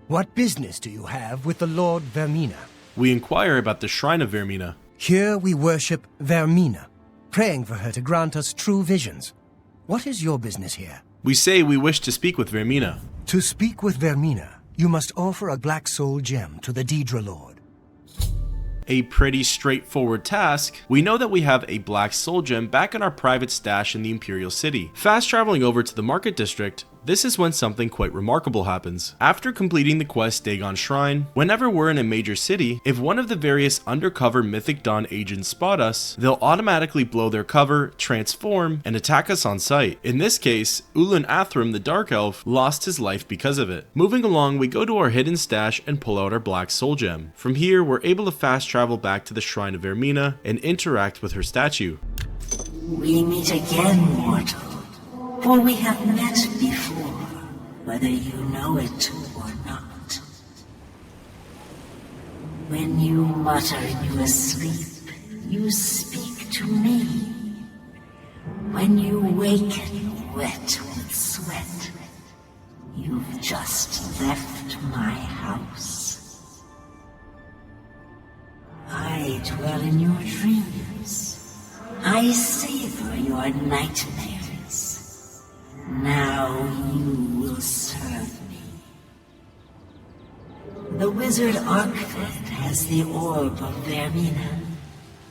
What business do you have with the Lord Vermina? We inquire about the Shrine of Vermina. Here we worship Vermina, praying for her to grant us true visions. What is your business here? We say we wish to speak with Vermina. To speak with Vermina, you must offer a black soul gem to the Daedra Lord. A pretty straightforward task. We know that we have a black soul gem back in our private stash in the Imperial City. Fast traveling over to the Market District, this is when something quite remarkable happens. After completing the quest Dagon Shrine, whenever we're in a major city, if one of the various undercover Mythic Dawn agents spot us, they'll automatically blow their cover, transform, and attack us on sight. In this case, Ulan Athram the Dark Elf lost his life because of it. Moving along, we go to our hidden stash and pull out our black soul gem. From here, we're able to fast travel back to the Shrine of Vermina and interact with her statue. We meet again, mortal. For we have met before, whether you know it or not. When you mutter in your sleep, you speak to me. When you waken wet with sweat, you've just left my house. I dwell in your dreams. I savor your nightmares. Now you will serve me. The wizard Artifact has the orb of Vermina,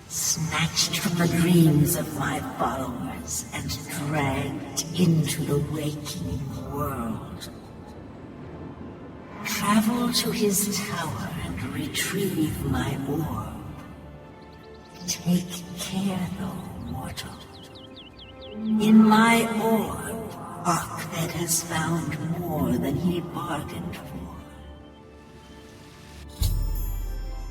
snatched from the dreams of my followers and dragged into the waking world. Travel to his tower and retrieve my orb. Take care, though, mortal. In my orb, Archved has found more than he bargained for.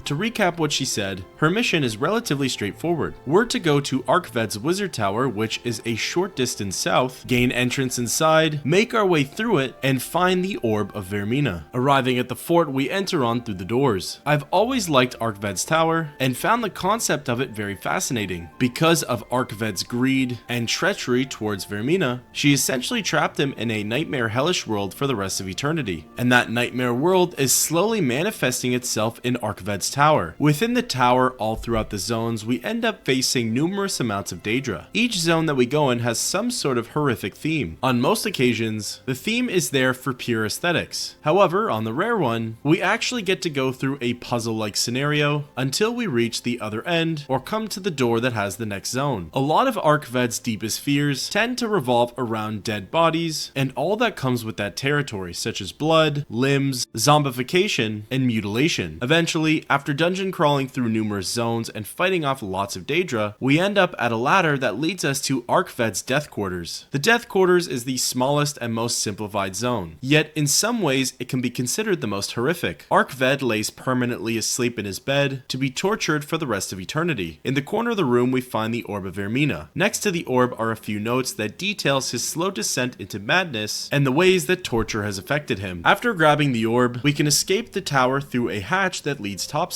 To recap what she said, her mission is relatively straightforward. We're to go to Archved's Wizard Tower, which is a short distance south, gain entrance inside, make our way through it, and find the Orb of Vermina. Arriving at the fort, we enter on through the doors. I've always liked Archved's Tower, and found the concept of it very fascinating. Because of Archved's greed and treachery towards Vermina, she essentially trapped him in a nightmare hellish world for the rest of eternity. And that nightmare world is slowly manifesting itself in Archved's Tower. Within the tower, all throughout the zones, we end up facing numerous amounts of Daedra. Each zone that we go in has some sort of horrific theme. On most occasions, the theme is there for pure aesthetics. However, on the rare one, we actually get to go through a puzzle-like scenario until we reach the other end or come to the door that has the next zone. A lot of Archved's deepest fears tend to revolve around dead bodies and all that comes with that territory, such as blood, limbs, zombification, and mutilation. Eventually, after dungeon crawling through numerous zones and fighting off lots of Daedra, we end up at a ladder that leads us to Archved's Death Quarters. The Death Quarters is the smallest and most simplified zone, yet in some ways it can be considered the most horrific. Archved lays permanently asleep in his bed to be tortured for the rest of eternity. In the corner of the room we find the Orb of Vermina. Next to the orb are a few notes that details his slow descent into madness and the ways that torture has affected him. After grabbing the orb, we can escape the tower through a hatch that leads topside.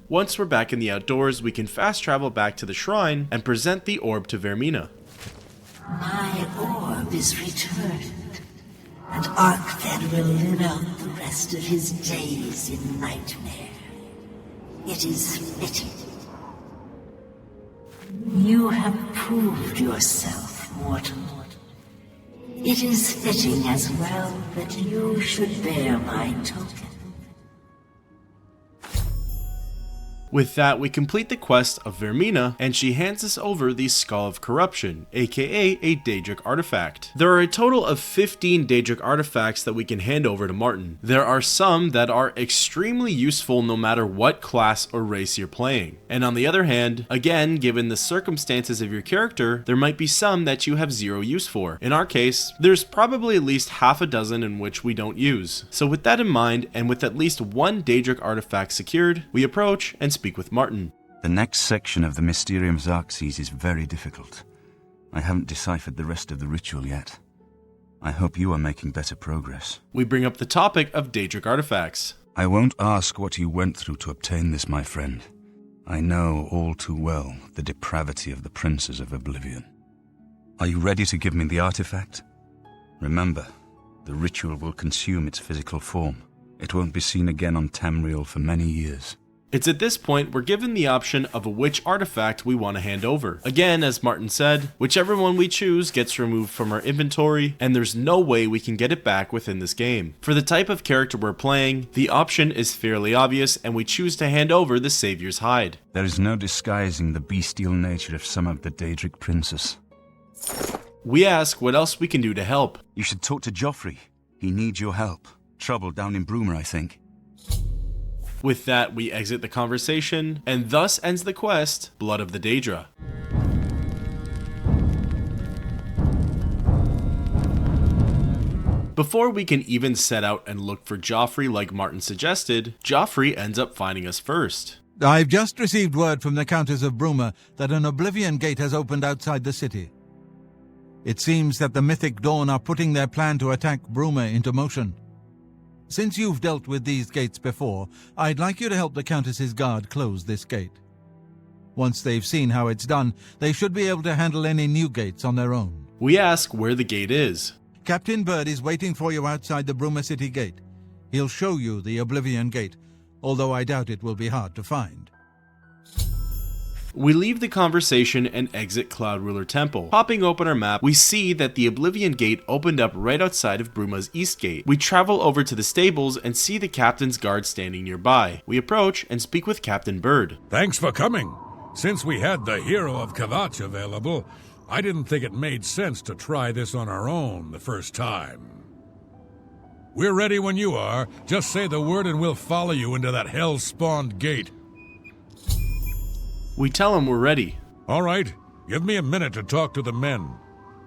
Once we're back in the outdoors, we can fast travel back to the shrine and present the orb to Vermina. My orb is returned, and Archved will live out the rest of his days in nightmare. It is fitting. You have proved yourself, mortal. It is fitting as well that you should bear my token. With that, we complete the quest of Vermina, and she hands us over the Skull of Corruption, aka a Daedric Artifact. There are a total of 15 Daedric Artifacts that we can hand over to Martin. There are some that are extremely useful no matter what class or race you're playing. And on the other hand, again, given the circumstances of your character, there might be some that you have zero use for. In our case, there's probably at least half a dozen in which we don't use. So with that in mind, and with at least one Daedric Artifact secured, we approach and speak with Martin. The next section of the Mysterium Xarxes is very difficult. I haven't deciphered the rest of the ritual yet. I hope you are making better progress. We bring up the topic of Daedric Artifacts. I won't ask what you went through to obtain this, my friend. I know all too well the depravity of the princes of Oblivion. Are you ready to give me the artifact? Remember, the ritual will consume its physical form. It won't be seen again on Tamriel for many years. It's at this point we're given the option of which artifact we want to hand over. Again, as Martin said, whichever one we choose gets removed from our inventory, and there's no way we can get it back within this game. For the type of character we're playing, the option is fairly obvious, and we choose to hand over the Savior's Hide. There is no disguising the bestial nature of some of the Daedric princes. We ask what else we can do to help. You should talk to Joffrey. He needs your help. Trouble down in Bruma, I think. With that, we exit the conversation, and thus ends the quest, Blood of the Daedra. Before we can even set out and look for Joffrey like Martin suggested, Joffrey ends up finding us first. I've just received word from the Countess of Bruma that an Oblivion gate has opened outside the city. It seems that the Mythic Dawn are putting their plan to attack Bruma into motion. Since you've dealt with these gates before, I'd like you to help the Countess's guard close this gate. Once they've seen how it's done, they should be able to handle any new gates on their own. We ask where the gate is. Captain Bird is waiting for you outside the Bruma City gate. He'll show you the Oblivion gate, although I doubt it will be hard to find. We leave the conversation and exit Cloud Ruler Temple. Popping open our map, we see that the Oblivion Gate opened up right outside of Bruma's East Gate. We travel over to the stables and see the Captain's guard standing nearby. We approach and speak with Captain Bird. Thanks for coming. Since we had the hero of Kvatch available, I didn't think it made sense to try this on our own the first time. We're ready when you are. Just say the word and we'll follow you into that hell-spawned gate. We tell him we're ready. All right, give me a minute to talk to the men.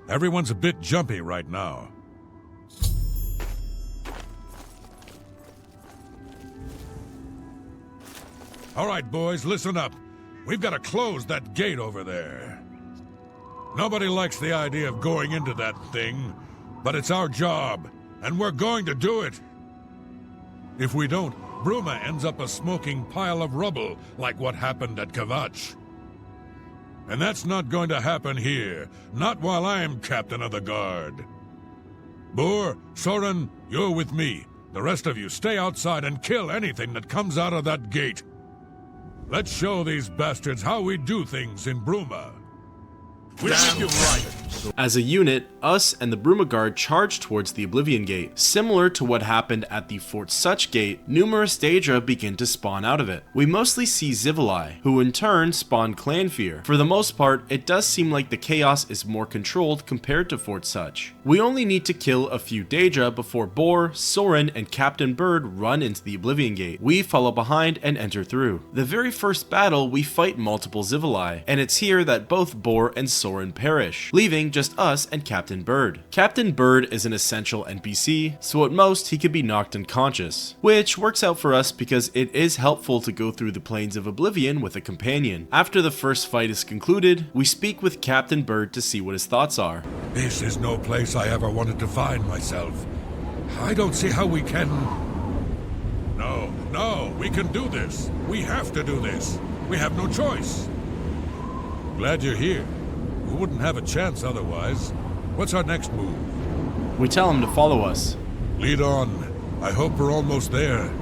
Everyone's a bit jumpy right now. All right, boys, listen up. We've got to close that gate over there. Nobody likes the idea of going into that thing, but it's our job, and we're going to do it. If we don't, Bruma ends up a smoking pile of rubble, like what happened at Kvatch. And that's not going to happen here, not while I'm captain of the guard. Boor, Soren, you're with me. The rest of you stay outside and kill anything that comes out of that gate. Let's show these bastards how we do things in Bruma. Damn right. As a unit, us and the Bruma Guard charge towards the Oblivion Gate. Similar to what happened at the Fort Sutch Gate, numerous Daedra begin to spawn out of it. We mostly see Zivilai, who in turn spawn Clanfear. For the most part, it does seem like the chaos is more controlled compared to Fort Sutch. We only need to kill a few Daedra before Boor, Soren, and Captain Bird run into the Oblivion Gate. We follow behind and enter through. The very first battle, we fight multiple Zivilai, and it's here that both Boor and Soren perish, leaving just us and Captain Bird. Captain Bird is an essential NPC, so at most he could be knocked unconscious, which works out for us because it is helpful to go through the plains of Oblivion with a companion. After the first fight is concluded, we speak with Captain Bird to see what his thoughts are. This is no place I ever wanted to find myself. I don't see how we can... No, we can do this. We have to do this. We have no choice. Glad you're here. We wouldn't have a chance otherwise. What's our next move? We tell him to follow us. Lead on. I hope we're almost there.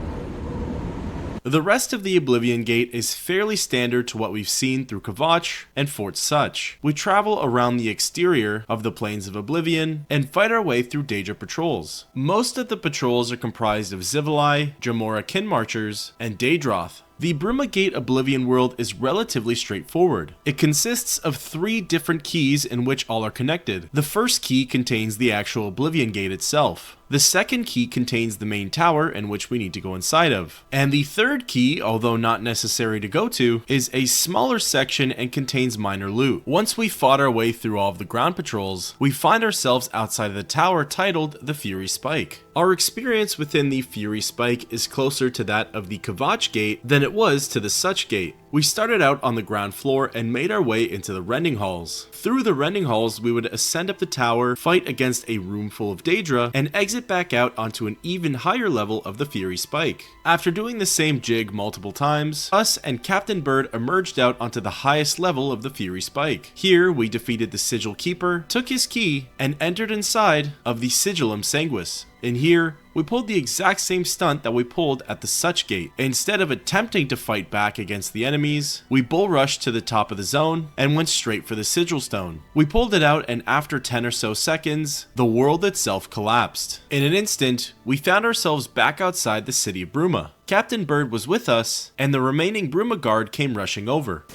The rest of the Oblivion Gate is fairly standard to what we've seen through Kvatch and Fort Sutch. We travel around the exterior of the Plains of Oblivion and fight our way through Daedra patrols. Most of the patrols are comprised of Zivilai, Jamora Kin Marchers, and Daedroth. The Bruma Gate Oblivion world is relatively straightforward. It consists of 3 different keys in which all are connected. The first key contains the actual Oblivion Gate itself. The second key contains the main tower in which we need to go inside of. And the third key, although not necessary to go to, is a smaller section and contains minor loot. Once we fought our way through all of the ground patrols, we find ourselves outside of the tower titled the Fury Spike. Our experience within the Fury Spike is closer to that of the Kvatch Gate than it was to the Sutch Gate. We started out on the ground floor and made our way into the Rending Halls. Through the Rending Halls, we would ascend up the tower, fight against a room full of Daedra, and exit back out onto an even higher level of the Fury Spike. After doing the same jig multiple times, us and Captain Bird emerged out onto the highest level of the Fury Spike. Here, we defeated the Sigil Keeper, took his key, and entered inside of the Sigillum Sanguis. In here, we pulled the exact same stunt that we pulled at the Sutch Gate. Instead of attempting to fight back against the enemies, we bull rushed to the top of the zone and went straight for the Sigil Stone. We pulled it out, and after 10 or so seconds, the world itself collapsed. In an instant, we found ourselves back outside the city of Bruma. Captain Bird was with us, and the remaining Bruma Guard came rushing over.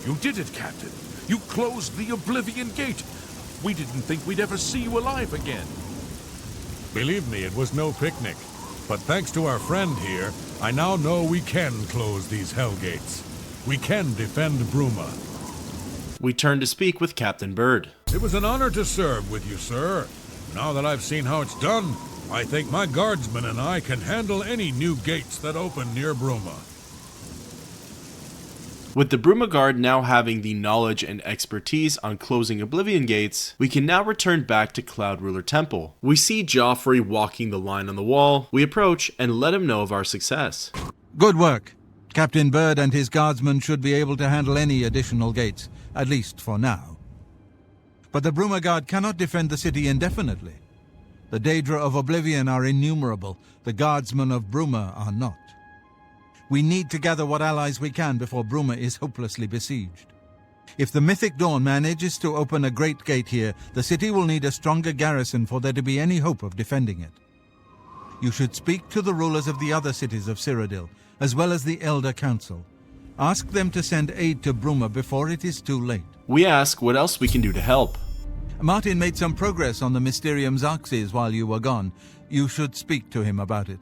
You did it, Captain. You closed the Oblivion Gate. We didn't think we'd ever see you alive again. Believe me, it was no picnic. But thanks to our friend here, I now know we can close these hell gates. We can defend Bruma. We turned to speak with Captain Bird. It was an honor to serve with you, sir. Now that I've seen how it's done, I think my guardsmen and I can handle any new gates that open near Bruma. With the Bruma Guard now having the knowledge and expertise on closing Oblivion Gates, we can now return back to Cloud Ruler Temple. We see Joffrey walking the line on the wall. We approach and let him know of our success. Good work. Captain Bird and his guardsmen should be able to handle any additional gates, at least for now. But the Bruma Guard cannot defend the city indefinitely. The Daedra of Oblivion are innumerable, the guardsmen of Bruma are not. We need to gather what allies we can before Bruma is hopelessly besieged. If the Mythic Dawn manages to open a great gate here, the city will need a stronger garrison for there to be any hope of defending it. You should speak to the rulers of the other cities of Cyrodiil, as well as the Elder Council. Ask them to send aid to Bruma before it is too late. We ask what else we can do to help. Martin made some progress on the Mysterium Xarxes while you were gone. You should speak to him about it.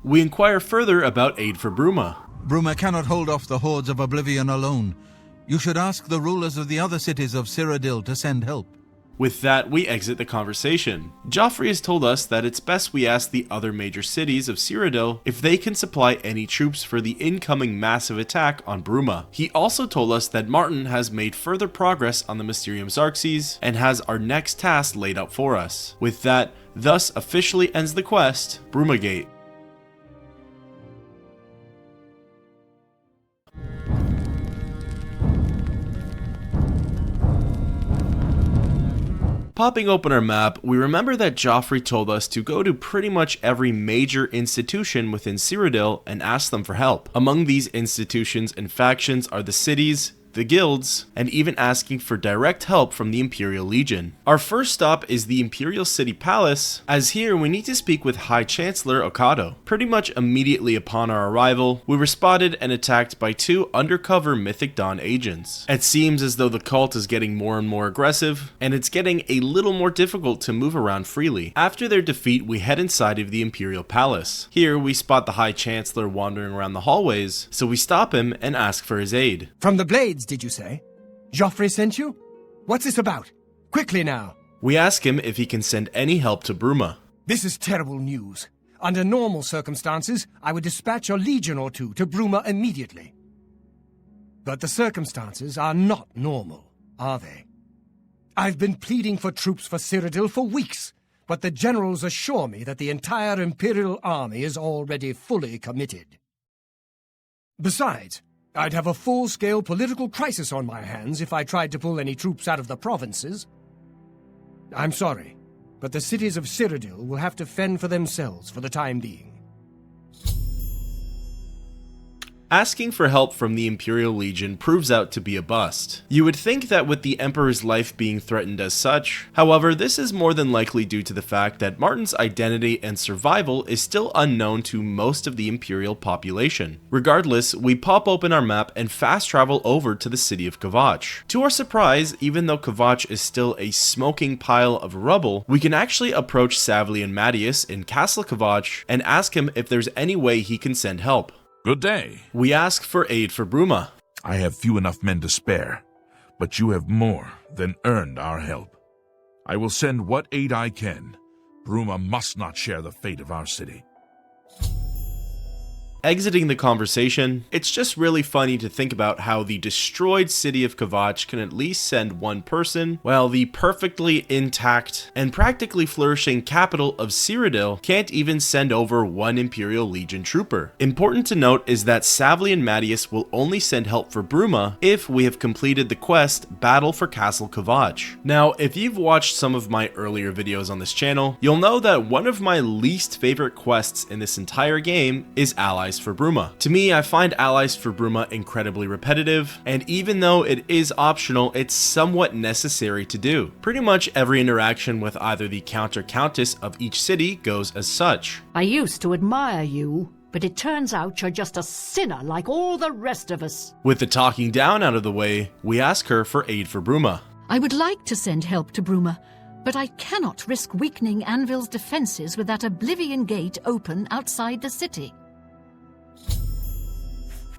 We inquire further about aid for Bruma. Bruma cannot hold off the hordes of Oblivion alone. You should ask the rulers of the other cities of Cyrodiil to send help. With that, we exit the conversation. Joffrey has told us that it's best we ask the other major cities of Cyrodiil if they can supply any troops for the incoming massive attack on Bruma. He also told us that Martin has made further progress on the Mysterium Xarxes and has our next task laid out for us. With that, thus officially ends the quest, Brumagate. Popping open our map, we remember that Joffrey told us to go to pretty much every major institution within Cyrodiil and ask them for help. Among these institutions and factions are the cities, the guilds, and even asking for direct help from the Imperial Legion. Our first stop is the Imperial City Palace, as here we need to speak with High Chancellor Okado. Pretty much immediately upon our arrival, we were spotted and attacked by two undercover Mythic Dawn agents. It seems as though the cult is getting more and more aggressive, and it's getting a little more difficult to move around freely. After their defeat, we head inside of the Imperial Palace. Here we spot the High Chancellor wandering around the hallways, so we stop him and ask for his aid. From the Blades, did you say? Joffrey sent you? What's this about? Quickly now. We ask him if he can send any help to Bruma. This is terrible news. Under normal circumstances, I would dispatch a legion or two to Bruma immediately. But the circumstances are not normal, are they? I've been pleading for troops for Cyrodiil for weeks, but the generals assure me that the entire Imperial army is already fully committed. Besides, I'd have a full-scale political crisis on my hands if I tried to pull any troops out of the provinces. I'm sorry, but the cities of Cyrodiil will have to fend for themselves for the time being. Asking for help from the Imperial Legion proves out to be a bust. You would think that with the Emperor's life being threatened as such, however, this is more than likely due to the fact that Martin's identity and survival is still unknown to most of the Imperial population. Regardless, we pop open our map and fast travel over to the city of Kvatch. To our surprise, even though Kvatch is still a smoking pile of rubble, we can actually approach Savlian Mattius in Castle Kvatch and ask him if there's any way he can send help. Good day. We ask for aid for Bruma. I have few enough men to spare, but you have more than earned our help. I will send what aid I can. Bruma must not share the fate of our city. Exiting the conversation, it's just really funny to think about how the destroyed city of Kvatch can at least send one person, while the perfectly intact and practically flourishing capital of Cyrodiil can't even send over one Imperial Legion trooper. Important to note is that Savlian Mattius will only send help for Bruma if we have completed the quest Battle for Castle Kvatch. Now, if you've watched some of my earlier videos on this channel, you'll know that one of my least favorite quests in this entire game is Allies for Bruma. To me, I find Allies for Bruma incredibly repetitive, and even though it is optional, it's somewhat necessary to do. Pretty much every interaction with either the Count or Countess of each city goes as such. I used to admire you, but it turns out you're just a sinner like all the rest of us. With the talking down out of the way, we ask her for aid for Bruma. I would like to send help to Bruma, but I cannot risk weakening Anvil's defenses with that Oblivion gate open outside the city.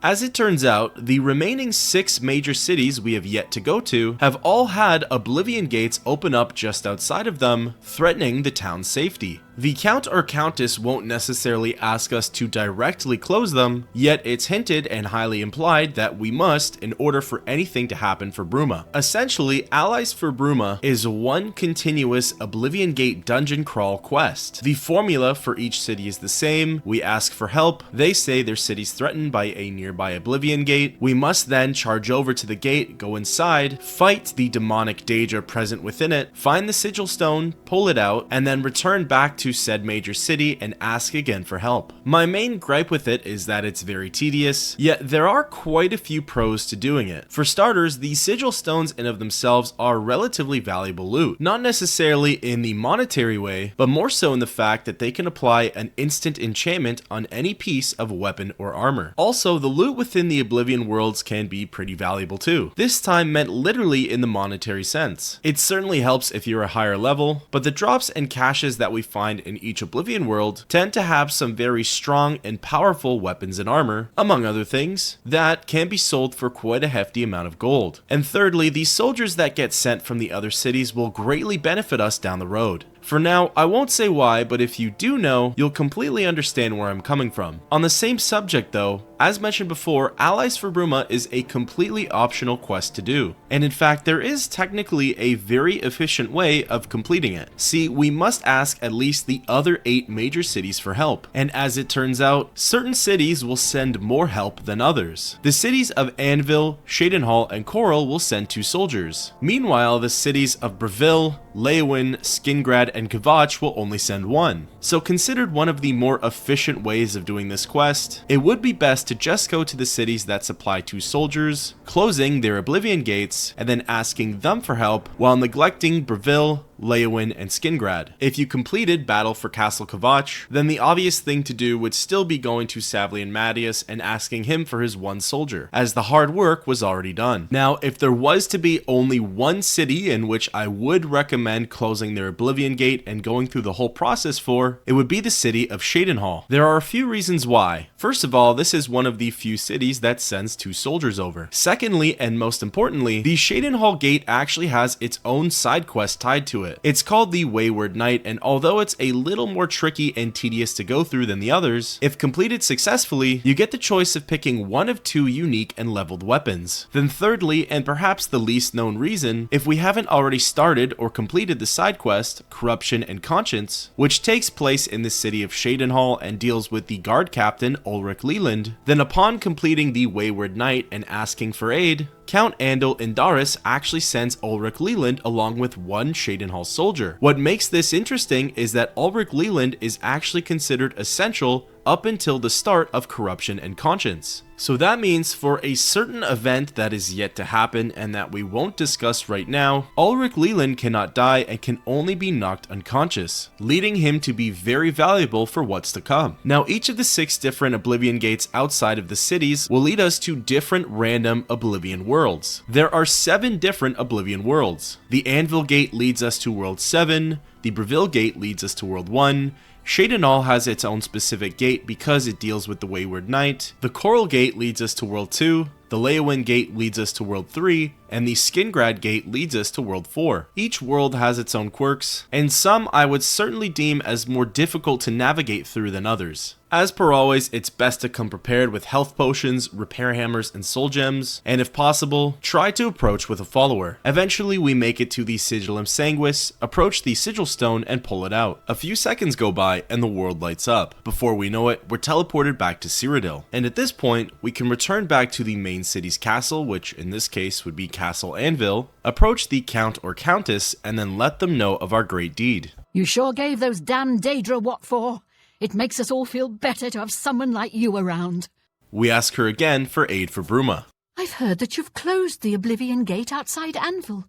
As it turns out, the remaining 6 major cities we have yet to go to have all had Oblivion gates open up just outside of them, threatening the town's safety. The Count or Countess won't necessarily ask us to directly close them, yet it's hinted and highly implied that we must in order for anything to happen for Bruma. Essentially, Allies for Bruma is one continuous Oblivion Gate dungeon crawl quest. The formula for each city is the same. We ask for help, they say their city's threatened by a nearby Oblivion Gate. We must then charge over to the gate, go inside, fight the demonic Daedra present within it, find the sigil stone, pull it out, and then return back to said major city and ask again for help. My main gripe with it is that it's very tedious, yet there are quite a few pros to doing it. For starters, the sigil stones in of themselves are relatively valuable loot, not necessarily in the monetary way, but more so in the fact that they can apply an instant enchantment on any piece of weapon or armor. Also, the loot within the Oblivion worlds can be pretty valuable too. This time meant literally in the monetary sense. It certainly helps if you're a higher level, but the drops and caches that we find in each Oblivion world tend to have some very strong and powerful weapons and armor, among other things, that can be sold for quite a hefty amount of gold. And thirdly, the soldiers that get sent from the other cities will greatly benefit us down the road. For now, I won't say why, but if you do know, you'll completely understand where I'm coming from. On the same subject though, as mentioned before, Allies for Bruma is a completely optional quest to do. And in fact, there is technically a very efficient way of completing it. See, we must ask at least the other 8 major cities for help. And as it turns out, certain cities will send more help than others. The cities of Anvil, Shadenhall, and Coral will send 2 soldiers. Meanwhile, the cities of Breville, Weynon, Skingrad, and Kvatch will only send 1. So considered one of the more efficient ways of doing this quest, it would be best to just go to the cities that supply 2 soldiers, closing their Oblivion gates, and then asking them for help while neglecting Breville, Weynon, and Skingrad. If you completed Battle for Castle Kvatch, then the obvious thing to do would still be going to Savlian Mattius and asking him for his 1 soldier, as the hard work was already done. Now, if there was to be only one city in which I would recommend closing their Oblivion Gate and going through the whole process for, it would be the city of Shadenhall. There are a few reasons why. First of all, this is one of the few cities that sends 2 soldiers over. Secondly, and most importantly, the Shadenhall Gate actually has its own side quest tied to it. It's called the Wayward Knight, and although it's a little more tricky and tedious to go through than the others, if completed successfully, you get the choice of picking one of 2 unique and leveled weapons. Then thirdly, and perhaps the least known reason, if we haven't already started or completed the side quest, Corruption and Conscience, which takes place in the city of Shadenhall and deals with the guard captain Ulrich Leland, then upon completing the Wayward Knight and asking for aid, Count Andal Indaris actually sends Ulrich Leland along with 1 Shadenhall soldier. What makes this interesting is that Ulrich Leland is actually considered essential up until the start of Corruption and Conscience. So that means for a certain event that is yet to happen and that we won't discuss right now, Ulrich Leland cannot die and can only be knocked unconscious, leading him to be very valuable for what's to come. Now, each of the 6 different Oblivion gates outside of the cities will lead us to different random Oblivion worlds. There are 7 different Oblivion worlds. The Anvil Gate leads us to World 7, the Breville Gate leads us to World 1, Shadenhall has its own specific gate because it deals with the Wayward Knight, the Coral Gate leads us to World 2, the Weynon Gate leads us to World 3, and the Skingrad Gate leads us to World 4. Each world has its own quirks, and some I would certainly deem as more difficult to navigate through than others. As per always, it's best to come prepared with health potions, repair hammers, and soul gems, and if possible, try to approach with a follower. Eventually, we make it to the Sigillum Sanguis, approach the sigil stone, and pull it out. A few seconds go by, and the world lights up. Before we know it, we're teleported back to Cyrodiil, and at this point, we can return back to the main city's castle, which in this case would be Castle Anvil, approach the Count or Countess, and then let them know of our great deed. You sure gave those damn Daedra what for? It makes us all feel better to have someone like you around. We ask her again for aid for Bruma. I've heard that you've closed the Oblivion Gate outside Anvil.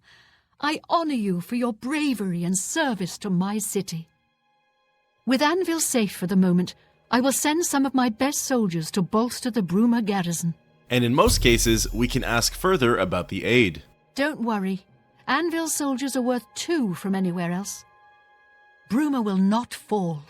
I honor you for your bravery and service to my city. With Anvil safe for the moment, I will send some of my best soldiers to bolster the Bruma garrison. And in most cases, we can ask further about the aid. Don't worry. Anvil's soldiers are worth 2 from anywhere else. Bruma will not fall.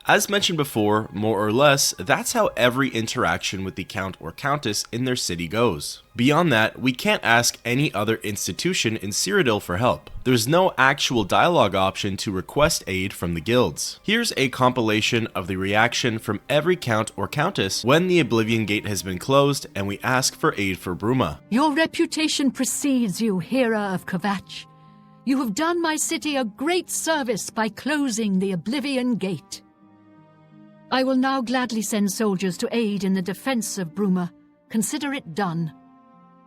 As mentioned before, more or less, that's how every interaction with the Count or Countess in their city goes. Beyond that, we can't ask any other institution in Cyrodiil for help. There's no actual dialogue option to request aid from the guilds. Here's a compilation of the reaction from every Count or Countess when the Oblivion Gate has been closed and we ask for aid for Bruma. Your reputation precedes you, Hera of Kvatch. You have done my city a great service by closing the Oblivion Gate. I will now gladly send soldiers to aid in the defense of Bruma. Consider it done.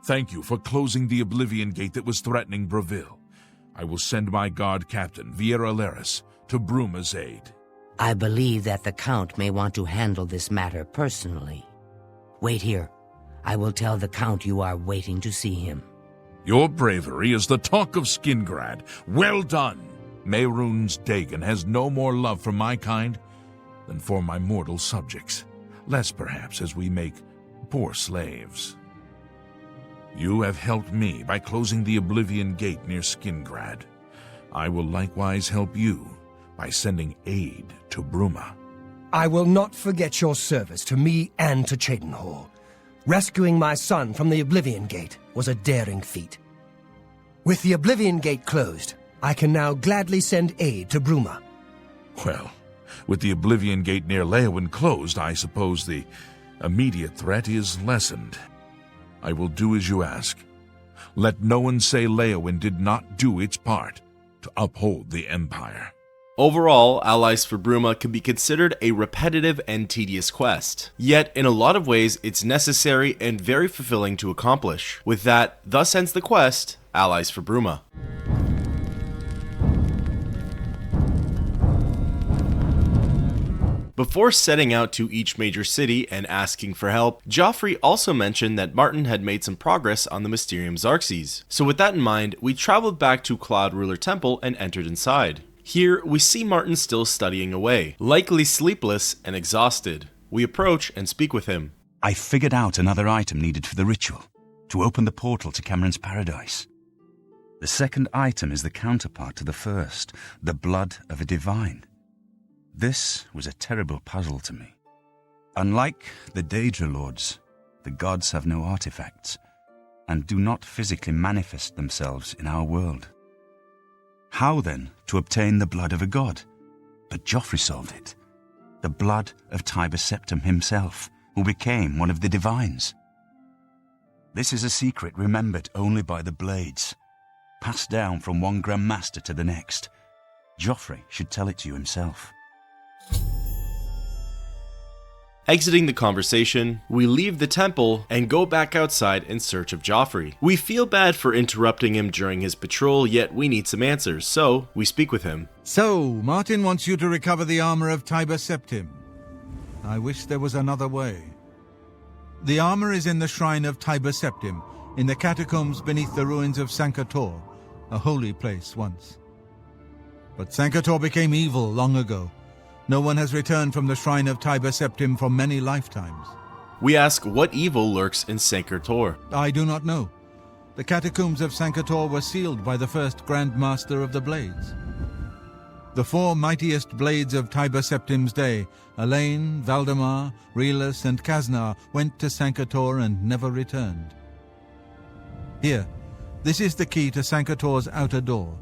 Thank you for closing the Oblivion Gate that was threatening Breville. I will send my guard captain, Viera Laris, to Bruma's aid. I believe that the Count may want to handle this matter personally. Wait here. I will tell the Count you are waiting to see him. Your bravery is the talk of Skingrad. Well done! Mehrunes Dagon has no more love for my kind than for my mortal subjects. Less perhaps as we make poor slaves. You have helped me by closing the Oblivion Gate near Skingrad. I will likewise help you by sending aid to Bruma. I will not forget your service to me and to Cheydinhal. Rescuing my son from the Oblivion Gate was a daring feat. With the Oblivion Gate closed, I can now gladly send aid to Bruma. Well, with the Oblivion Gate near Leyawiin closed, I suppose the immediate threat is lessened. I will do as you ask. Let no one say Leyawiin did not do its part to uphold the Empire. Overall, Allies for Bruma can be considered a repetitive and tedious quest. Yet, in a lot of ways, it's necessary and very fulfilling to accomplish. With that, thus ends the quest, Allies for Bruma. Before setting out to each major city and asking for help, Joffrey also mentioned that Martin had made some progress on the Mysterium Xarxes. So with that in mind, we traveled back to Cloud Ruler Temple and entered inside. Here, we see Martin still studying away, likely sleepless and exhausted. We approach and speak with him. I figured out another item needed for the ritual, to open the portal to Cameron's paradise. The second item is the counterpart to the first, the blood of a divine. This was a terrible puzzle to me. Unlike the Daedra Lords, the gods have no artifacts, and do not physically manifest themselves in our world. How, then, to obtain the blood of a god? But Joffrey solved it. The blood of Tiber Septim himself, who became one of the divines. This is a secret remembered only by the Blades, passed down from one Grand Master to the next. Joffrey should tell it to you himself. Exiting the conversation, we leave the temple and go back outside in search of Joffrey. We feel bad for interrupting him during his patrol, yet we need some answers, so we speak with him. So, Martin wants you to recover the armor of Tiber Septim. I wish there was another way. The armor is in the shrine of Tiber Septim, in the catacombs beneath the ruins of Sankator, a holy place once. But Sankator became evil long ago. No one has returned from the shrine of Tiber Septim for many lifetimes. We ask what evil lurks in Sankator. I do not know. The catacombs of Sankator were sealed by the first Grand Master of the Blades. The four mightiest blades of Tiber Septim's day, Elaine, Valdemar, Relus, and Kaznar, went to Sankator and never returned. Here, this is the key to Sankator's outer door.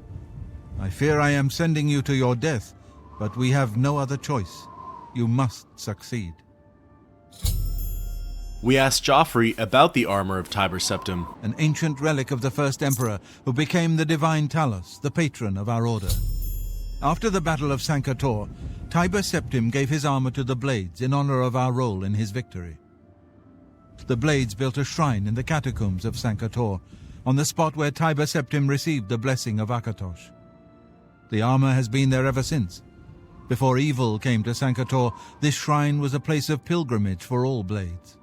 I fear I am sending you to your death, but we have no other choice. You must succeed. We asked Joffrey about the armor of Tiber Septim. An ancient relic of the first emperor who became the divine Talos, the patron of our order. After the Battle of Sankator, Tiber Septim gave his armor to the Blades in honor of our role in his victory. The Blades built a shrine in the catacombs of Sankator, on the spot where Tiber Septim received the blessing of Akatosh. The armor has been there ever since. Before evil came to Sankator, this shrine was a place of pilgrimage for all Blades.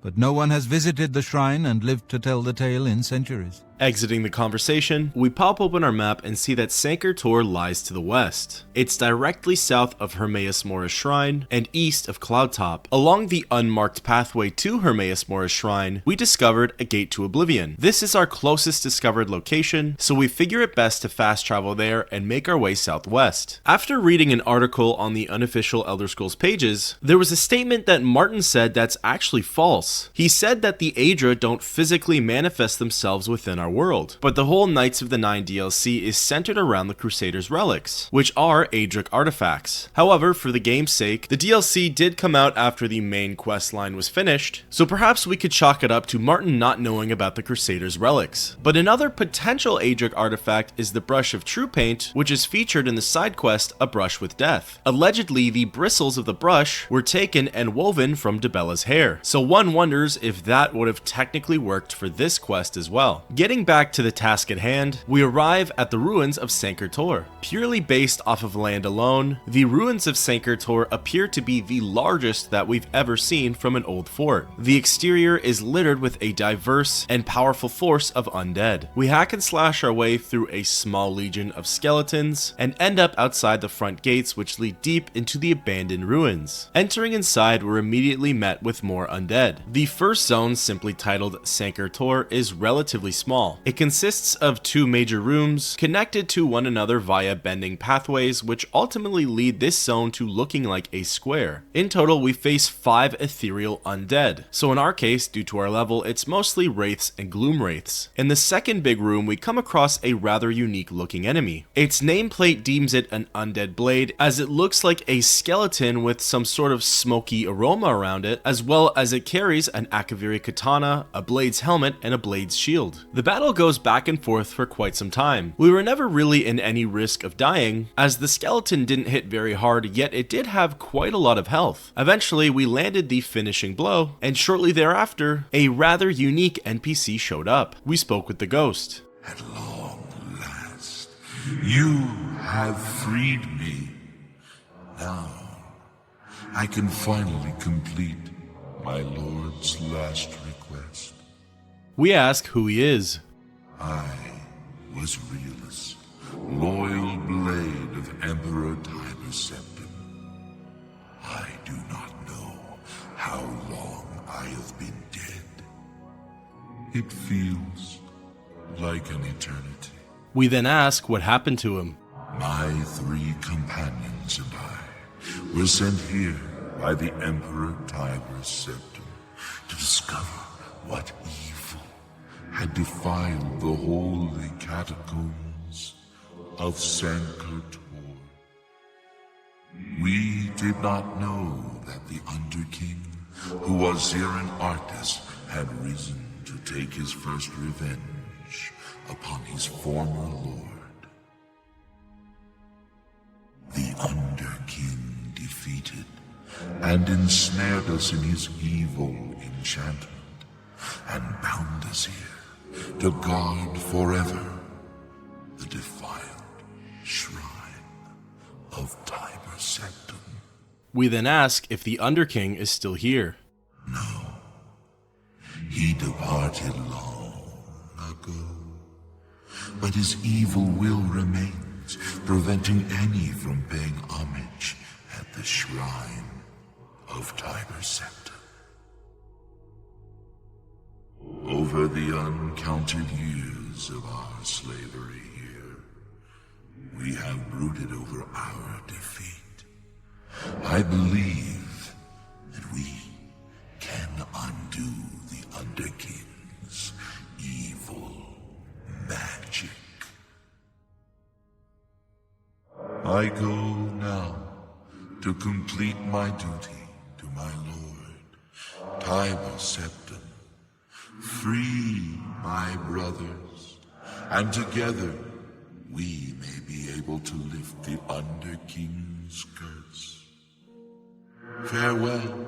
But no one has visited the shrine and lived to tell the tale in centuries. Exiting the conversation, we pop open our map and see that Sancre Tor lies to the west. It's directly south of Hermaeus Mora's Shrine and east of Cloudtop. Along the unmarked pathway to Hermaeus Mora's Shrine, we discovered a gate to Oblivion. This is our closest discovered location, so we figure it best to fast travel there and make our way southwest. After reading an article on the unofficial Elder Scrolls pages, there was a statement that Martin said that's actually false. He said that the Aedra don't physically manifest themselves within our world, but the whole Knights of the Nine DLC is centered around the Crusaders' relics, which are Daedric artifacts. However, for the game's sake, the DLC did come out after the main quest line was finished, so perhaps we could chalk it up to Martin not knowing about the Crusaders' relics. But another potential Daedric artifact is the Brush of True Paint, which is featured in the side quest A Brush with Death. Allegedly, the bristles of the brush were taken and woven from Debella's hair, so one wonders if that would have technically worked for this quest as well. Getting back to the task at hand, we arrive at the ruins of Sancre Tor. Purely based off of land alone, the ruins of Sancre Tor appear to be the largest that we've ever seen from an old fort. The exterior is littered with a diverse and powerful force of undead. We hack and slash our way through a small legion of skeletons and end up outside the front gates, which lead deep into the abandoned ruins. Entering inside, we're immediately met with more undead. The first zone, simply titled Sancre Tor, is relatively small. It consists of two major rooms connected to one another via bending pathways, which ultimately lead this zone to looking like a square. In total, we face 5 ethereal undead, so in our case, due to our level, it's mostly wraiths and gloom wraiths. In the second big room, we come across a rather unique looking enemy. Its nameplate deems it an undead blade, as it looks like a skeleton with some sort of smoky aroma around it, as well as it carries an Akaviri katana, a blade's helmet, and a blade's shield. The battle goes back and forth for quite some time. We were never really in any risk of dying, as the skeleton didn't hit very hard, yet it did have quite a lot of health. Eventually, we landed the finishing blow, and shortly thereafter, a rather unique NPC showed up. We spoke with the ghost. At long last, you have freed me. Now, I can finally complete my lord's last request. We ask who he is. I was Realus, loyal blade of Emperor Tiber Septim. I do not know how long I have been dead. It feels like an eternity. We then ask what happened to him. My 3 companions and I were sent here by the Emperor Tiber Septim to discover what evil had defiled the holy catacombs of Sancre Tor. We did not know that the Underking, who was here an artist, had risen to take his first revenge upon his former lord. The Underking defeated and ensnared us in his evil enchantment and bound us here to guard forever the defiled shrine of Tiber Septim. We then ask if the Underking is still here. No. He departed long ago. But his evil will remains, preventing any from paying homage at the shrine of Tiber Septim. Over the uncounted years of our slavery here, we have brooded over our defeat. I believe that we can undo the Underking's evil magic. I go now to complete my duty to my lord, Tiber Septim. Free my brothers, and together we may be able to lift the Underking's curse. Farewell.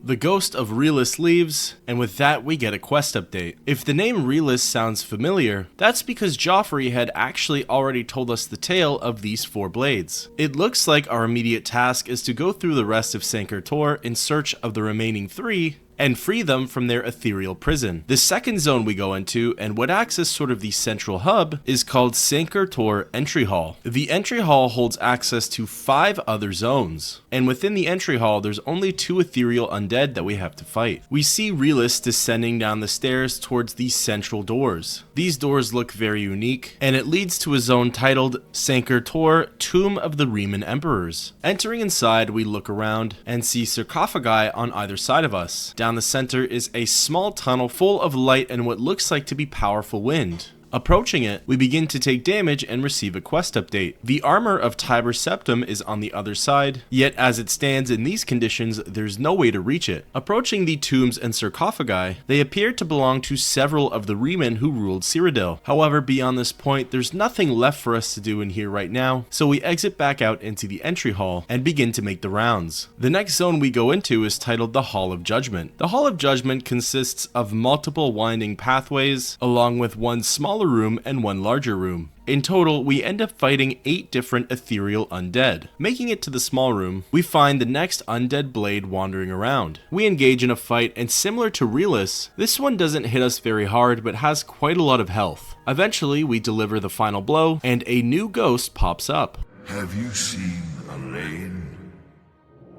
The ghost of Realus leaves, and with that we get a quest update. If the name Realus sounds familiar, that's because Joffrey had actually already told us the tale of these 4 blades. It looks like our immediate task is to go through the rest of Sancre Tor in search of the remaining 3, and free them from their ethereal prison. The second zone we go into, and what acts as sort of the central hub, is called Sancre Tor Entry Hall. The entry hall holds access to 5 other zones, and within the entry hall there's only 2 ethereal undead that we have to fight. We see Relis descending down the stairs towards the central doors. These doors look very unique, and it leads to a zone titled Sancre Tor Tomb of the Riemann Emperors. Entering inside, we look around and see sarcophagi on either side of us. Down the center is a small tunnel full of light and what looks like to be powerful wind. Approaching it, we begin to take damage and receive a quest update. The armor of Tiber Septim is on the other side, yet as it stands in these conditions, there's no way to reach it. Approaching the tombs and sarcophagi, they appear to belong to several of the Riemann who ruled Cyrodiil. However, beyond this point, there's nothing left for us to do in here right now, so we exit back out into the entry hall and begin to make the rounds. The next zone we go into is titled the Hall of Judgment. The Hall of Judgment consists of multiple winding pathways, along with one smaller room and one larger room. In total, we end up fighting 8 different ethereal undead. Making it to the small room, we find the next undead blade wandering around. We engage in a fight, and similar to Relis, this one doesn't hit us very hard but has quite a lot of health. Eventually, we deliver the final blow, and a new ghost pops up. Have you seen Elaine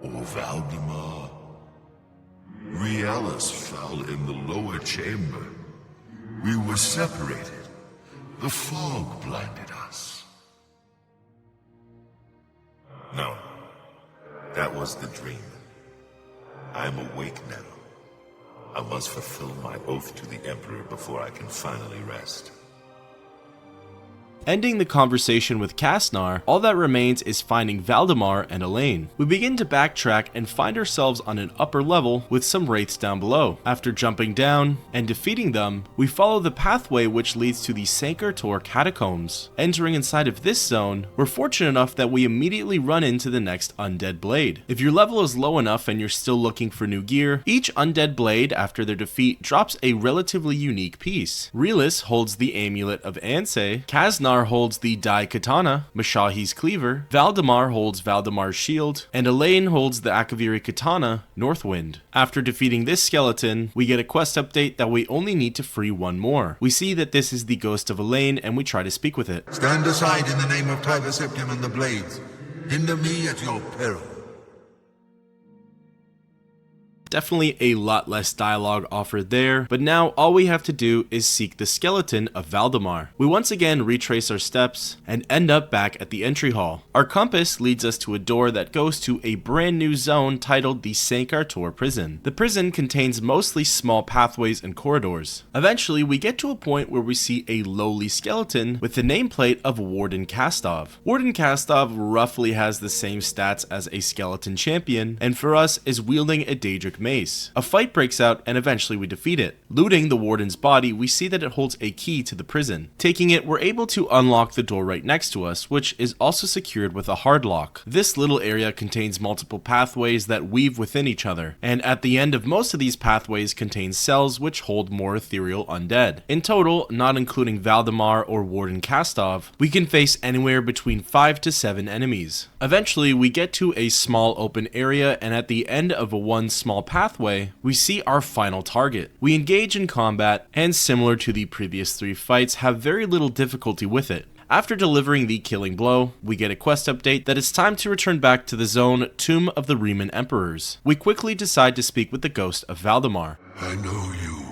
or Valdemar? Realis fell in the lower chamber. We were separated. The fog blinded us. No, that was the dream. I am awake now. I must fulfill my oath to the Emperor before I can finally rest. Ending the conversation with Kasnar, all that remains is finding Valdemar and Elaine. We begin to backtrack and find ourselves on an upper level with some wraiths down below. After jumping down and defeating them, we follow the pathway which leads to the Sancre Tor catacombs. Entering inside of this zone, we're fortunate enough that we immediately run into the next undead blade. If your level is low enough and you're still looking for new gear, each undead blade after their defeat drops a relatively unique piece. Relis holds the Amulet of Anseh, Kasnar holds the Dai Katana, Mashahi's Cleaver, Valdemar holds Valdemar's Shield, and Elaine holds the Akaviri Katana, Northwind. After defeating this skeleton, we get a quest update that we only need to free one more. We see that this is the ghost of Elaine and we try to speak with it. Stand aside in the name of Tiber Septim and the Blades. Hinder me at your peril. Definitely a lot less dialogue offered there, but now all we have to do is seek the skeleton of Valdemar. We once again retrace our steps and end up back at the entry hall. Our compass leads us to a door that goes to a brand new zone titled the Sancre Tor Prison. The prison contains mostly small pathways and corridors. Eventually, we get to a point where we see a lowly skeleton with the nameplate of Warden Kastov. Warden Kastov roughly has the same stats as a skeleton champion, and for us is wielding a Daedric mace. A fight breaks out and eventually we defeat it. Looting the warden's body, we see that it holds a key to the prison. Taking it, we're able to unlock the door right next to us, which is also secured with a hard lock. This little area contains multiple pathways that weave within each other, and at the end of most of these pathways contains cells which hold more ethereal undead. In total, not including Valdemar or Warden Kastov, we can face anywhere between 5 to 7 enemies. Eventually, we get to a small open area, and at the end of one small pathway, we see our final target. We engage in combat, and similar to the previous 3 fights, have very little difficulty with it. After delivering the killing blow, we get a quest update that it's time to return back to the zone Tomb of the Riemann Emperors. We quickly decide to speak with the ghost of Valdemar. I know you.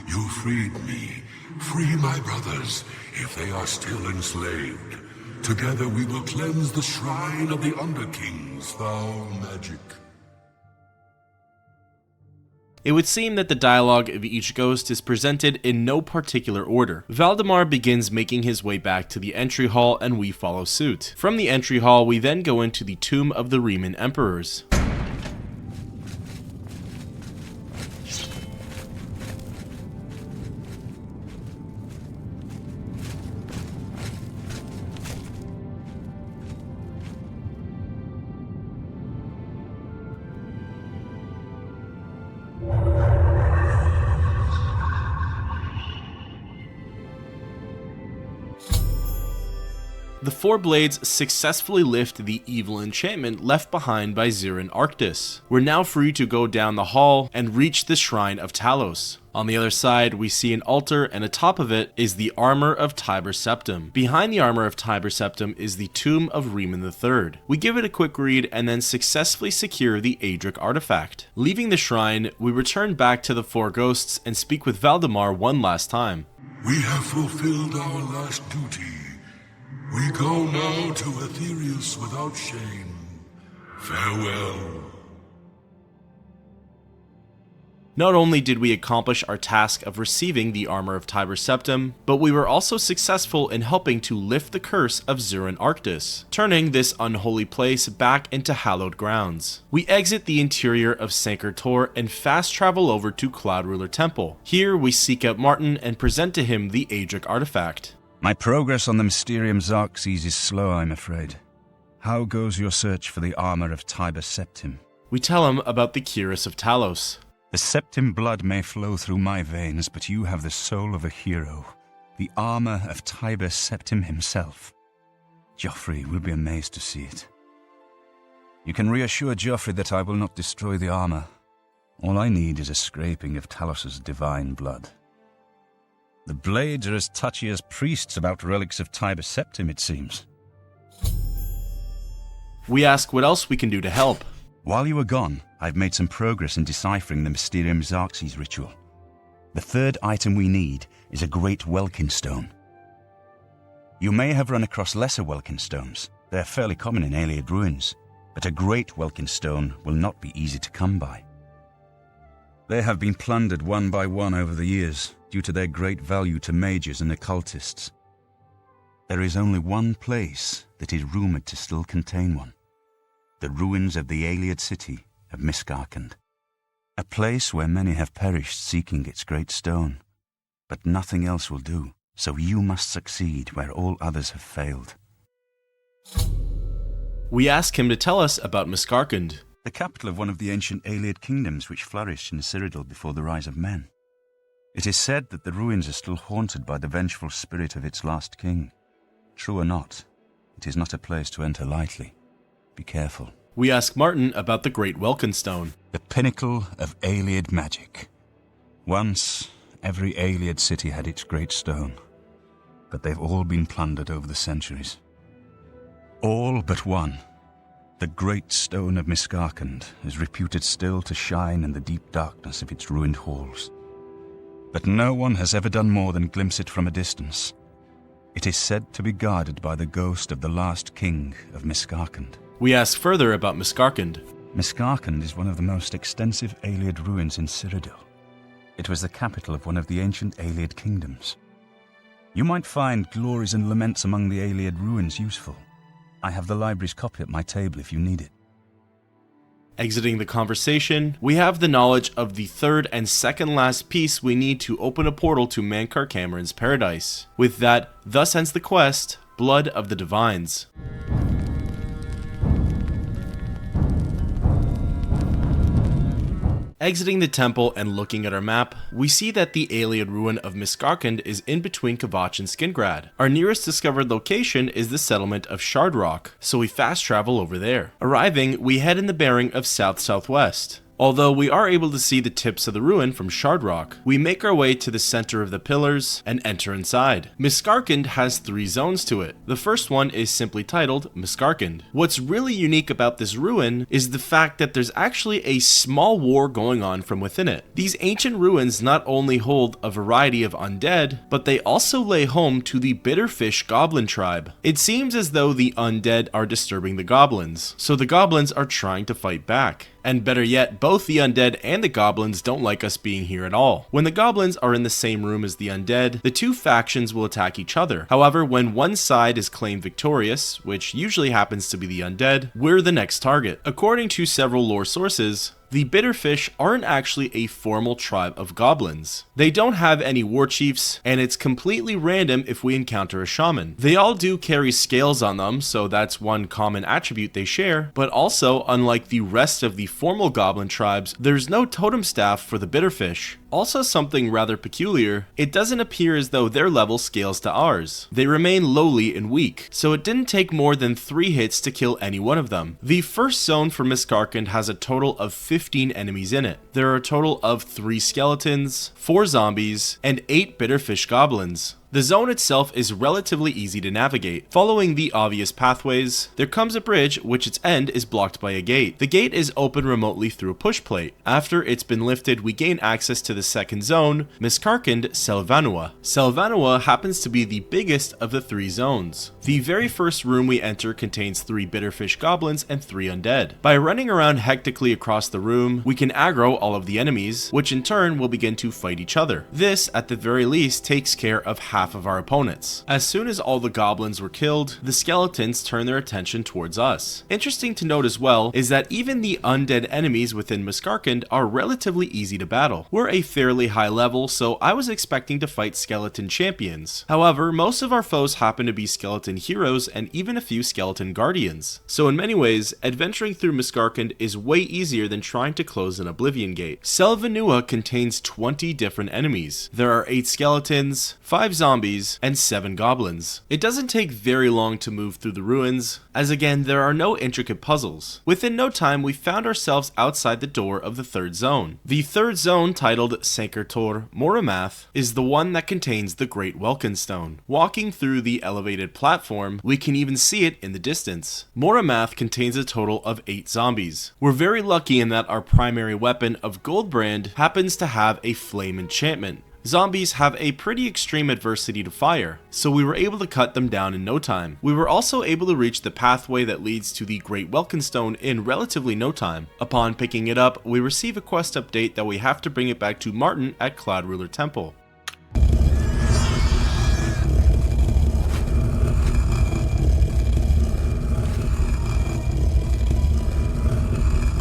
You freed me. Free my brothers, if they are still enslaved. Together we will cleanse the shrine of the Underking's foul magic. It would seem that the dialogue of each ghost is presented in no particular order. Valdemar begins making his way back to the entry hall and we follow suit. From the entry hall, we then go into the Tomb of the Riemann Emperors. The four blades successfully lift the evil enchantment left behind by Zirin Arctis. We're now free to go down the hall and reach the Shrine of Talos. On the other side, we see an altar, and atop of it is the Armor of Tiber Septim. Behind the Armor of Tiber Septim is the Tomb of Weynon III. We give it a quick read and then successfully secure the Daedric Artifact. Leaving the shrine, we return back to the Four Ghosts and speak with Valdemar one last time. We have fulfilled our last duty. We go now to Aetherius without shame. Farewell. Not only did we accomplish our task of receiving the Armor of Tiber Septim, but we were also successful in helping to lift the curse of Zirin Arctis, turning this unholy place back into hallowed grounds. We exit the interior of Sancre Tor and fast travel over to Cloud Ruler Temple. Here we seek out Martin and present to him the Daedric Artifact. My progress on the Mysterium Xarxes is slow, I'm afraid. How goes your search for the Armor of Tiber Septim? We tell him about the Cuirass of Talos. The Septim blood may flow through my veins, but you have the soul of a hero, the armor of Tiber Septim himself. Joffrey will be amazed to see it. You can reassure Joffrey that I will not destroy the armor. All I need is a scraping of Talos's divine blood. The blades are as touchy as priests about relics of Tiber Septim, it seems. We ask what else we can do to help. While you were gone, I've made some progress in deciphering the Mysterium Xarxes ritual. The third item we need is a great Welkynd Stone. You may have run across lesser Welkynd Stones. They're fairly common in Ayleid ruins, but a great Welkynd Stone will not be easy to come by. They have been plundered one by one over the years, due to their great value to mages and occultists. There is only one place that is rumored to still contain one. The ruins of the Ayleid city of Miskarkand, a place where many have perished seeking its great stone. But nothing else will do, so you must succeed where all others have failed. We ask him to tell us about Miskarkand, the capital of one of the ancient Ayleid kingdoms which flourished in Cyrodiil before the rise of men. It is said that the ruins are still haunted by the vengeful spirit of its last king. True or not, it is not a place to enter lightly. Be careful. We ask Martin about the Great Welkynd Stone, the pinnacle of Ayleid magic. Once, every Ayleid city had its great stone, but they've all been plundered over the centuries. All but one. The Great Stone of Miskarkand is reputed still to shine in the deep darkness of its ruined halls. But no one has ever done more than glimpse it from a distance. It is said to be guarded by the ghost of the last king of Miskarkand. We ask further about Miskarkand. Miskarkand is one of the most extensive Ayleid ruins in Cyrodiil. It was the capital of one of the ancient Ayleid kingdoms. You might find glories and laments among the Ayleid ruins useful. I have the library's copy at my table if you need it. Exiting the conversation, we have the knowledge of the third and second last piece we need to open a portal to Mankar Cameron's paradise. With that, thus ends the quest, Blood of the Divines. Exiting the temple and looking at our map, we see that the Ayleid ruin of Miskarkand is in between Kvatch and Skingrad. Our nearest discovered location is the settlement of Shardrock, so we fast travel over there. Arriving, we head in the bearing of south-southwest. Although we are able to see the tips of the ruin from Shardrock, we make our way to the center of the pillars and enter inside. Miskarkand has 3 zones to it. The first one is simply titled Miskarkand. What's really unique about this ruin is the fact that there's actually a small war going on from within it. These ancient ruins not only hold a variety of undead, but they also lay home to the Bitterfish goblin tribe. It seems as though the undead are disturbing the goblins, so the goblins are trying to fight back. And better yet, both the undead and the goblins don't like us being here at all. When the goblins are in the same room as the undead, the 2 factions will attack each other. However, when one side is claimed victorious, which usually happens to be the undead, we're the next target. According to several lore sources, the Bitterfish aren't actually a formal tribe of goblins. They don't have any war chiefs, and it's completely random if we encounter a shaman. They all do carry scales on them, so that's one common attribute they share, but also, unlike the rest of the formal goblin tribes, there's no totem staff for the Bitterfish. Also something rather peculiar, it doesn't appear as though their level scales to ours. They remain lowly and weak, so it didn't take more than 3 hits to kill any one of them. The first zone for Miskarkand has a total of 15 enemies in it. There are a total of 3 skeletons, 4 zombies, and 8 bitterfish goblins. The zone itself is relatively easy to navigate. Following the obvious pathways, there comes a bridge which its end is blocked by a gate. The gate is open remotely through a push plate. After it's been lifted, we gain access to the second zone, Miskarkand Selvanua. Selvanua happens to be the biggest of the 3 zones. The very first room we enter contains 3 bitterfish goblins and 3 undead. By running around hectically across the room, we can aggro all of the enemies, which in turn will begin to fight each other. This, at the very least, takes care of half of our opponents. As soon as all the goblins were killed, the skeletons turn their attention towards us. Interesting to note as well is that even the undead enemies within Miskarkand are relatively easy to battle. We're a fairly high level, so I was expecting to fight skeleton champions. However, most of our foes happen to be skeleton heroes and even a few skeleton guardians. So in many ways, adventuring through Miskarkand is way easier than trying to close an Oblivion gate. Selvanua contains 20 different enemies. There are 8 skeletons, 5 zombies, and 7 goblins. It doesn't take very long to move through the ruins, as again there are no intricate puzzles. Within no time we found ourselves outside the door of the 3rd zone. The 3rd zone, titled Sankertor Moramath, is the one that contains the Great Welkynd Stone. Walking through the elevated platform, we can even see it in the distance. Moramath contains a total of 8 zombies. We're very lucky in that our primary weapon of Goldbrand happens to have a flame enchantment. Zombies have a pretty extreme adversity to fire, so we were able to cut them down in no time. We were also able to reach the pathway that leads to the Great Welkynd Stone in relatively no time. Upon picking it up, we receive a quest update that we have to bring it back to Martin at Cloud Ruler Temple.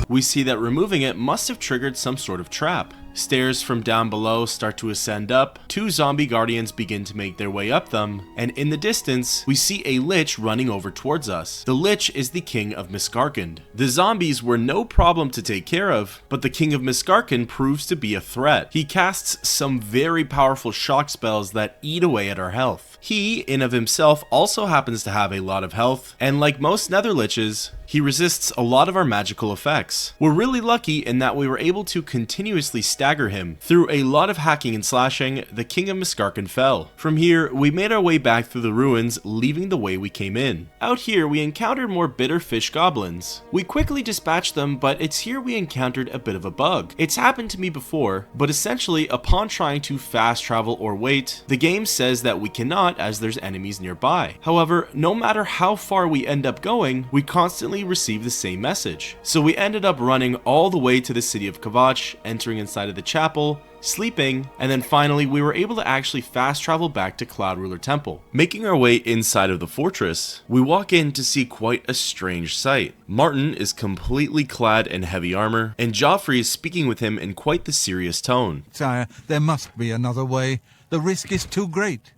We see that removing it must have triggered some sort of trap. Stairs from down below start to ascend up, 2 zombie guardians begin to make their way up them, and in the distance, we see a lich running over towards us. The lich is the King of Miskarkand. The zombies were no problem to take care of, but the King of Miskarkand proves to be a threat. He casts some very powerful shock spells that eat away at our health. He, in of himself, also happens to have a lot of health, and like most nether liches, he resists a lot of our magical effects. We're really lucky in that we were able to continuously stagger him. Through a lot of hacking and slashing, the King of Miskarkand fell. From here, we made our way back through the ruins, leaving the way we came in. Out here, we encountered more bitter fish goblins. We quickly dispatched them, but it's here we encountered a bit of a bug. It's happened to me before, but essentially, upon trying to fast travel or wait, the game says that we cannot as there's enemies nearby. However, no matter how far we end up going, we constantly receive the same message. So we ended up running all the way to the city of Kvatch, entering inside of the chapel, sleeping, and then finally we were able to actually fast travel back to Cloud Ruler Temple. Making our way inside of the fortress, we walk in to see quite a strange sight. Martin is completely clad in heavy armor, and Joffrey is speaking with him in quite the serious tone. Sire, there must be another way. The risk is too great.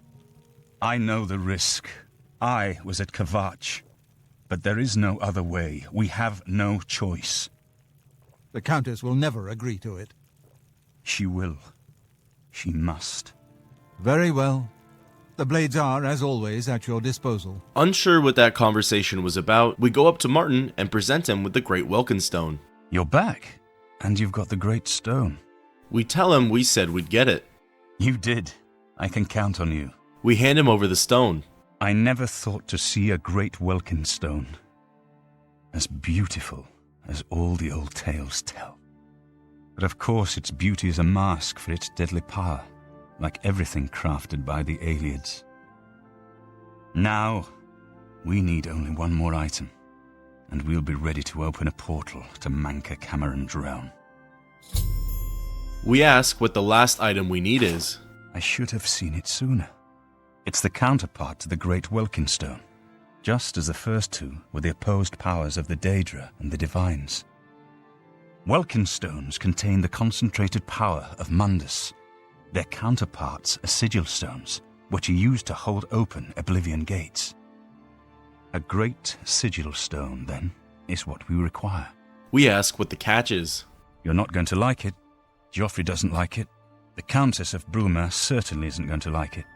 I know the risk. I was at Kvatch. But there is no other way. We have no choice. The Countess will never agree to it. She will. She must. Very well. The blades are, as always, at your disposal. Unsure what that conversation was about, we go up to Martin and present him with the Great Welkynd Stone. You're back, and you've got the Great Stone. We tell him we said we'd get it. You did. I can count on you. We hand him over the stone. I never thought to see a Great Welkynd Stone as beautiful as all the old tales tell. But of course its beauty is a mask for its deadly power, like everything crafted by the Aelids. Now, we need only one more item, and we'll be ready to open a portal to Manka Cameron's realm. We ask what the last item we need is. I should have seen it sooner. It's the counterpart to the Great Welkynd Stone, just as the first two were the opposed powers of the Daedra and the Divines. Welkynd Stones contain the concentrated power of Mundus. Their counterparts are Sigil Stones, which are used to hold open Oblivion gates. A Great Sigil Stone, then, is what we require. We ask what the catch is. You're not going to like it. Joffrey doesn't like it. The Countess of Bruma certainly isn't going to like it.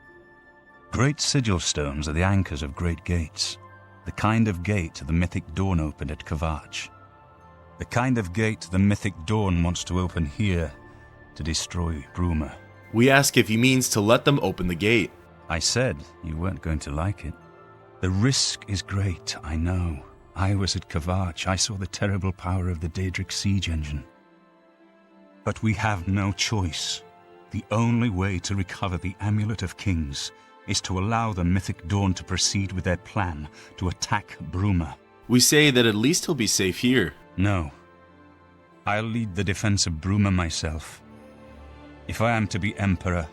Great sigil stones are the anchors of great gates, the kind of gate the mythic dawn opened at Kvatch. The kind of gate the mythic dawn wants to open here to destroy Bruma. We ask if he means to let them open the gate. I said you weren't going to like it. The risk is great, I know. I was at Kvatch. I saw the terrible power of the Daedric siege engine. But we have no choice. The only way to recover the Amulet of Kings is to allow the Mythic Dawn to proceed with their plan to attack Bruma. We say that at least he'll be safe here. No. I'll lead the defense of Bruma myself. If I am to be Emperor,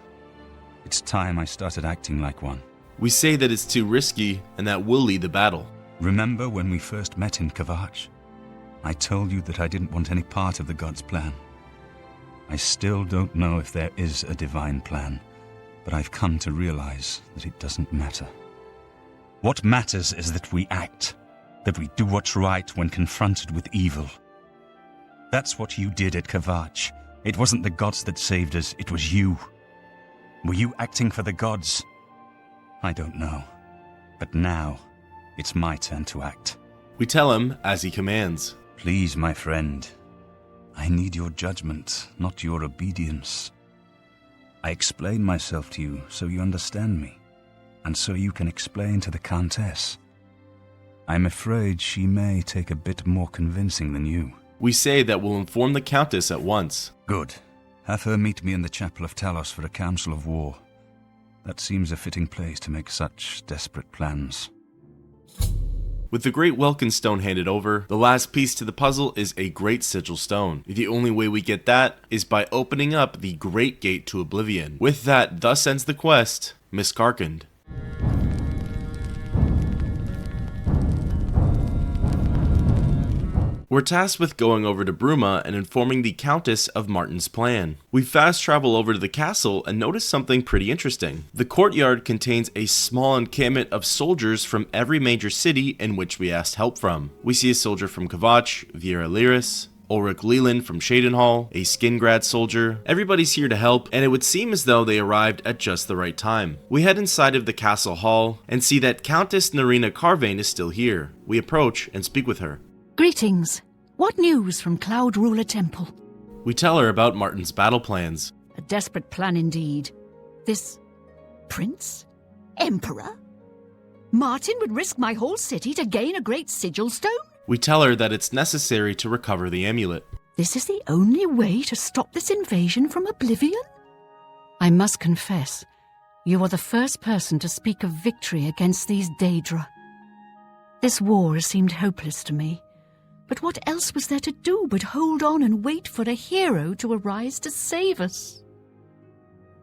it's time I started acting like one. We say that it's too risky and that we'll lead the battle. Remember when we first met in Kvatch? I told you that I didn't want any part of the gods' plan. I still don't know if there is a divine plan, but I've come to realize that it doesn't matter. What matters is that we act, that we do what's right when confronted with evil. That's what you did at Kvatch. It wasn't the gods that saved us, it was you. Were you acting for the gods? I don't know. But now, it's my turn to act. We tell him as he commands. Please, my friend. I need your judgment, not your obedience. I explain myself to you so you understand me, and so you can explain to the Countess. I'm afraid she may take a bit more convincing than you. We say that we'll inform the Countess at once. Good. Have her meet me in the Chapel of Talos for a council of war. That seems a fitting place to make such desperate plans. With the great Welkynd Stone handed over, the last piece to the puzzle is a great sigil stone. The only way we get that is by opening up the great gate to Oblivion. With that, thus ends the quest, Miss Karkand. We're tasked with going over to Bruma and informing the Countess of Martin's plan. We fast travel over to the castle and notice something pretty interesting. The courtyard contains a small encampment of soldiers from every major city in which we asked help from. We see a soldier from Kvatch, Viera Lyris, Ulrich Leland from Shadenhall, a Skingrad soldier. Everybody's here to help, and it would seem as though they arrived at just the right time. We head inside of the castle hall and see that Countess Narina Carvane is still here. We approach and speak with her. Greetings. What news from Cloud Ruler Temple? We tell her about Martin's battle plans. A desperate plan indeed. This prince? Emperor? Martin would risk my whole city to gain a great sigil stone? We tell her that it's necessary to recover the amulet. This is the only way to stop this invasion from Oblivion? I must confess, you are the first person to speak of victory against these Daedra. This war seemed hopeless to me. But what else was there to do but hold on and wait for a hero to arise to save us?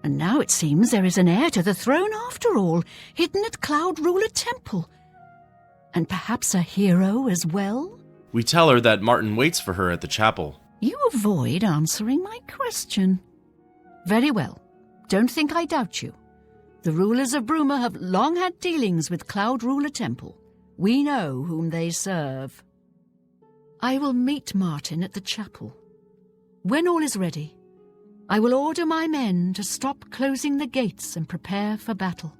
And now it seems there is an heir to the throne after all, hidden at Cloud Ruler Temple. And perhaps a hero as well? We tell her that Martin waits for her at the chapel. You avoid answering my question. Very well. Don't think I doubt you. The rulers of Bruma have long had dealings with Cloud Ruler Temple. We know whom they serve. I will meet Martin at the chapel. When all is ready, I will order my men to stop closing the gates and prepare for battle.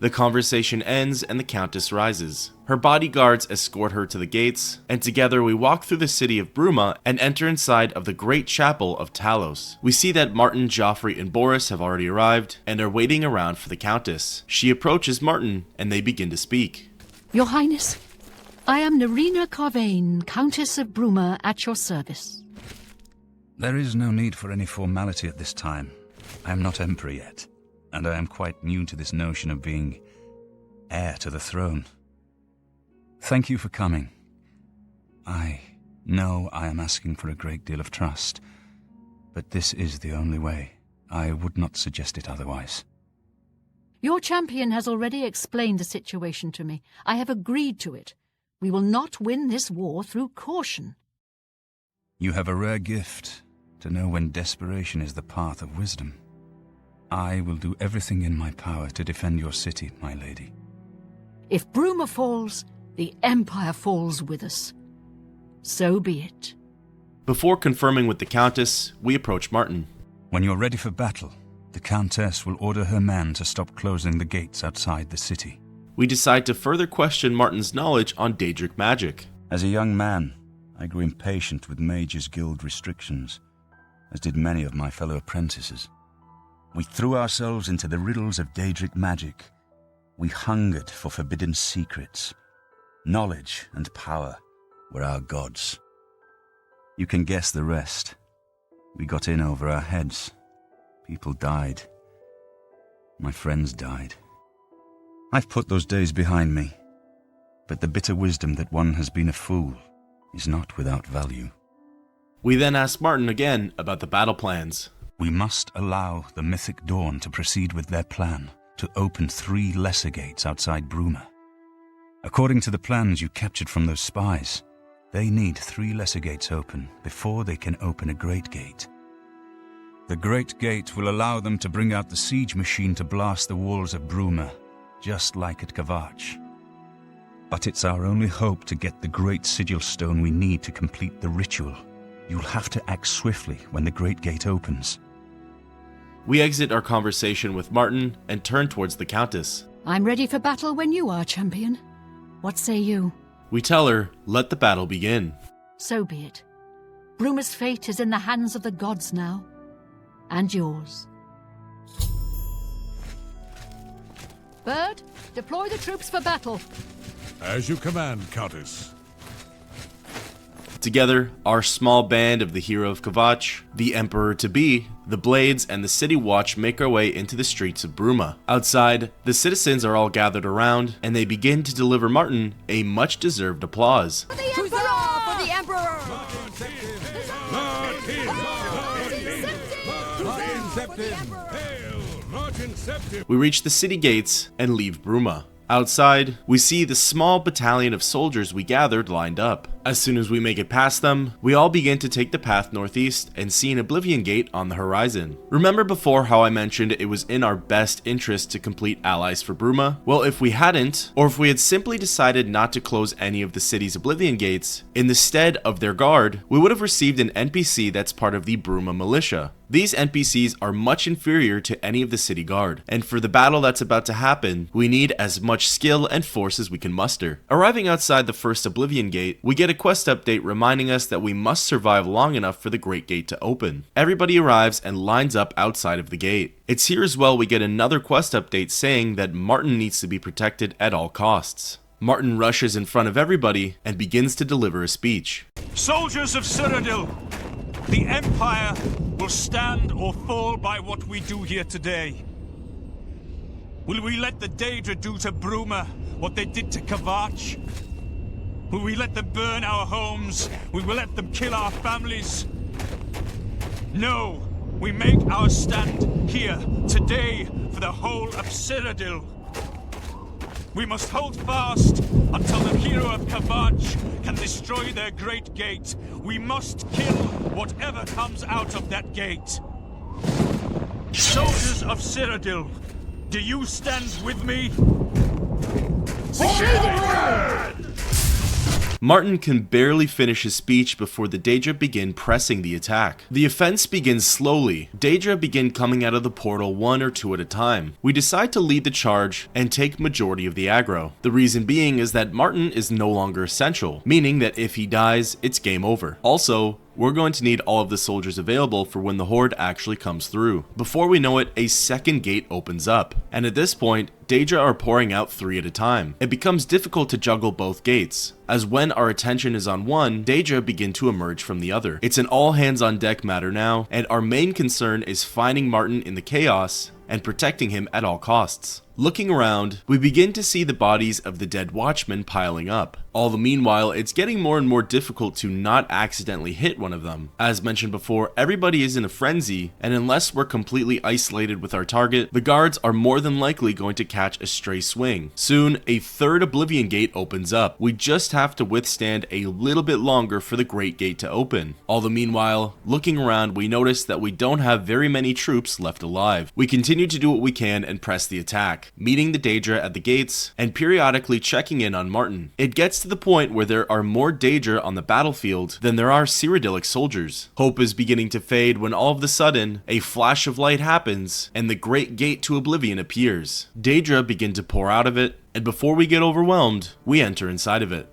The conversation ends and the Countess rises. Her bodyguards escort her to the gates, and together we walk through the city of Bruma and enter inside of the great chapel of Talos. We see that Martin, Joffrey, and Boris have already arrived and are waiting around for the Countess. She approaches Martin and they begin to speak. Your Highness, I am Narina Carvane, Countess of Bruma, at your service. There is no need for any formality at this time. I am not Emperor yet, and I am quite new to this notion of being heir to the throne. Thank you for coming. I know I am asking for a great deal of trust, but this is the only way. I would not suggest it otherwise. Your champion has already explained the situation to me. I have agreed to it. We will not win this war through caution. You have a rare gift to know when desperation is the path of wisdom. I will do everything in my power to defend your city, my lady. If Bruma falls, the Empire falls with us. So be it. Before confirming with the Countess, we approach Martin. When you're ready for battle, the Countess will order her men to stop closing the gates outside the city. We decide to further question Martin's knowledge on Daedric magic. As a young man, I grew impatient with Mages' Guild restrictions, as did many of my fellow apprentices. We threw ourselves into the riddles of Daedric magic. We hungered for forbidden secrets. Knowledge and power were our gods. You can guess the rest. We got in over our heads. People died. My friends died. I've put those days behind me, but the bitter wisdom that one has been a fool is not without value. We then ask Martin again about the battle plans. We must allow the Mythic Dawn to proceed with their plan to open 3 lesser gates outside Bruma. According to the plans you captured from those spies, they need 3 lesser gates open before they can open a Great Gate. The Great Gate will allow them to bring out the siege machine to blast the walls of Bruma, just like at Kvatch. But it's our only hope to get the great sigil stone we need to complete the ritual. You'll have to act swiftly when the Great Gate opens. We exit our conversation with Martin and turn towards the Countess. I'm ready for battle when you are, champion. What say you? We tell her, let the battle begin. So be it. Bruma's fate is in the hands of the gods now. And yours. Bird, deploy the troops for battle. As you command, Countess. Together, our small band of the hero of Kvatch, the Emperor-to-be, the Blades, and the City Watch make our way into the streets of Bruma. Outside, the citizens are all gathered around, and they begin to deliver Martin a much-deserved applause. For the Emperor! For the Emperor! We reach the city gates and leave Bruma. Outside, we see the small battalion of soldiers we gathered lined up. As soon as we make it past them, we all begin to take the path northeast and see an Oblivion Gate on the horizon. Remember before how I mentioned it was in our best interest to complete allies for Bruma? Well, if we hadn't, or if we had simply decided not to close any of the city's Oblivion Gates, in the stead of their guard, we would have received an NPC that's part of the Bruma militia. These NPCs are much inferior to any of the city guard, and for the battle that's about to happen, we need as much skill and force as we can muster. Arriving outside the first Oblivion Gate, we get a quest update reminding us that we must survive long enough for the Great Gate to open. Everybody arrives and lines up outside of the gate. It's here as well we get another quest update saying that Martin needs to be protected at all costs. Martin rushes in front of everybody and begins to deliver a speech. Soldiers of Cyrodiil, the Empire will stand or fall by what we do here today. Will we let the Daedra do to Bruma what they did to Kvatch? Will we let them burn our homes? Will we let them kill our families? No, we make our stand here today for the whole of Cyrodiil. We must hold fast until the hero of Kvatch can destroy their great gate. We must kill whatever comes out of that gate. Soldiers of Cyrodiil, do you stand with me? Martin can barely finish his speech before the Daedra begin pressing the attack. The offense begins slowly. Daedra begin coming out of the portal 1 or 2 at a time. We decide to lead the charge and take majority of the aggro. The reason being is that Martin is no longer essential, meaning that if he dies, it's game over. Also, we're going to need all of the soldiers available for when the horde actually comes through. Before we know it, a second gate opens up, and at this point, Daedra are pouring out 3 at a time. It becomes difficult to juggle both gates, as when our attention is on one, Daedra begin to emerge from the other. It's an all hands on deck matter now, and our main concern is finding Martin in the chaos and protecting him at all costs. Looking around, we begin to see the bodies of the dead watchmen piling up. All the meanwhile, it's getting more and more difficult to not accidentally hit one of them. As mentioned before, everybody is in a frenzy, and unless we're completely isolated with our target, the guards are more than likely going to catch a stray swing. Soon, a third Oblivion Gate opens up. We just have to withstand a little bit longer for the Great Gate to open. All the meanwhile, looking around, we notice that we don't have very many troops left alive. We continue continue to do what we can and press the attack, meeting the Daedra at the gates and periodically checking in on Martin. It gets to the point where there are more Daedra on the battlefield than there are Cyrodiilic soldiers. Hope is beginning to fade when all of a sudden, a flash of light happens and the Great Gate to Oblivion appears. Daedra begin to pour out of it, and before we get overwhelmed, we enter inside of it.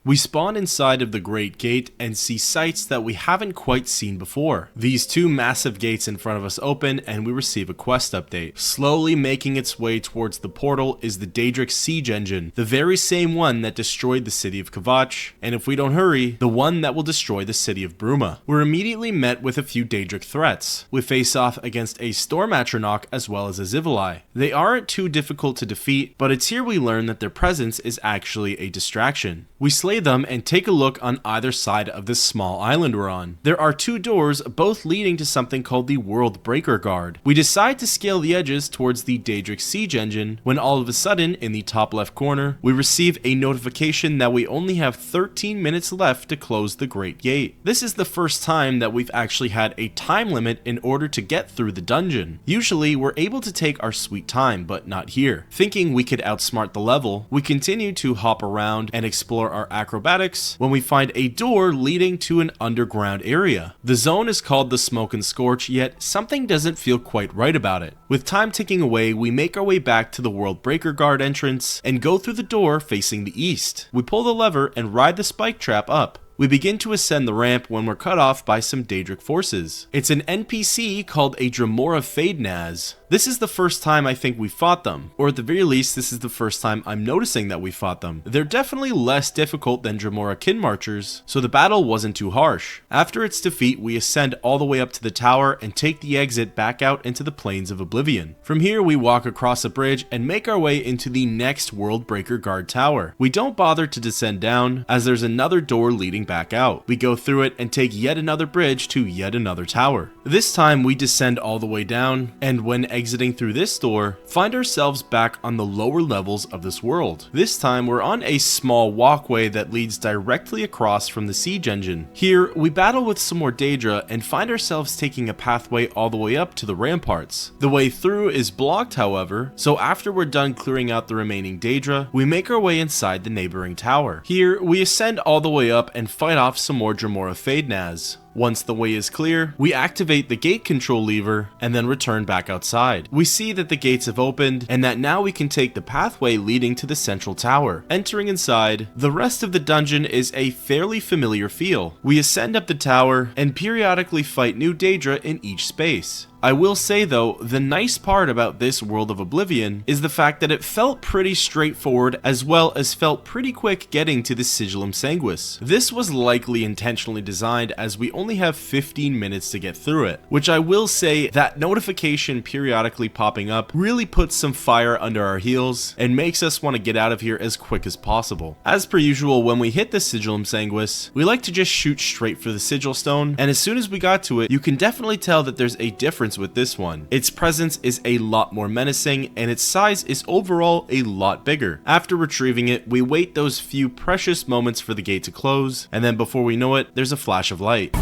We spawn inside of the Great Gate and see sights that we haven't quite seen before. These two massive gates in front of us open and we receive a quest update. Slowly making its way towards the portal is the Daedric siege engine, the very same one that destroyed the city of Kvatch, and if we don't hurry, the one that will destroy the city of Bruma. We're immediately met with a few Daedric threats. We face off against a Storm Atronach as well as a Zivili. They aren't too difficult to defeat, but it's here we learn that their presence is actually a distraction. We slay them and take a look on either side of this small island we're on. There are two doors, both leading to something called the World Breaker Guard. We decide to scale the edges towards the Daedric siege engine when all of a sudden, in the top left corner, we receive a notification that we only have 13 minutes left to close the Great Gate. This is the first time that we've actually had a time limit in order to get through the dungeon. Usually, we're able to take our sweet time, but not here. Thinking we could outsmart the level, we continue to hop around and explore our acrobatics when we find a door leading to an underground area. The zone is called the Smoke and Scorch, yet something doesn't feel quite right about it. With time ticking away, we make our way back to the World Breaker Guard entrance and go through the door facing the east. We pull the lever and ride the spike trap up. We begin to ascend the ramp when we're cut off by some Daedric forces. It's an NPC called a Dremora Fadenaz. This is the first time I think we fought them, or at the very least this is the first time I'm noticing that we fought them. They're definitely less difficult than Dremora Kinmarchers, so the battle wasn't too harsh. After its defeat, we ascend all the way up to the tower and take the exit back out into the plains of Oblivion. From here we walk across a bridge and make our way into the next World Breaker Guard tower. We don't bother to descend down, as there's another door leading back out. We go through it and take yet another bridge to yet another tower. This time we descend all the way down, and when exiting through this door, find ourselves back on the lower levels of this world. This time we're on a small walkway that leads directly across from the siege engine. Here we battle with some more Daedra and find ourselves taking a pathway all the way up to the ramparts. The way through is blocked, however, so after we're done clearing out the remaining Daedra, we make our way inside the neighboring tower. Here we ascend all the way up and fight off some more Dremora Fadenaz. Once the way is clear, we activate the gate control lever and then return back outside. We see that the gates have opened and that now we can take the pathway leading to the central tower. Entering inside, the rest of the dungeon is a fairly familiar feel. We ascend up the tower and periodically fight new Daedra in each space. I will say though, the nice part about this World of Oblivion is the fact that it felt pretty straightforward as well as felt pretty quick getting to the Sigillum Sanguis. This was likely intentionally designed as we only have 15 minutes to get through it, which I will say that notification periodically popping up really puts some fire under our heels and makes us want to get out of here as quick as possible. As per usual, when we hit the Sigillum Sanguis, we like to just shoot straight for the Sigil Stone, and as soon as we got to it, you can definitely tell that there's a difference with this one. Its presence is a lot more menacing and its size is overall a lot bigger. After retrieving it, we wait those few precious moments for the gate to close, and then before we know it, there's a flash of light.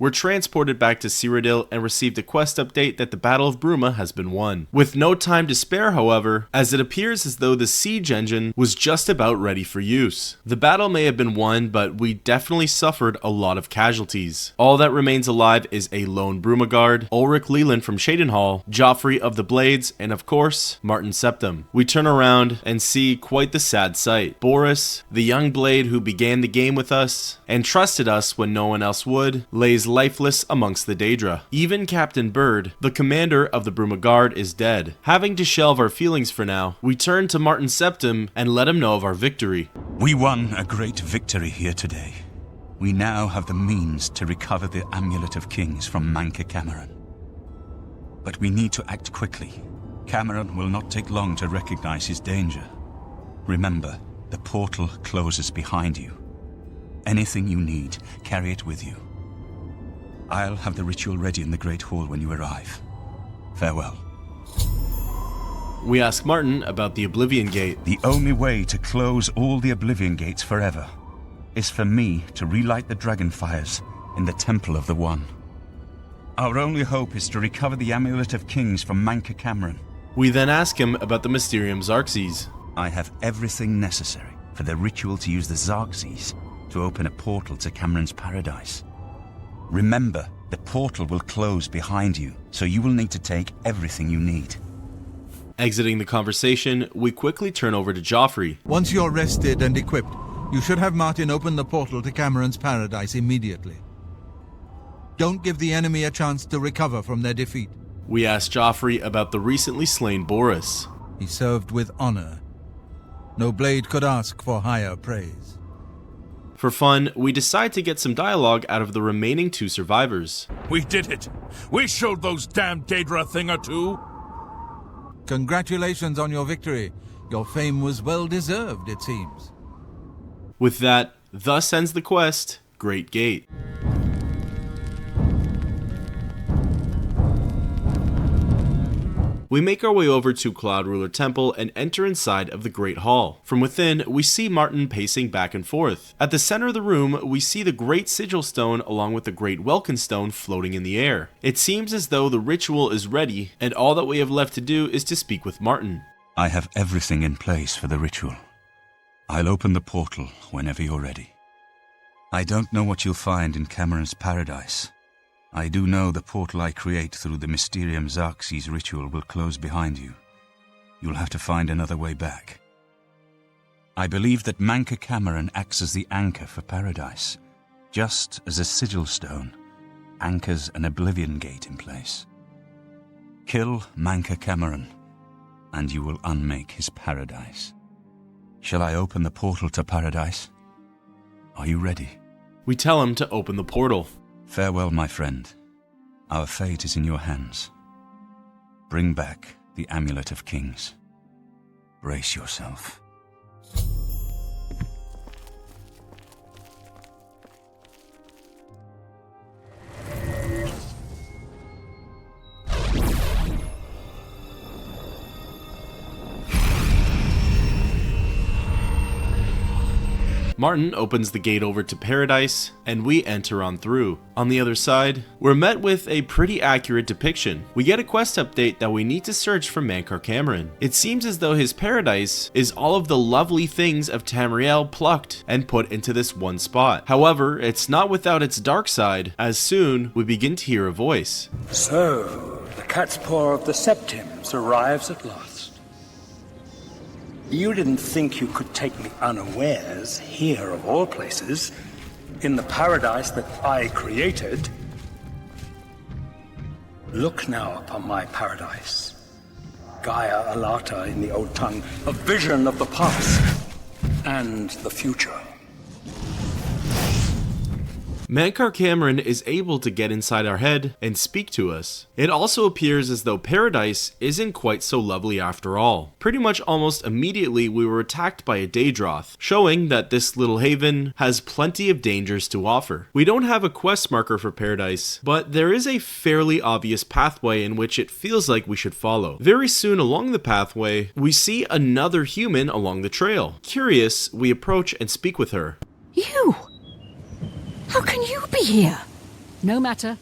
We're transported back to Cyrodiil and received a quest update that the Battle of Bruma has been won. With no time to spare, however, as it appears as though the siege engine was just about ready for use. The battle may have been won, but we definitely suffered a lot of casualties. All that remains alive is a lone Bruma guard, Ulrich Leland from Shadenhall, Joffrey of the Blades, and of course, Martin Septim. We turn around and see quite the sad sight. Boris, the young blade who began the game with us and trusted us when no one else would, lays lifeless amongst the Daedra. Even Captain Bird, the commander of the Bruma Guard, is dead. Having to shelve our feelings for now, we turn to Martin Septim and let him know of our victory. We won a great victory here today. We now have the means to recover the Amulet of Kings from Manca Cameron. But we need to act quickly. Cameron will not take long to recognize his danger. Remember, the portal closes behind you. Anything you need, carry it with you. I'll have the ritual ready in the Great Hall when you arrive. Farewell. We ask Martin about the Oblivion Gate. The only way to close all the Oblivion Gates forever is for me to relight the dragon fires in the Temple of the One. Our only hope is to recover the Amulet of Kings from Manka Cameron. We then ask him about the Mysterium Xarxes. I have everything necessary for the ritual to use the Xarxes to open a portal to Cameron's paradise. Remember, the portal will close behind you, so you will need to take everything you need. Exiting the conversation, we quickly turn over to Joffrey. Once you're rested and equipped, you should have Martin open the portal to Cameron's paradise immediately. Don't give the enemy a chance to recover from their defeat. We ask Joffrey about the recently slain Boris. He served with honor. No blade could ask for higher praise. For fun, we decide to get some dialogue out of the remaining 2 survivors. We did it! We showed those damn Daedra a thing or two! Congratulations on your victory. Your fame was well deserved, it seems. With that, thus ends the quest, Great Gate. We make our way over to Cloud Ruler Temple and enter inside of the Great Hall. From within, we see Martin pacing back and forth. At the center of the room, we see the Great Sigil Stone along with the Great Welkynd Stone floating in the air. It seems as though the ritual is ready, and all that we have left to do is to speak with Martin. I have everything in place for the ritual. I'll open the portal whenever you're ready. I don't know what you'll find in Cameron's paradise. I do know the portal I create through the Mysterium Xarxes ritual will close behind you. You'll have to find another way back. I believe that Manka Cameron acts as the anchor for paradise, just as a sigil stone anchors an Oblivion Gate in place. Kill Manka Cameron, and you will unmake his paradise. Shall I open the portal to paradise? Are you ready? We tell him to open the portal. Farewell, my friend. Our fate is in your hands. Bring back the Amulet of Kings. Brace yourself. Martin opens the gate over to paradise, and we enter on through. On the other side, we're met with a pretty accurate depiction. We get a quest update that we need to search for Mankar Cameron. It seems as though his paradise is all of the lovely things of Tamriel plucked and put into this one spot. However, it's not without its dark side, as soon we begin to hear a voice. So, the cat's paw of the Septims arrives at last. You didn't think you could take me unawares, here of all places, in the paradise that I created. Look now upon my paradise. Gaia Alata in the old tongue, a vision of the past and the future. Mankar Cameron is able to get inside our head and speak to us. It also appears as though paradise isn't quite so lovely after all. Pretty much almost immediately we were attacked by a Daedroth, showing that this little haven has plenty of dangers to offer. We don't have a quest marker for paradise, but there is a fairly obvious pathway in which it feels like we should follow. Very soon along the pathway, we see another human along the trail. Curious, we approach and speak with her. You! How can you be here? No matter.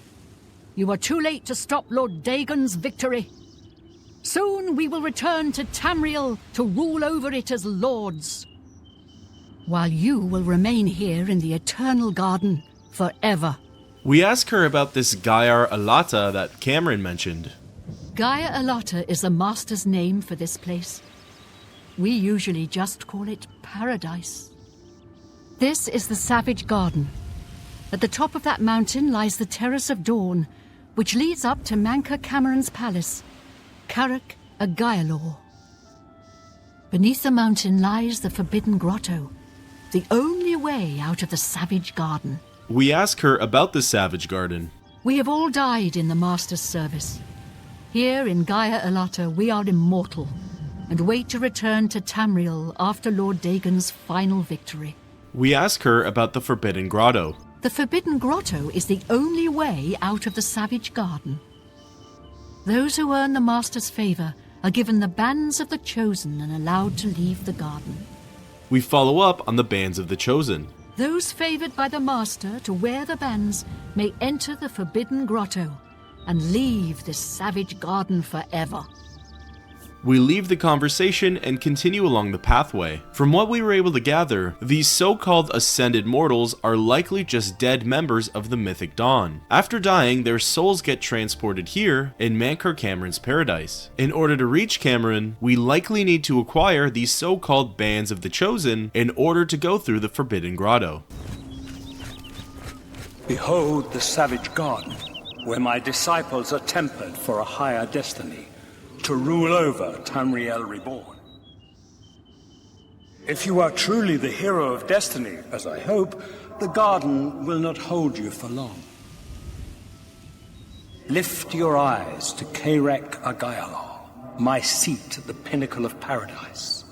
You are too late to stop Lord Dagon's victory. Soon we will return to Tamriel to rule over it as lords, while you will remain here in the Eternal Garden forever. We ask her about this Gaia Alata that Cameron mentioned. Gaia Alata is the master's name for this place. We usually just call it paradise. This is the Savage Garden. At the top of that mountain lies the Terrace of Dawn, which leads up to Manka Cameron's palace, Carrick Agaialor. Beneath the mountain lies the Forbidden Grotto, the only way out of the Savage Garden. We ask her about the Savage Garden. We have all died in the Master's service. Here in Gaia Alata we are immortal, and wait to return to Tamriel after Lord Dagon's final victory. We ask her about the Forbidden Grotto. The Forbidden Grotto is the only way out of the Savage Garden. Those who earn the Master's favor are given the Bands of the Chosen and allowed to leave the garden. We follow up on the Bands of the Chosen. Those favored by the Master to wear the bands may enter the Forbidden Grotto and leave this savage garden forever. We leave the conversation and continue along the pathway. From what we were able to gather, these so-called ascended mortals are likely just dead members of the Mythic Dawn. After dying, their souls get transported here in Mankar Cameron's paradise. In order to reach Cameron, we likely need to acquire these so-called Bands of the Chosen in order to go through the Forbidden Grotto. Behold the savage garden, where my disciples are tempered for a higher destiny, to rule over Tamriel Reborn. If you are truly the hero of destiny, as I hope, the garden will not hold you for long. Lift your eyes to Kaerek Agaialor, my seat at the pinnacle of paradise.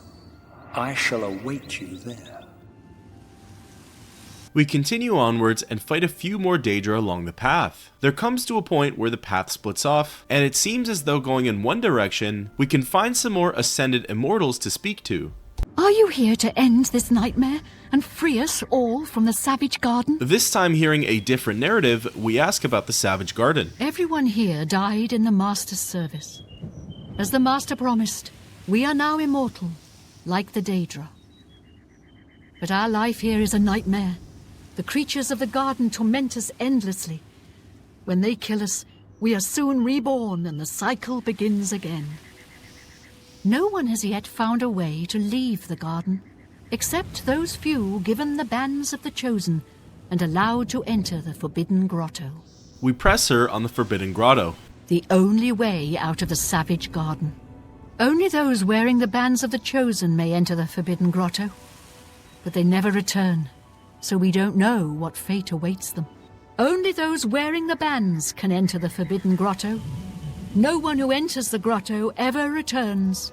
I shall await you there. We continue onwards and fight a few more Daedra along the path. There comes to a point where the path splits off, and it seems as though going in one direction, we can find some more Ascended Immortals to speak to. Are you here to end this nightmare and free us all from the Savage Garden? This time, hearing a different narrative, we ask about the Savage Garden. Everyone here died in the Master's service. As the Master promised, we are now immortal, like the Daedra. But our life here is a nightmare. The creatures of the garden torment us endlessly. When they kill us, we are soon reborn and the cycle begins again. No one has yet found a way to leave the garden, except those few given the Bands of the Chosen and allowed to enter the Forbidden Grotto. We press her on the Forbidden Grotto. The only way out of the Savage Garden. Only those wearing the Bands of the Chosen may enter the Forbidden Grotto, but they never return. So we don't know what fate awaits them. Only those wearing the bands can enter the Forbidden Grotto. No one who enters the grotto ever returns.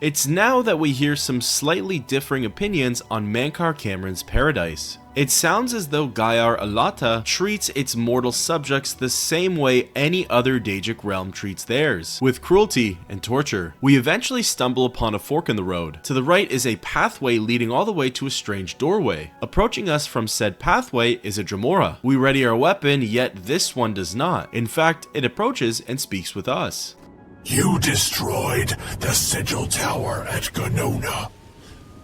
It's now that we hear some slightly differing opinions on Mankar Cameron's paradise. It sounds as though Gaiar Alata treats its mortal subjects the same way any other Daedric realm treats theirs, with cruelty and torture. We eventually stumble upon a fork in the road. To the right is a pathway leading all the way to a strange doorway. Approaching us from said pathway is a Dremora. We ready our weapon, yet this one does not. In fact, it approaches and speaks with us. You destroyed the Sigil Tower at Gonona.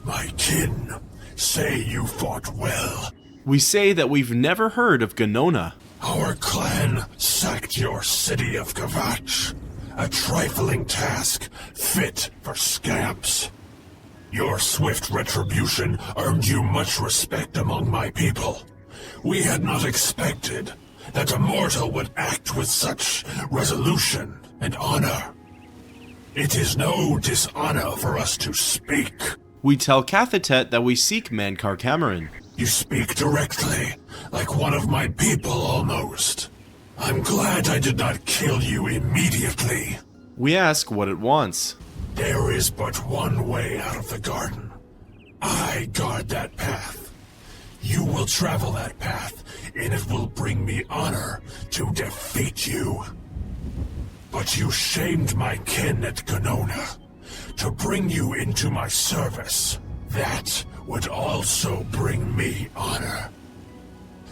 My kin say you fought well. We say that we've never heard of Gonona. Our clan sacked your city of Kvatch, a trifling task fit for scamps. Your swift retribution earned you much respect among my people. We had not expected that a mortal would act with such resolution and honor. It is no dishonor for us to speak. We tell Cathatet that we seek Mankar Cameron. You speak directly, like one of my people almost. I'm glad I did not kill you immediately. We ask what it wants. There is but one way out of the garden. I guard that path. You will travel that path, and it will bring me honor to defeat you. But you shamed my kin at Gonona. To bring you into my service, that would also bring me honor.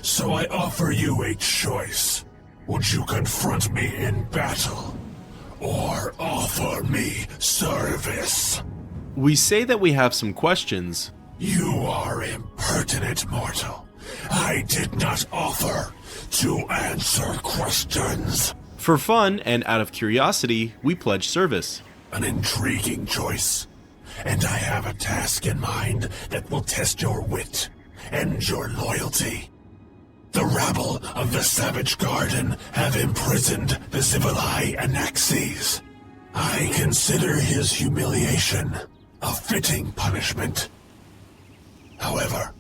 So I offer you a choice. Would you confront me in battle, or offer me service? We say that we have some questions. You are impertinent, mortal. I did not offer to answer questions. For fun and out of curiosity, we pledge service. An intriguing choice. And I have a task in mind that will test your wit and your loyalty. The rabble of the Savage Garden have imprisoned the Zivilai Anaxes. I consider his humiliation a fitting punishment. However,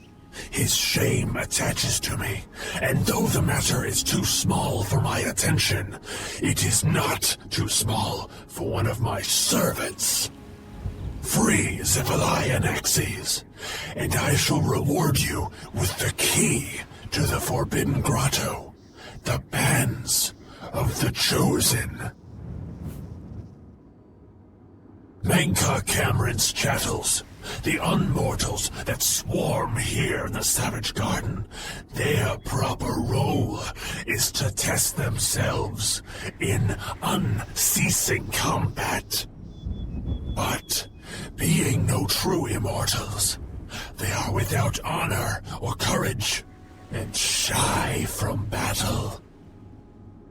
his shame attaches to me, and though the matter is too small for my attention, it is not too small for one of my servants. Free Ziphalai and Axes, and I shall reward you with the key to the Forbidden Grotto, the Bands of the Chosen. Menka Cameron's chattels, the unmortals that swarm here in the Savage Garden, their proper role is to test themselves in unceasing combat. But, being no true immortals, they are without honor or courage, and shy from battle.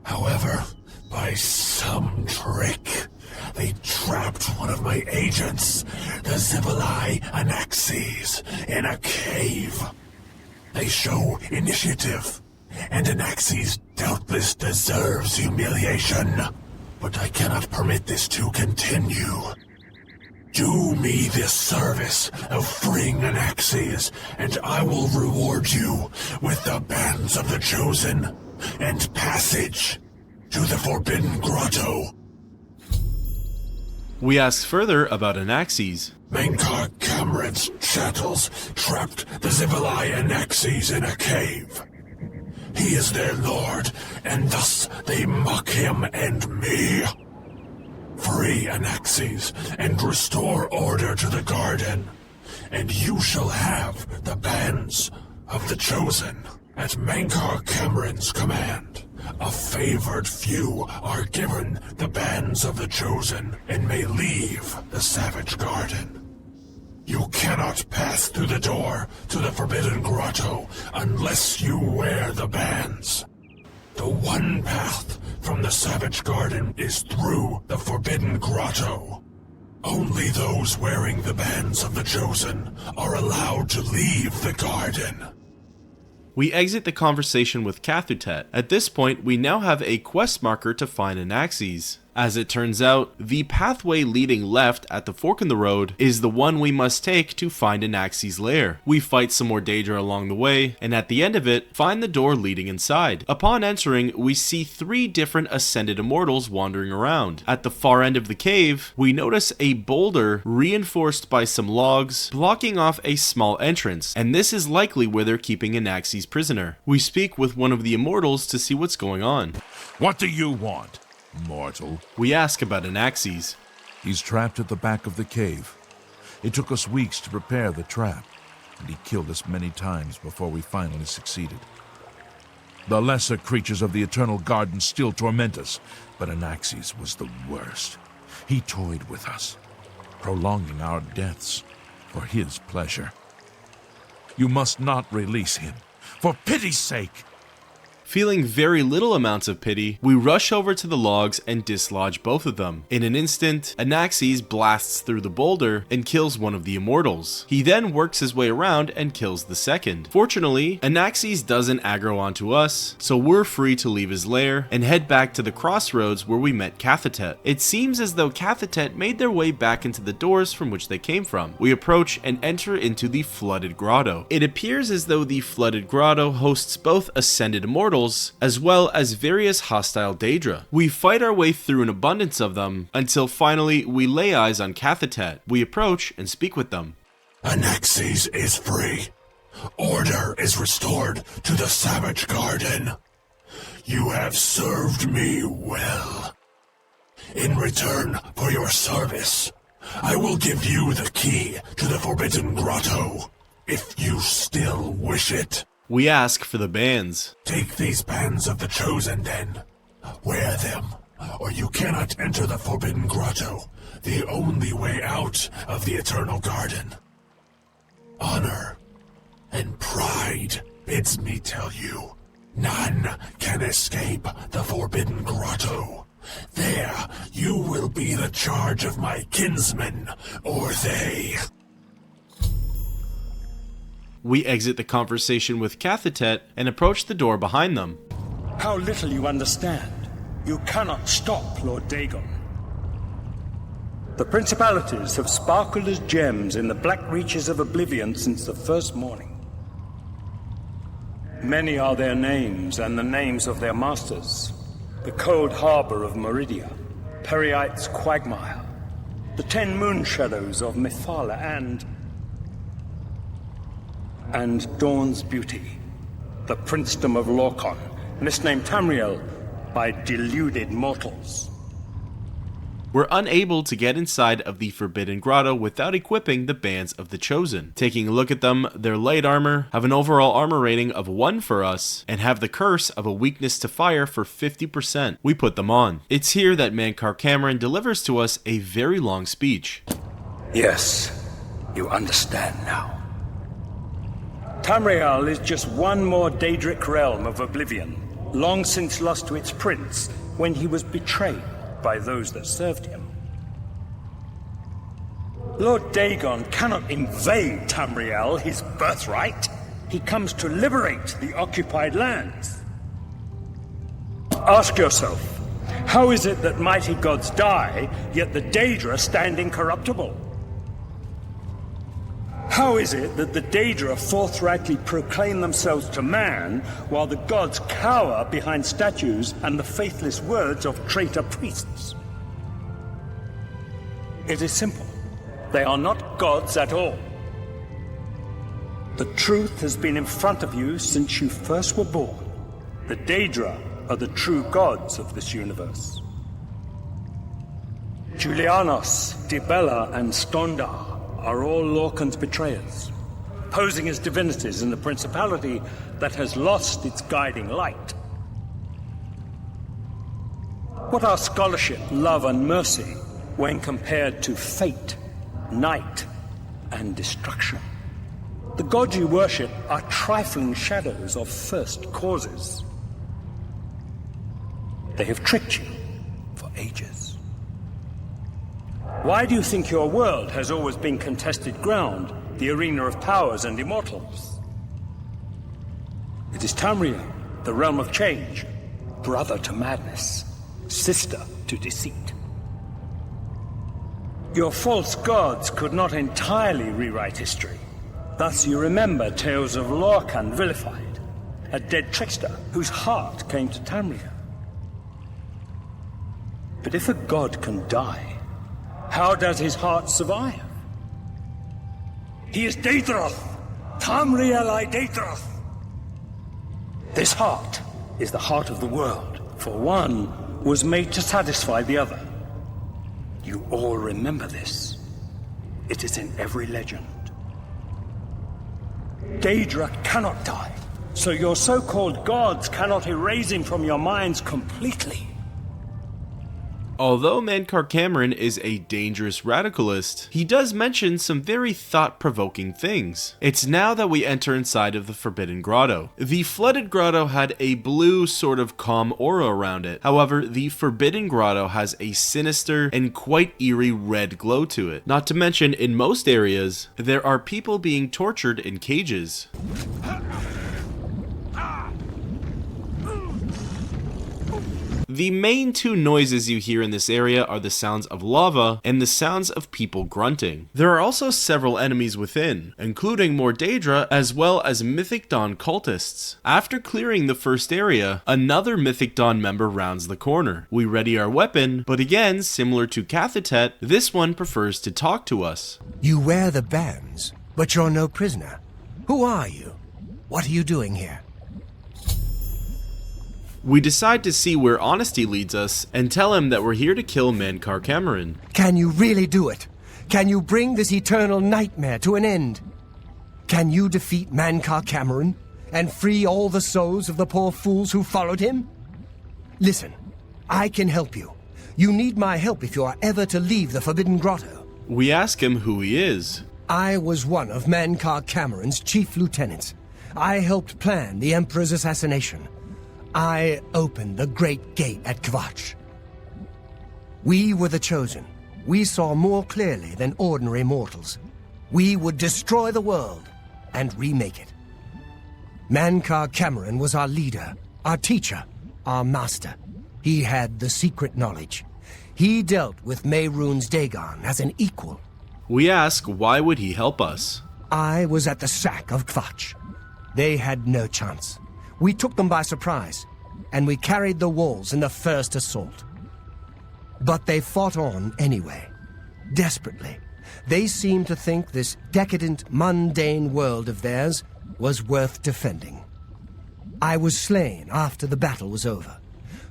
However, by some trick, they trapped one of my agents, the Ziphalai Anaxes, in a cave. They show initiative, and Anaxes doubtless deserves humiliation. But I cannot permit this to continue. Do me this service of freeing Anaxes, and I will reward you with the Bands of the Chosen and passage to the Forbidden Grotto. We ask further about Anaxes. Menka Cameron's chattels trapped the Ziphalai Anaxes in a cave. He is their lord, and thus they mock him and me. Free Anaxes and restore order to the garden, and you shall have the Bands of the Chosen. At Menka Cameron's command, a favored few are given the Bands of the Chosen and may leave the Savage Garden. You cannot pass through the door to the Forbidden Grotto unless you wear the bands. The one path from the Savage Garden is through the Forbidden Grotto. Only those wearing the Bands of the Chosen are allowed to leave the garden. We exit the conversation with Cathutet. At this point, we now have a quest marker to find Anaxes. As it turns out, the pathway leading left at the fork in the road is the one we must take to find Anaxes' lair. We fight some more Daedra along the way, and at the end of it, find the door leading inside. Upon entering, we see 3 different Ascended Immortals wandering around. At the far end of the cave, we notice a boulder reinforced by some logs, blocking off a small entrance, and this is likely where they're keeping Anaxes prisoner. We speak with one of the Immortals to see what's going on. What do you want, mortal? We ask about Anaxes. He's trapped at the back of the cave. It took us weeks to prepare the trap, and he killed us many times before we finally succeeded. The lesser creatures of the Eternal Garden still torment us, but Anaxes was the worst. He toyed with us, prolonging our deaths for his pleasure. You must not release him, for pity's sake! Feeling very little amounts of pity, we rush over to the logs and dislodge both of them. In an instant, Anaxes blasts through the boulder and kills one of the Immortals. He then works his way around and kills the second. Fortunately, Anaxes doesn't aggro onto us, so we're free to leave his lair and head back to the crossroads where we met Cathutet. It seems as though Cathutet made their way back into the doors from which they came from. We approach and enter into the Flooded Grotto. It appears as though the Flooded Grotto hosts both Ascended Immortals as well as various hostile Daedra. We fight our way through an abundance of them until finally we lay eyes on Cathutet. We approach and speak with them. Anaxes is free. Order is restored to the Savage Garden. You have served me well. In return for your service, I will give you the key to the Forbidden Grotto, if you still wish it. We ask for the bands. Take these Bands of the Chosen, then. Wear them, or you cannot enter the Forbidden Grotto, the only way out of the Eternal Garden. Honor and pride bids me tell you, none can escape the Forbidden Grotto. There, you will be the charge of my kinsmen, or they. We exit the conversation with Cathutet and approach the door behind them. How little you understand. You cannot stop Lord Dagon. The principalities have sparkled as gems in the black reaches of Oblivion since the first morning. Many are their names and the names of their masters. The cold harbor of Meridia, Periite's quagmire, the 10 moon shadows of Mephala and Dawn's beauty, the princedom of Lorkhan, misnamed Tamriel by deluded mortals. We're unable to get inside of the Forbidden Grotto without equipping the Bands of the Chosen. Taking a look at them, their light armor have an overall armor rating of 1 for us, and have the curse of a weakness to fire for 50%. We put them on. It's here that Mankar Cameron delivers to us a very long speech. Yes, you understand now. Tamriel is just one more Daedric realm of Oblivion, long since lost to its prince when he was betrayed by those that served him. Lord Dagon cannot invade Tamriel, his birthright. He comes to liberate the occupied lands. Ask yourself, how is it that mighty gods die, yet the Daedra stand incorruptible? How is it that the Daedra forthrightly proclaim themselves to man, while the gods cower behind statues and the faithless words of traitor priests? It is simple. They are not gods at all. The truth has been in front of you since you first were born. The Daedra are the true gods of this universe. Julianos, Dibella, and Stondar are all Lorkhan's betrayers, posing as divinities in the principality that has lost its guiding light. What are scholarship, love, and mercy when compared to fate, night, and destruction? The gods you worship are trifling shadows of first causes. They have tricked you for ages. Why do you think your world has always been contested ground, the arena of powers and immortals? It is Tamriel, the realm of change, brother to madness, sister to deceit. Your false gods could not entirely rewrite history. Thus you remember tales of Lorkhan vilified, a dead trickster whose heart came to Tamriel. But if a god can die, how does his heart survive? He is Daedroth, Tamriel I Daedroth. This heart is the heart of the world, for one was made to satisfy the other. You all remember this. It is in every legend. Daedra cannot die, so your so-called gods cannot erase him from your minds completely. Although Mankar Cameron is a dangerous radicalist, he does mention some very thought-provoking things. It's now that we enter inside of the Forbidden Grotto. The Flooded Grotto had a blue sort of calm aura around it. However, the Forbidden Grotto has a sinister and quite eerie red glow to it. Not to mention, in most areas, there are people being tortured in cages. The main two noises you hear in this area are the sounds of lava and the sounds of people grunting. There are also several enemies within, including more Daedra as well as Mythic Dawn cultists. After clearing the first area, another Mythic Dawn member rounds the corner. We ready our weapon, but again, similar to Kvatch, this one prefers to talk to us. You wear the bands, but you're no prisoner. Who are you? What are you doing here? We decide to see where honesty leads us and tell him that we're here to kill Mankar Cameron. Can you really do it? Can you bring this eternal nightmare to an end? Can you defeat Mankar Cameron and free all the souls of the poor fools who followed him? Listen, I can help you. You need my help if you are ever to leave the Forbidden Grotto. We ask him who he is. I was one of Mankar Cameron's chief lieutenants. I helped plan the Emperor's assassination. I opened the Great Gate at Kvatch. We were the chosen. We saw more clearly than ordinary mortals. We would destroy the world and remake it. Mankar Cameron was our leader, our teacher, our master. He had the secret knowledge. He dealt with Mehrunes Dagon as an equal. We ask, why would he help us? I was at the sack of Kvatch. They had no chance. We took them by surprise, and we carried the walls in the first assault. But they fought on anyway. desperately. They seemed to think this decadent, mundane world of theirs was worth defending. I was slain after the battle was over.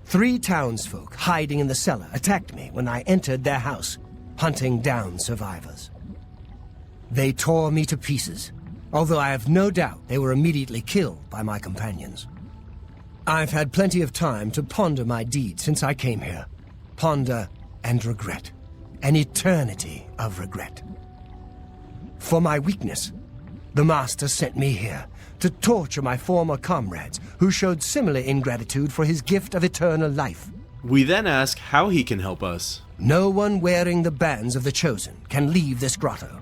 3 townsfolk hiding in the cellar attacked me when I entered their house, hunting down survivors. They tore me to pieces, although I have no doubt they were immediately killed by my companions. I've had plenty of time to ponder my deed since I came here. Ponder and regret. An eternity of regret. For my weakness, the Master sent me here to torture my former comrades who showed similar ingratitude for his gift of eternal life. We then ask how he can help us. No one wearing the bands of the Chosen can leave this grotto.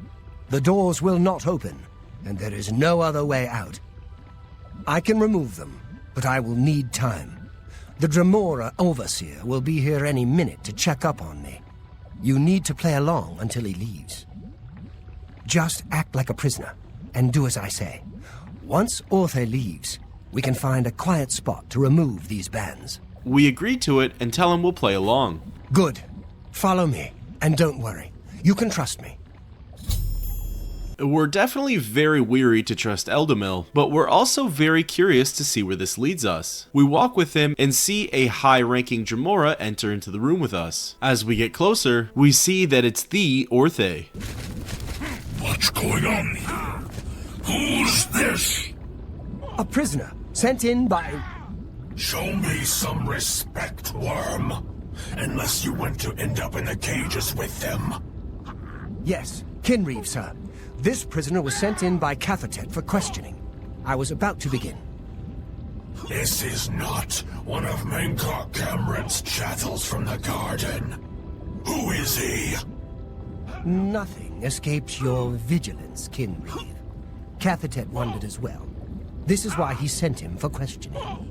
The doors will not open, and there is no other way out. I can remove them, but I will need time. The Dremora Overseer will be here any minute to check up on me. You need to play along until he leaves. Just act like a prisoner, and do as I say. Once Orthe leaves, we can find a quiet spot to remove these bands. We agree to it and tell him we'll play along. Good. Follow me, and don't worry. You can trust me. We're definitely very weary to trust Eldamil, but we're also very curious to see where this leads us. We walk with him and see a high-ranking Dremora enter into the room with us. As we get closer, we see that it's the Orthe. What's going on here? Who's this? A prisoner, sent in by... Show me some respect, worm. Unless you want to end up in the cages with them. Yes, Kinreeve, sir. This prisoner was sent in by Kvatch for questioning. I was about to begin. This is not one of Mankar Cameron's chattels from the garden. Who is he? Nothing escapes your vigilance, Kinreeve. Kvatch wondered as well. This is why he sent him for questioning.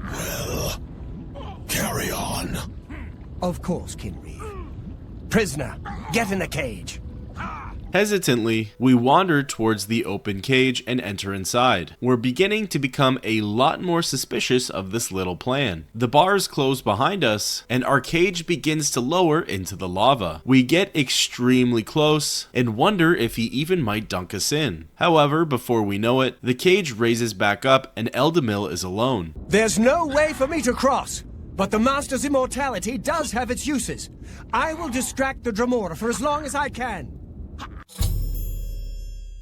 Well, carry on. Of course, Kinreeve. Prisoner, get in the cage. Hesitantly, we wander towards the open cage and enter inside. We're beginning to become a lot more suspicious of this little plan. The bars close behind us, and our cage begins to lower into the lava. We get extremely close, and wonder if he even might dunk us in. However, before we know it, the cage raises back up and Eldamil is alone. There's no way for me to cross, but the Master's immortality does have its uses. I will distract the Dremora for as long as I can.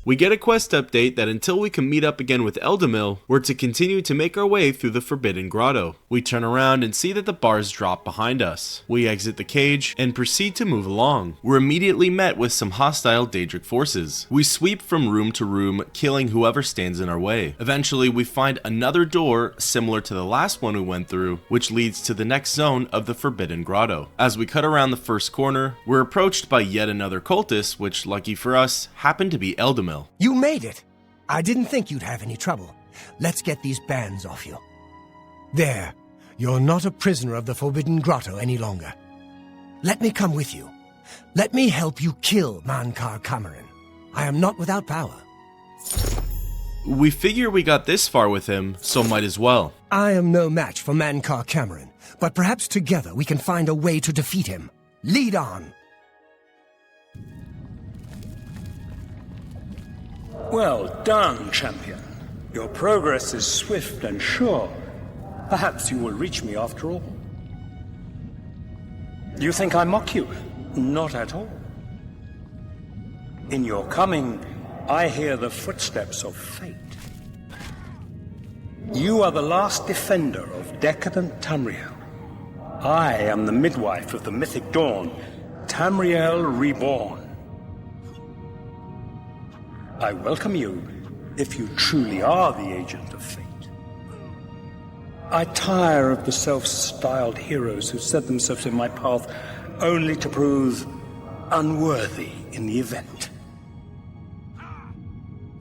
We get a quest update that until we can meet up again with Eldamil, we're to continue to make our way through the Forbidden Grotto. We turn around and see that the bars drop behind us. We exit the cage and proceed to move along. We're immediately met with some hostile Daedric forces. We sweep from room to room, killing whoever stands in our way. Eventually, we find another door similar to the last one we went through, which leads to the next zone of the Forbidden Grotto. As we cut around the first corner, we're approached by yet another cultist, which, lucky for us, happened to be Eldamil. You made it. I didn't think you'd have any trouble. Let's get these bands off you. There. You're not a prisoner of the Forbidden Grotto any longer. Let me come with you. Let me help you kill Mankar Cameron. I am not without power. We figure we got this far with him, so might as well. I am no match for Mankar Cameron, but perhaps together we can find a way to defeat him. Lead on. Well done, champion. Your progress is swift and sure. Perhaps you will reach me after all. You think I mock you? Not at all. In your coming, I hear the footsteps of fate. You are the last defender of decadent Tamriel. I am the midwife of the mythic dawn, Tamriel reborn. I welcome you, if you truly are the agent of fate. I tire of the self-styled heroes who set themselves in my path only to prove unworthy in the event.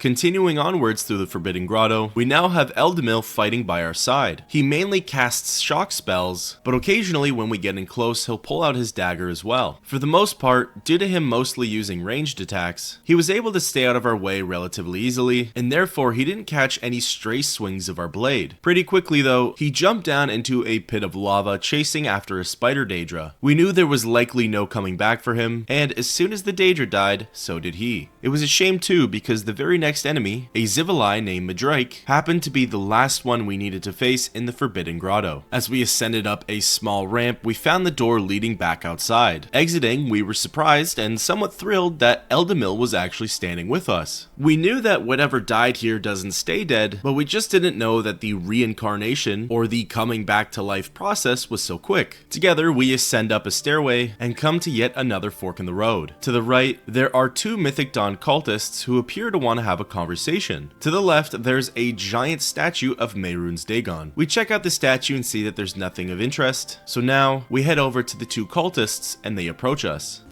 Continuing onwards through the Forbidden Grotto, we now have Eldemil fighting by our side. He mainly casts shock spells, but occasionally when we get in close, he'll pull out his dagger as well. For the most part, due to him mostly using ranged attacks, he was able to stay out of our way relatively easily, and therefore he didn't catch any stray swings of our blade. Pretty quickly though, he jumped down into a pit of lava chasing after a spider Daedra. We knew there was likely no coming back for him, and as soon as the Daedra died, so did he. It was a shame too, because the very next enemy, a Zivilai named Madrake, happened to be the last one we needed to face in the Forbidden Grotto. As we ascended up a small ramp, we found the door leading back outside. Exiting, we were surprised and somewhat thrilled that Eldemil was actually standing with us. We knew that whatever died here doesn't stay dead, but we just didn't know that the reincarnation, or the coming back to life process, was so quick. Together, we ascend up a stairway and come to yet another fork in the road. To the right, there are two Mythic Dawn cultists who appear to want to have a conversation. To the left, there's a giant statue of Mehrunes Dagon. We check out the statue and see that there's nothing of interest, so now we head over to the two cultists and they approach us.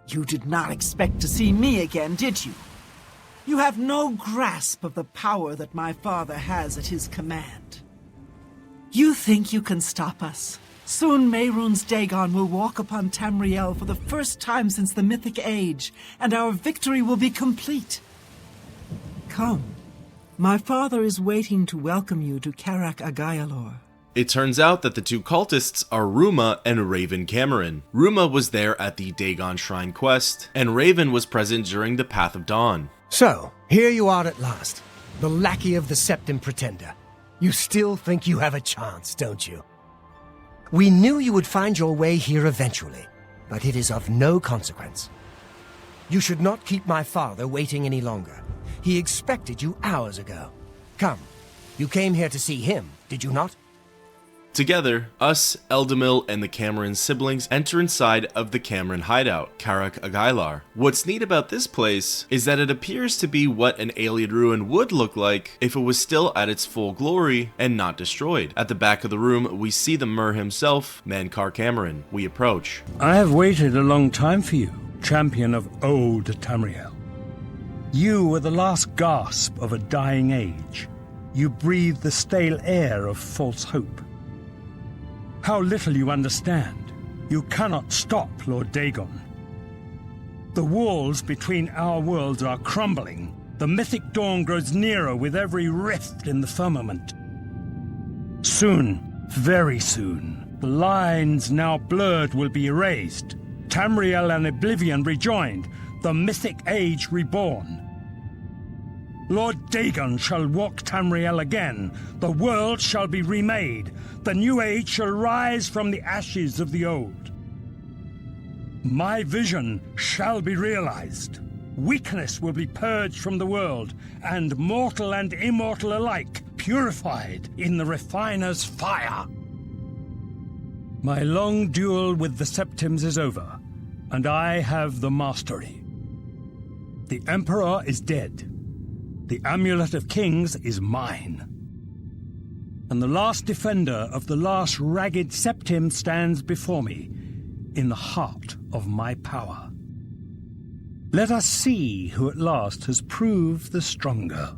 You did not expect to see me again, did you? You have no grasp of the power that my father has at his command. You think you can stop us? Soon Mehrunes Dagon will walk upon Tamriel for the first time since the Mythic Age, and our victory will be complete. Come. My father is waiting to welcome you to Karak Agayalor. It turns out that the two cultists are Ruma and Raven Cameron. Ruma was there at the Dagon Shrine quest, and Raven was present during the Path of Dawn. So, here you are at last, the lackey of the Septim Pretender. You still think you have a chance, don't you? We knew you would find your way here eventually, but it is of no consequence. You should not keep my father waiting any longer. He expected you hours ago. Come, you came here to see him, did you not? Together, us, Eldemil, and the Cameron siblings enter inside of the Cameron hideout, Karak Agaylar. What's neat about this place is that it appears to be what an alien ruin would look like if it was still at its full glory and not destroyed. At the back of the room, we see the Mer himself, Mankar Cameron. We approach. I have waited a long time for you, champion of old Tamriel. You were the last gasp of a dying age. You breathed the stale air of false hope. How little you understand. You cannot stop Lord Dagon. The walls between our worlds are crumbling. The mythic dawn grows nearer with every rift in the firmament. Soon, very soon, the lines now blurred will be erased. Tamriel and Oblivion rejoined, the mythic age reborn. Lord Dagon shall walk Tamriel again. The world shall be remade. The new age shall rise from the ashes of the old. My vision shall be realized. Weakness will be purged from the world, and mortal and immortal alike purified in the refiner's fire. My long duel with the Septims is over, and I have the mastery. The Emperor is dead. The Amulet of Kings is mine. And the last defender of the last ragged Septim stands before me, in the heart of my power. Let us see who at last has proved the stronger.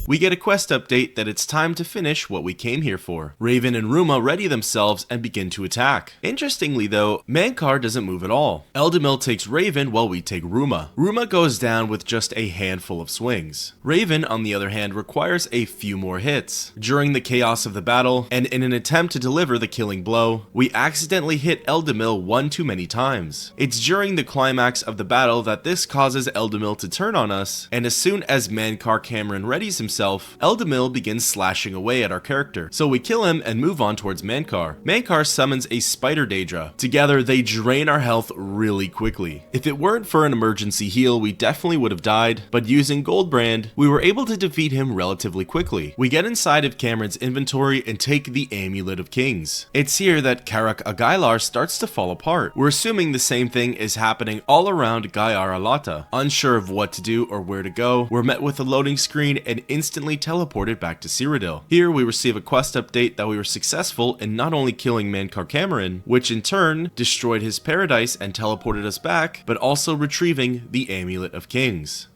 We get a quest update that it's time to finish what we came here for. Raven and Ruma ready themselves and begin to attack. Interestingly though, Mankar doesn't move at all. Eldemil takes Raven while we take Ruma. Ruma goes down with just a handful of swings. Raven, on the other hand, requires a few more hits. During the chaos of the battle, and in an attempt to deliver the killing blow, we accidentally hit Eldemil one too many times. It's during the climax of the battle that this causes Eldemil to turn on us, and as soon as Mankar Cameron readies himself, Eldemil begins slashing away at our character, so we kill him and move on towards Mankar. Mankar summons a spider Daedra. Together, they drain our health really quickly. If it weren't for an emergency heal, we definitely would have died, but using Goldbrand, we were able to defeat him relatively quickly. We get inside of Cameron's inventory and take the Amulet of Kings. It's here that Karak Agaylar starts to fall apart. We're assuming the same thing is happening all around Gaiar Alata. Unsure of what to do or where to go, we're met with a loading screen and instantly teleported back to Cyrodiil. Here we receive a quest update that we were successful in not only killing Mankar Cameron, which in turn destroyed his paradise and teleported us back, but also retrieving the Amulet of Kings.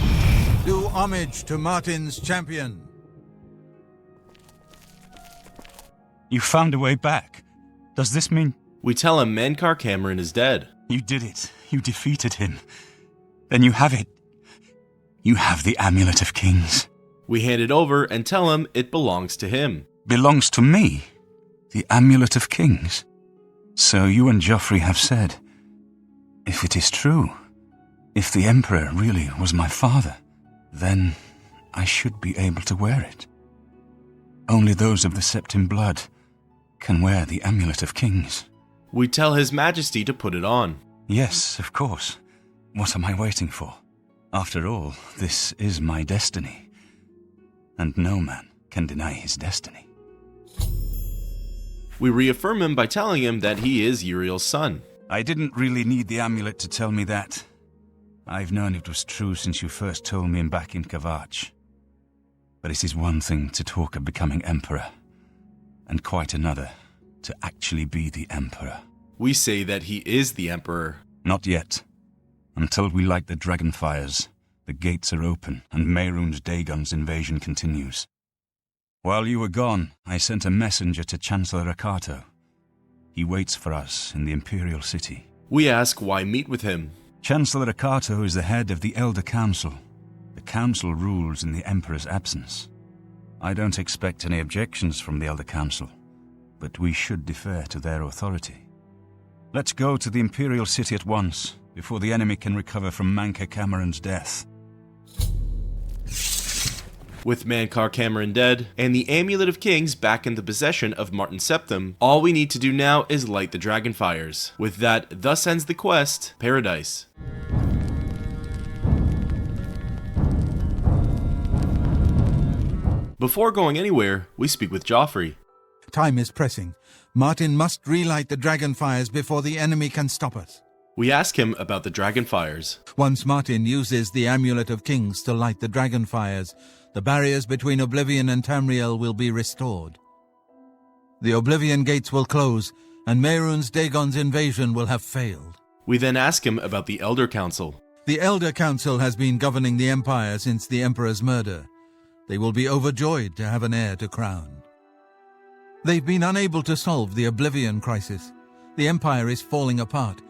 Do homage to Martin's champion. You found a way back. Does this mean... We tell him Mankar Cameron is dead. You did it. You defeated him. Then you have it. You have the Amulet of Kings. We hand it over and tell him it belongs to him. Belongs to me? The Amulet of Kings? So you and Joffrey have said, if it is true, if the Emperor really was my father, then I should be able to wear it. Only those of the Septim blood can wear the Amulet of Kings. We tell His Majesty to put it on. Yes, of course. What am I waiting for? After all, this is my destiny. And no man can deny his destiny. We reaffirm him by telling him that he is Uriel's son. I didn't really need the amulet to tell me that. I've known it was true since you first told me back in Kvatch. But it is one thing to talk of becoming Emperor, and quite another to actually be the Emperor. We say that he is the Emperor. Not yet. Until we light the dragonfires, the gates are open and Mehrunes Dagon's invasion continues. While you were gone, I sent a messenger to Chancellor Akato. He waits for us in the Imperial City. We ask why meet with him. Chancellor Akato is the head of the Elder Council. The Council rules in the Emperor's absence. I don't expect any objections from the Elder Council, but we should defer to their authority. Let's go to the Imperial City at once, before the enemy can recover from Mankar Cameron's death. With Mankar Cameron dead, and the Amulet of Kings back in the possession of Martin Septim, all we need to do now is light the dragonfires. With that, thus ends the quest, Paradise. Before going anywhere, we speak with Joffrey. Time is pressing. Martin must relight the dragonfires before the enemy can stop us. We ask him about the dragonfires. Once Martin uses the Amulet of Kings to light the dragonfires, the barriers between Oblivion and Tamriel will be restored. The Oblivion gates will close, and Mehrunes Dagon's invasion will have failed. We then ask him about the Elder Council. The Elder Council has been governing the Empire since the Emperor's murder. They will be overjoyed to have an heir to crown. They've been unable to solve the Oblivion crisis. The Empire is falling apart.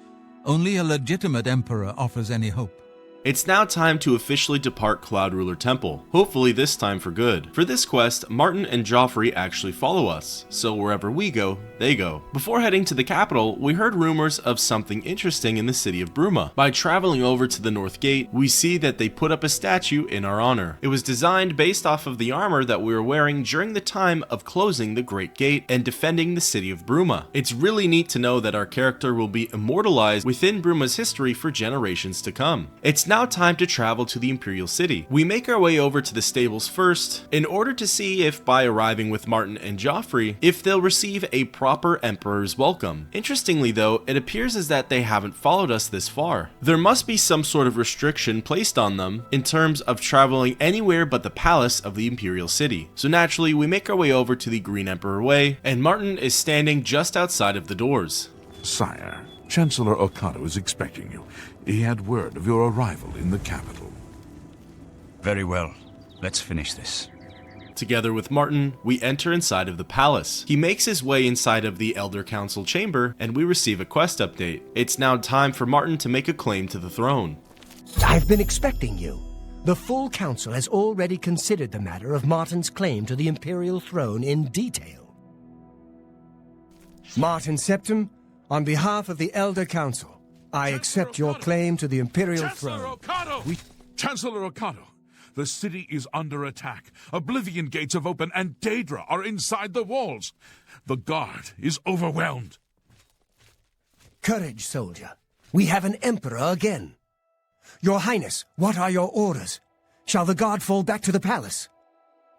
Only a legitimate Emperor offers any hope. It's now time to officially depart Cloud Ruler Temple, hopefully this time for good. For this quest, Martin and Joffrey actually follow us, so wherever we go, they go. Before heading to the capital, we heard rumors of something interesting in the city of Bruma. By traveling over to the North Gate, we see that they put up a statue in our honor. It was designed based off of the armor that we were wearing during the time of closing the Great Gate and defending the city of Bruma. It's really neat to know that our character will be immortalized within Bruma's history for generations to come. It's now time to travel to the Imperial City. We make our way over to the stables first, in order to see if by arriving with Martin and Joffrey, if they'll receive a proper Emperor's welcome. Interestingly though, it appears as that they haven't followed us this far. There must be some sort of restriction placed on them in terms of traveling anywhere but the palace of the Imperial City. So naturally, we make our way over to the Green Emperor Way, and Martin is standing just outside of the doors. Sire, Chancellor Okato is expecting you. He had word of your arrival in the capital. Very well. Let's finish this. Together with Martin, we enter inside of the palace. He makes his way inside of the Elder Council chamber, and we receive a quest update. It's now time for Martin to make a claim to the throne. I've been expecting you. The full council has already considered the matter of Martin's claim to the Imperial throne in detail. Martin Septim, on behalf of the Elder Council, I accept your claim to the Imperial throne. Chancellor Okato, the city is under attack. Oblivion gates have opened and Daedra are inside the walls. The guard is overwhelmed. Courage, soldier. We have an emperor again. Your Highness, what are your orders? Shall the guard fall back to the palace?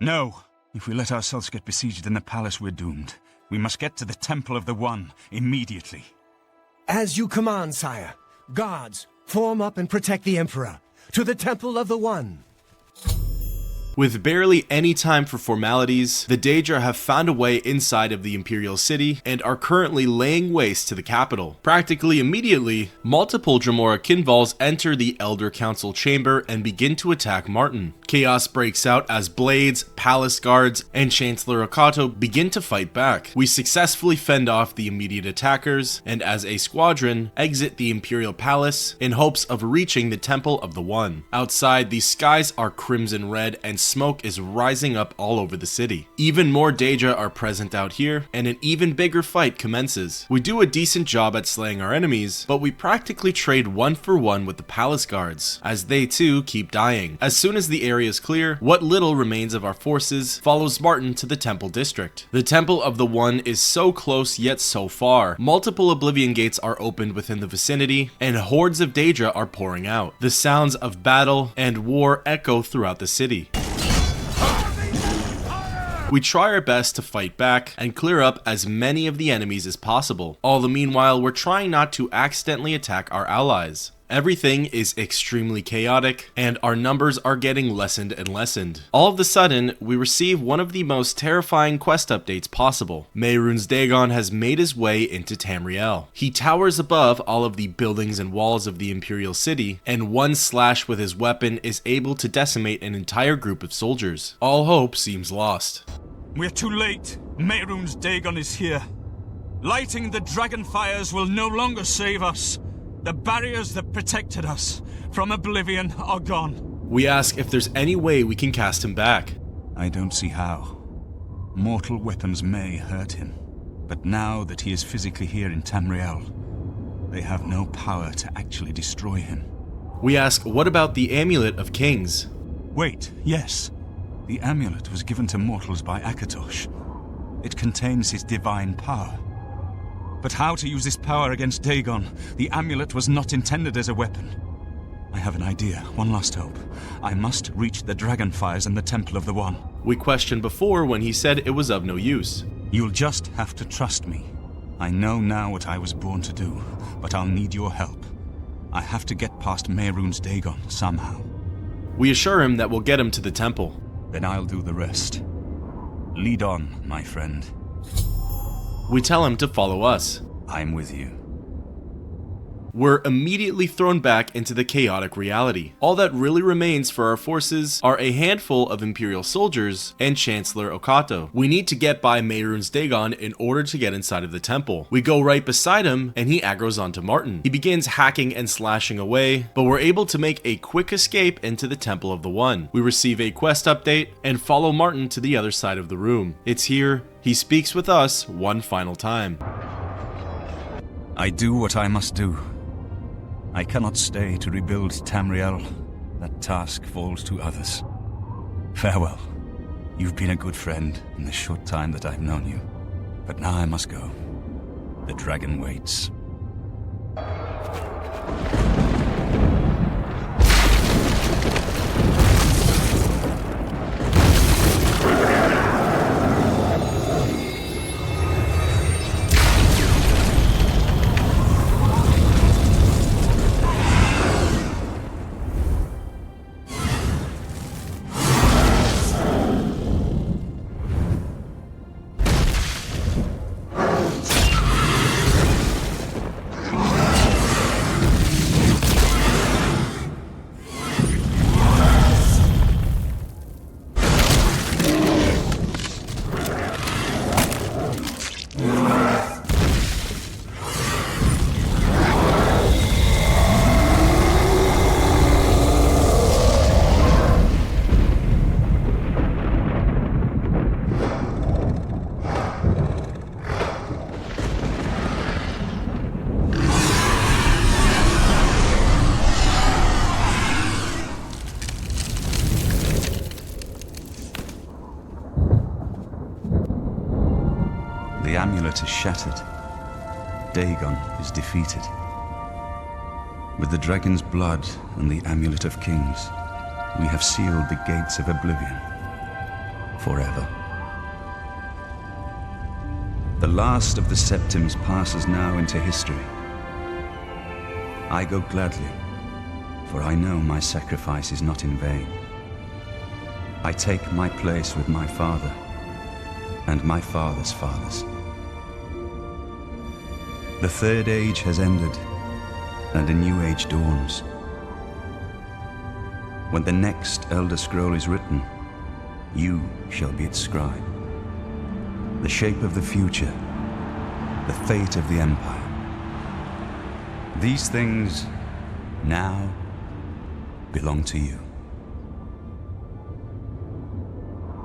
No. If we let ourselves get besieged in the palace, we're doomed. We must get to the Temple of the One immediately. As you command, sire. Guards, form up and protect the Emperor. To the Temple of the One. With barely any time for formalities, the Daedra have found a way inside of the Imperial City and are currently laying waste to the capital. Practically immediately, multiple Dremora Kinvals enter the Elder Council chamber and begin to attack Martin. Chaos breaks out as Blades, Palace Guards, and Chancellor Okato begin to fight back. We successfully fend off the immediate attackers, and as a squadron, exit the Imperial Palace in hopes of reaching the Temple of the One. Outside, the skies are crimson red and smoke is rising up all over the city. Even more Daedra are present out here, and an even bigger fight commences. We do a decent job at slaying our enemies, but we practically trade 1-for-1 with the Palace Guards, as they too keep dying. As soon as the area is clear, what little remains of our forces follows Martin to the Temple District. The Temple of the One is so close yet so far. Multiple Oblivion gates are opened within the vicinity, and hordes of Daedra are pouring out. The sounds of battle and war echo throughout the city. We try our best to fight back and clear up as many of the enemies as possible. All the meanwhile, we're trying not to accidentally attack our allies. Everything is extremely chaotic, and our numbers are getting lessened and lessened. All of a sudden, we receive one of the most terrifying quest updates possible. Mehrunes Dagon has made his way into Tamriel. He towers above all of the buildings and walls of the Imperial City, and one slash with his weapon is able to decimate an entire group of soldiers. All hope seems lost. We're too late. Mehrunes Dagon is here. Lighting the dragon fires will no longer save us. The barriers that protected us from Oblivion are gone. We ask if there's any way we can cast him back. I don't see how. Mortal weapons may hurt him, but now that he is physically here in Tamriel, they have no power to actually destroy him. We ask, what about the Amulet of Kings? Wait, yes. The amulet was given to mortals by Akatosh. It contains his divine power. But how to use this power against Dagon? The amulet was not intended as a weapon. I have an idea, one last hope. I must reach the Dragonfires and the Temple of the One. We questioned before when he said it was of no use. You'll just have to trust me. I know now what I was born to do, but I'll need your help. I have to get past Mehrunes Dagon somehow. We assure him that we'll get him to the temple. Then I'll do the rest. Lead on, my friend. We tell him to follow us. I'm with you. We're immediately thrown back into the chaotic reality. All that really remains for our forces are a handful of Imperial soldiers and Chancellor Okato. We need to get by Mehrunes Dagon in order to get inside of the temple. We go right beside him and he aggroes onto Martin. He begins hacking and slashing away, but we're able to make a quick escape into the Temple of the One. We receive a quest update and follow Martin to the other side of the room. It's here he speaks with us one final time. I do what I must do. I cannot stay to rebuild Tamriel. That task falls to others. Farewell. You've been a good friend in the short time that I've known you. But now I must go. The dragon waits. The amulet is shattered. Dagon is defeated. With the dragon's blood and the Amulet of Kings, we have sealed the gates of Oblivion forever. The last of the Septims passes now into history. I go gladly, for I know my sacrifice is not in vain. I take my place with my father and my father's fathers. The Third Age has ended, and a new age dawns. When the next Elder Scroll is written, you shall be its scribe. The shape of the future, the fate of the Empire. These things now belong to you.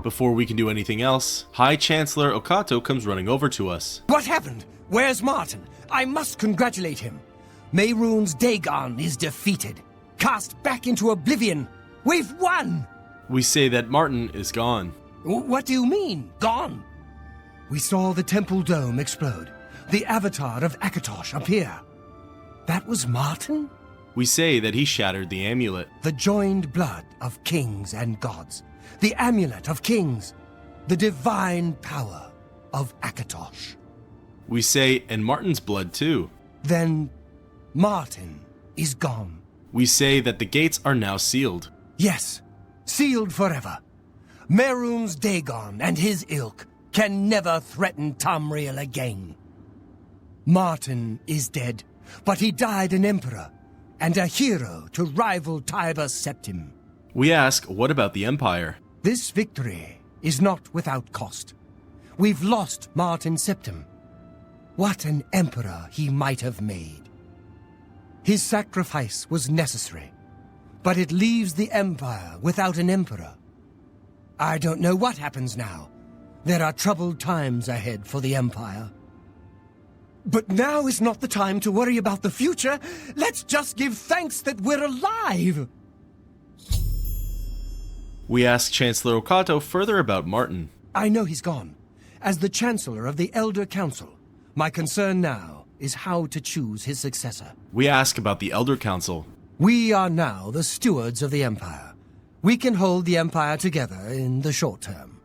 Before we can do anything else, High Chancellor Okato comes running over to us. What happened? Where's Martin? I must congratulate him. Mehrunes Dagon is defeated. Cast back into Oblivion. We've won! We say that Martin is gone. What do you mean, gone? We saw the temple dome explode. The avatar of Akatosh appear. That was Martin? We say that he shattered the amulet. The joined blood of kings and gods. The amulet of kings. The divine power of Akatosh. We say, and Martin's blood too. Then Martin is gone. We say that the gates are now sealed. Yes, sealed forever. Mehrunes Dagon and his ilk can never threaten Tamriel again. Martin is dead, but he died an emperor and a hero to rival Tiber Septim. We ask, what about the Empire? This victory is not without cost. We've lost Martin Septim. What an emperor he might have made. His sacrifice was necessary, but it leaves the Empire without an emperor. I don't know what happens now. There are troubled times ahead for the Empire. But now is not the time to worry about the future. Let's just give thanks that we're alive. We ask Chancellor Okato further about Martin. I know he's gone. As the Chancellor of the Elder Council, my concern now is how to choose his successor. We ask about the Elder Council. We are now the stewards of the Empire. We can hold the Empire together in the short term.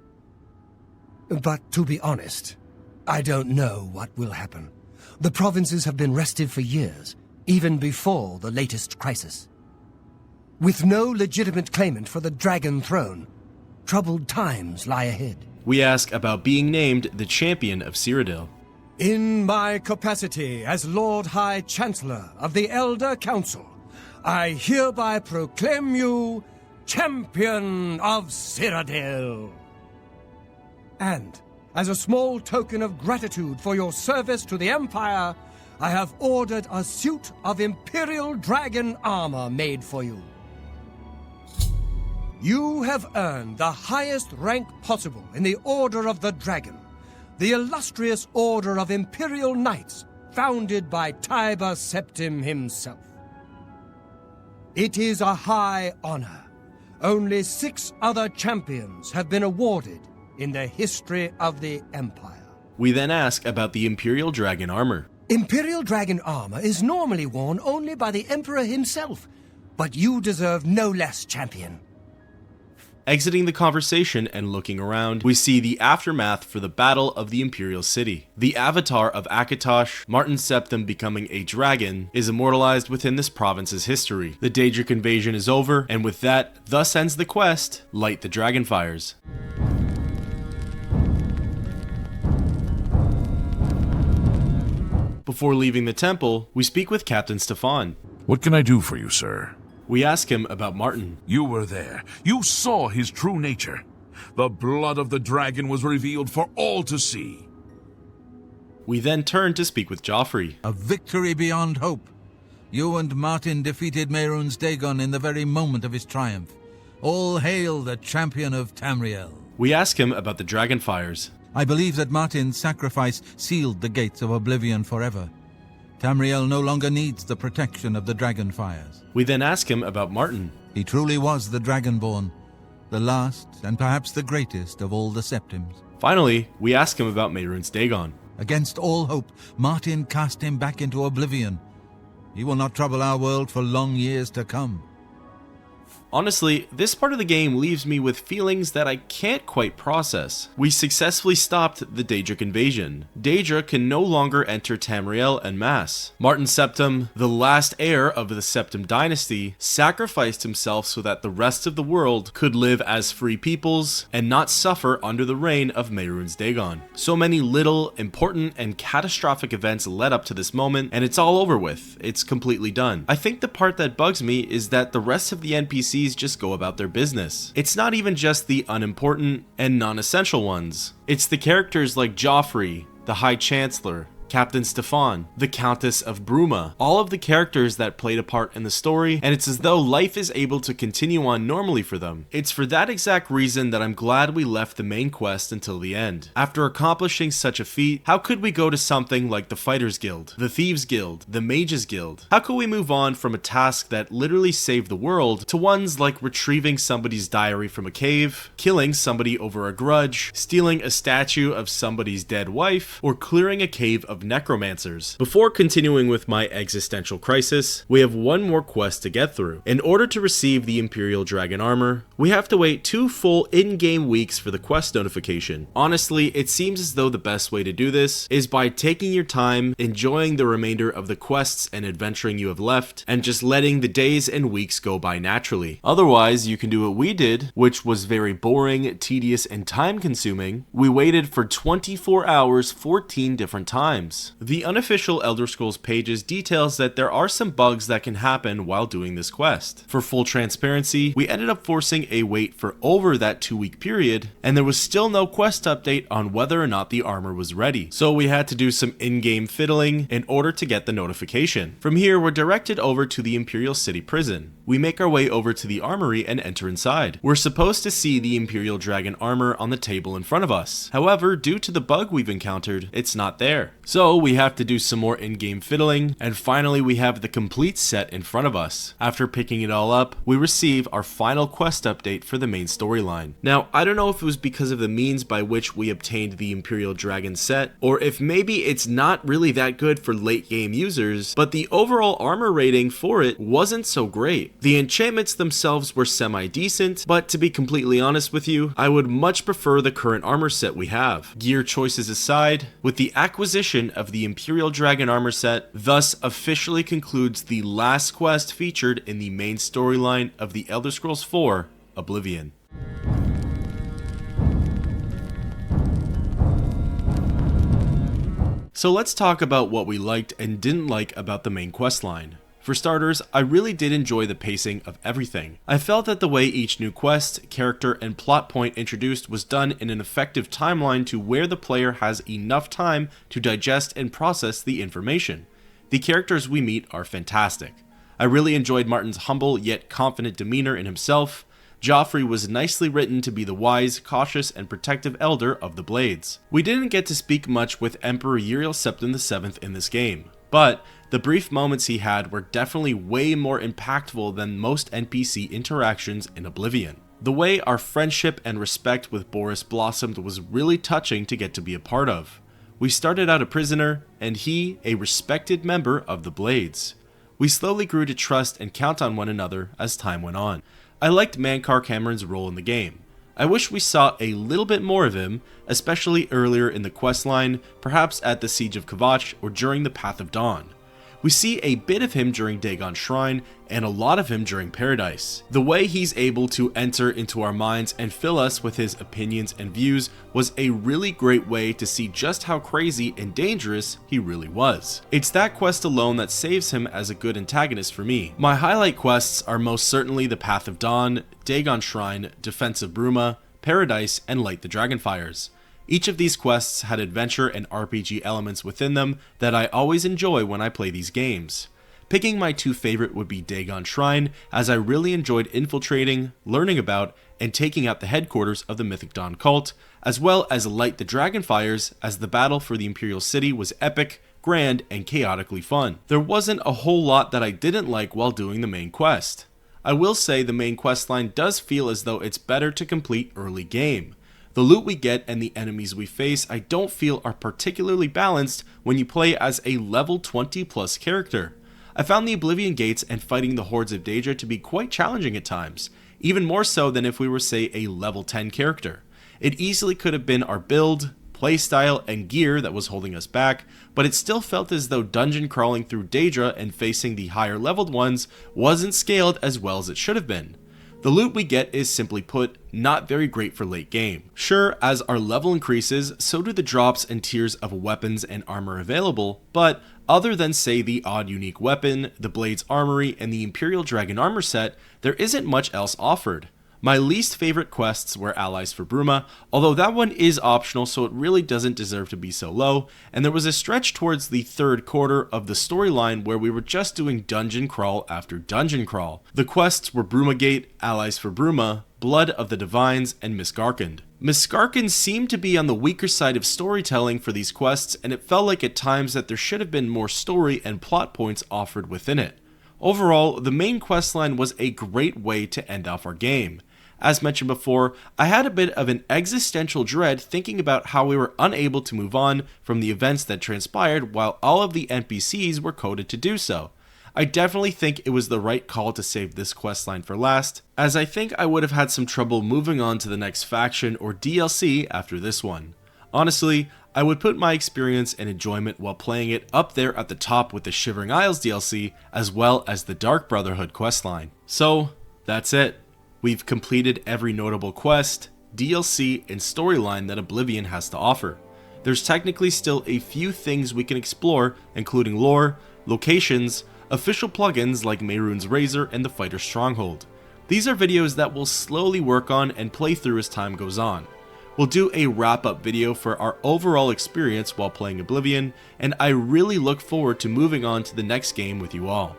But to be honest, I don't know what will happen. The provinces have been restive for years, even before the latest crisis. With no legitimate claimant for the Dragon Throne, troubled times lie ahead. We ask about being named the champion of Cyrodiil. In my capacity as Lord High Chancellor of the Elder Council, I hereby proclaim you Champion of Cyrodiil. And, as a small token of gratitude for your service to the Empire, I have ordered a suit of Imperial Dragon armor made for you. You have earned the highest rank possible in the Order of the Dragon, the illustrious Order of Imperial Knights, founded by Tiber Septim himself. It is a high honor. Only 6 other champions have been awarded in the history of the Empire. We then ask about the Imperial Dragon armor. Imperial Dragon armor is normally worn only by the Emperor himself, but you deserve no less, champion. Exiting the conversation and looking around, we see the aftermath for the Battle of the Imperial City. The avatar of Akatosh, Martin Septim becoming a dragon, is immortalized within this province's history. The Daedric invasion is over, and with that, thus ends the quest, Light the Dragonfires. Before leaving the temple, we speak with Captain Stefan. What can I do for you, sir? We ask him about Martin. You were there. You saw his true nature. The blood of the dragon was revealed for all to see. We then turn to speak with Joffrey. A victory beyond hope. You and Martin defeated Mehrunes Dagon in the very moment of his triumph. All hail the champion of Tamriel. We ask him about the Dragonfires. I believe that Martin's sacrifice sealed the gates of Oblivion forever. Tamriel no longer needs the protection of the Dragonfires. We then ask him about Martin. He truly was the Dragonborn, the last and perhaps the greatest of all the Septims. Finally, we ask him about Mehrunes Dagon. Against all hope, Martin cast him back into Oblivion. He will not trouble our world for long years to come. Honestly, this part of the game leaves me with feelings that I can't quite process. We successfully stopped the Daedric invasion. Daedra can no longer enter Tamriel en masse. Martin Septim, the last heir of the Septim dynasty, sacrificed himself so that the rest of the world could live as free peoples and not suffer under the reign of Mehrunes Dagon. So many little, important, and catastrophic events led up to this moment, and it's all over with. It's completely done. I think the part that bugs me is that the rest of the NPCs just go about their business. It's not even just the unimportant and non-essential ones. It's the characters like Joffrey, the High Chancellor, Captain Stefan, the Countess of Bruma, all of the characters that played a part in the story, and it's as though life is able to continue on normally for them. It's for that exact reason that I'm glad we left the main quest until the end. After accomplishing such a feat, how could we go to something like the Fighters Guild, the Thieves Guild, the Mages Guild? How could we move on from a task that literally saved the world to ones like retrieving somebody's diary from a cave, killing somebody over a grudge, stealing a statue of somebody's dead wife, or clearing a cave of necromancers? Before continuing with my existential crisis, we have one more quest to get through. In order to receive the Imperial Dragon Armor, we have to wait 2 full in-game weeks for the quest notification. Honestly, it seems as though the best way to do this is by taking your time, enjoying the remainder of the quests and adventuring you have left, and just letting the days and weeks go by naturally. Otherwise, you can do what we did, which was very boring, tedious, and time-consuming. We waited for 24 hours 14 different times. The unofficial Elder Scrolls pages details that there are some bugs that can happen while doing this quest. For full transparency, we ended up forcing a wait for over that 2-week period, and there was still no quest update on whether or not the armor was ready. So we had to do some in-game fiddling in order to get the notification. From here, we're directed over to the Imperial City Prison. We make our way over to the armory and enter inside. We're supposed to see the Imperial Dragon armor on the table in front of us. However, due to the bug we've encountered, it's not there. So we have to do some more in-game fiddling, and finally we have the complete set in front of us. After picking it all up, we receive our final quest update for the main storyline. Now, I don't know if it was because of the means by which we obtained the Imperial Dragon set, or if maybe it's not really that good for late game users, but the overall armor rating for it wasn't so great. The enchantments themselves were semi-decent, but to be completely honest with you, I would much prefer the current armor set we have. Gear choices aside, with the acquisition of the Imperial Dragon armor set, thus officially concludes the last quest featured in the main storyline of the Elder Scrolls 4, Oblivion. So let's talk about what we liked and didn't like about the main quest line. For starters, I really did enjoy the pacing of everything. I felt that the way each new quest, character, and plot point introduced was done in an effective timeline to where the player has enough time to digest and process the information. The characters we meet are fantastic. I really enjoyed Martin's humble yet confident demeanor in himself. Joffrey was nicely written to be the wise, cautious, and protective elder of the Blades. We didn't get to speak much with Emperor Uriel Septim VII in this game, but the brief moments he had were definitely way more impactful than most NPC interactions in Oblivion. The way our friendship and respect with Boris blossomed was really touching to get to be a part of. We started out a prisoner, and he a respected member of the Blades. We slowly grew to trust and count on one another as time went on. I liked Mankar Cameron's role in the game. I wish we saw a little bit more of him, especially earlier in the questline, perhaps at the Siege of Kvatch or during the Path of Dawn. We see a bit of him during Dagon Shrine, and a lot of him during Paradise. The way he's able to enter into our minds and fill us with his opinions and views was a really great way to see just how crazy and dangerous he really was. It's that quest alone that saves him as a good antagonist for me. My highlight quests are most certainly the Path of Dawn, Dagon Shrine, Defense of Bruma, Paradise, and Light the Dragonfires. Each of these quests had adventure and RPG elements within them that I always enjoy when I play these games. Picking my 2 favorite would be Dagon Shrine, as I really enjoyed infiltrating, learning about, and taking out the headquarters of the Mythic Dawn cult, as well as Light the Dragonfires, as the battle for the Imperial City was epic, grand, and chaotically fun. There wasn't a whole lot that I didn't like while doing the main quest. I will say the main questline does feel as though it's better to complete early game. The loot we get and the enemies we face I don't feel are particularly balanced when you play as a level 20 plus character. I found the Oblivion Gates and fighting the hordes of Daedra to be quite challenging at times, even more so than if we were, say, a level 10 character. It easily could have been our build, playstyle, and gear that was holding us back, but it still felt as though dungeon crawling through Daedra and facing the higher leveled ones wasn't scaled as well as it should have been. The loot we get is, simply put, not very great for late game. Sure, as our level increases, so do the drops and tiers of weapons and armor available, but other than, say, the odd unique weapon, the Blade's Armory, and the Imperial Dragon armor set, there isn't much else offered. My least favorite quests were Allies for Bruma, although that one is optional, so it really doesn't deserve to be so low, and there was a stretch towards the third quarter of the storyline where we were just doing dungeon crawl after dungeon crawl. The quests were Bruma Gate, Allies for Bruma, Blood of the Divines, and Misgarkund. Misgarkund seemed to be on the weaker side of storytelling for these quests, and it felt like at times that there should have been more story and plot points offered within it. Overall, the main questline was a great way to end off our game. As mentioned before, I had a bit of an existential dread thinking about how we were unable to move on from the events that transpired while all of the NPCs were coded to do so. I definitely think it was the right call to save this questline for last, as I think I would have had some trouble moving on to the next faction or DLC after this one. Honestly, I would put my experience and enjoyment while playing it up there at the top with the Shivering Isles DLC as well as the Dark Brotherhood questline. So, that's it. We've completed every notable quest, DLC, and storyline that Oblivion has to offer. There's technically still a few things we can explore, including lore, locations, official plugins like Mehrunes Razor and the Fighter's Stronghold. These are videos that we'll slowly work on and play through as time goes on. We'll do a wrap-up video for our overall experience while playing Oblivion, and I really look forward to moving on to the next game with you all.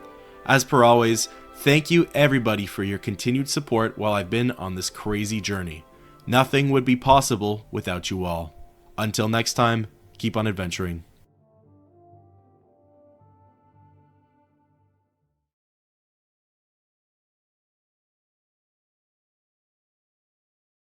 As per always, thank you everybody for your continued support while I've been on this crazy journey. Nothing would be possible without you all. Until next time, keep on adventuring.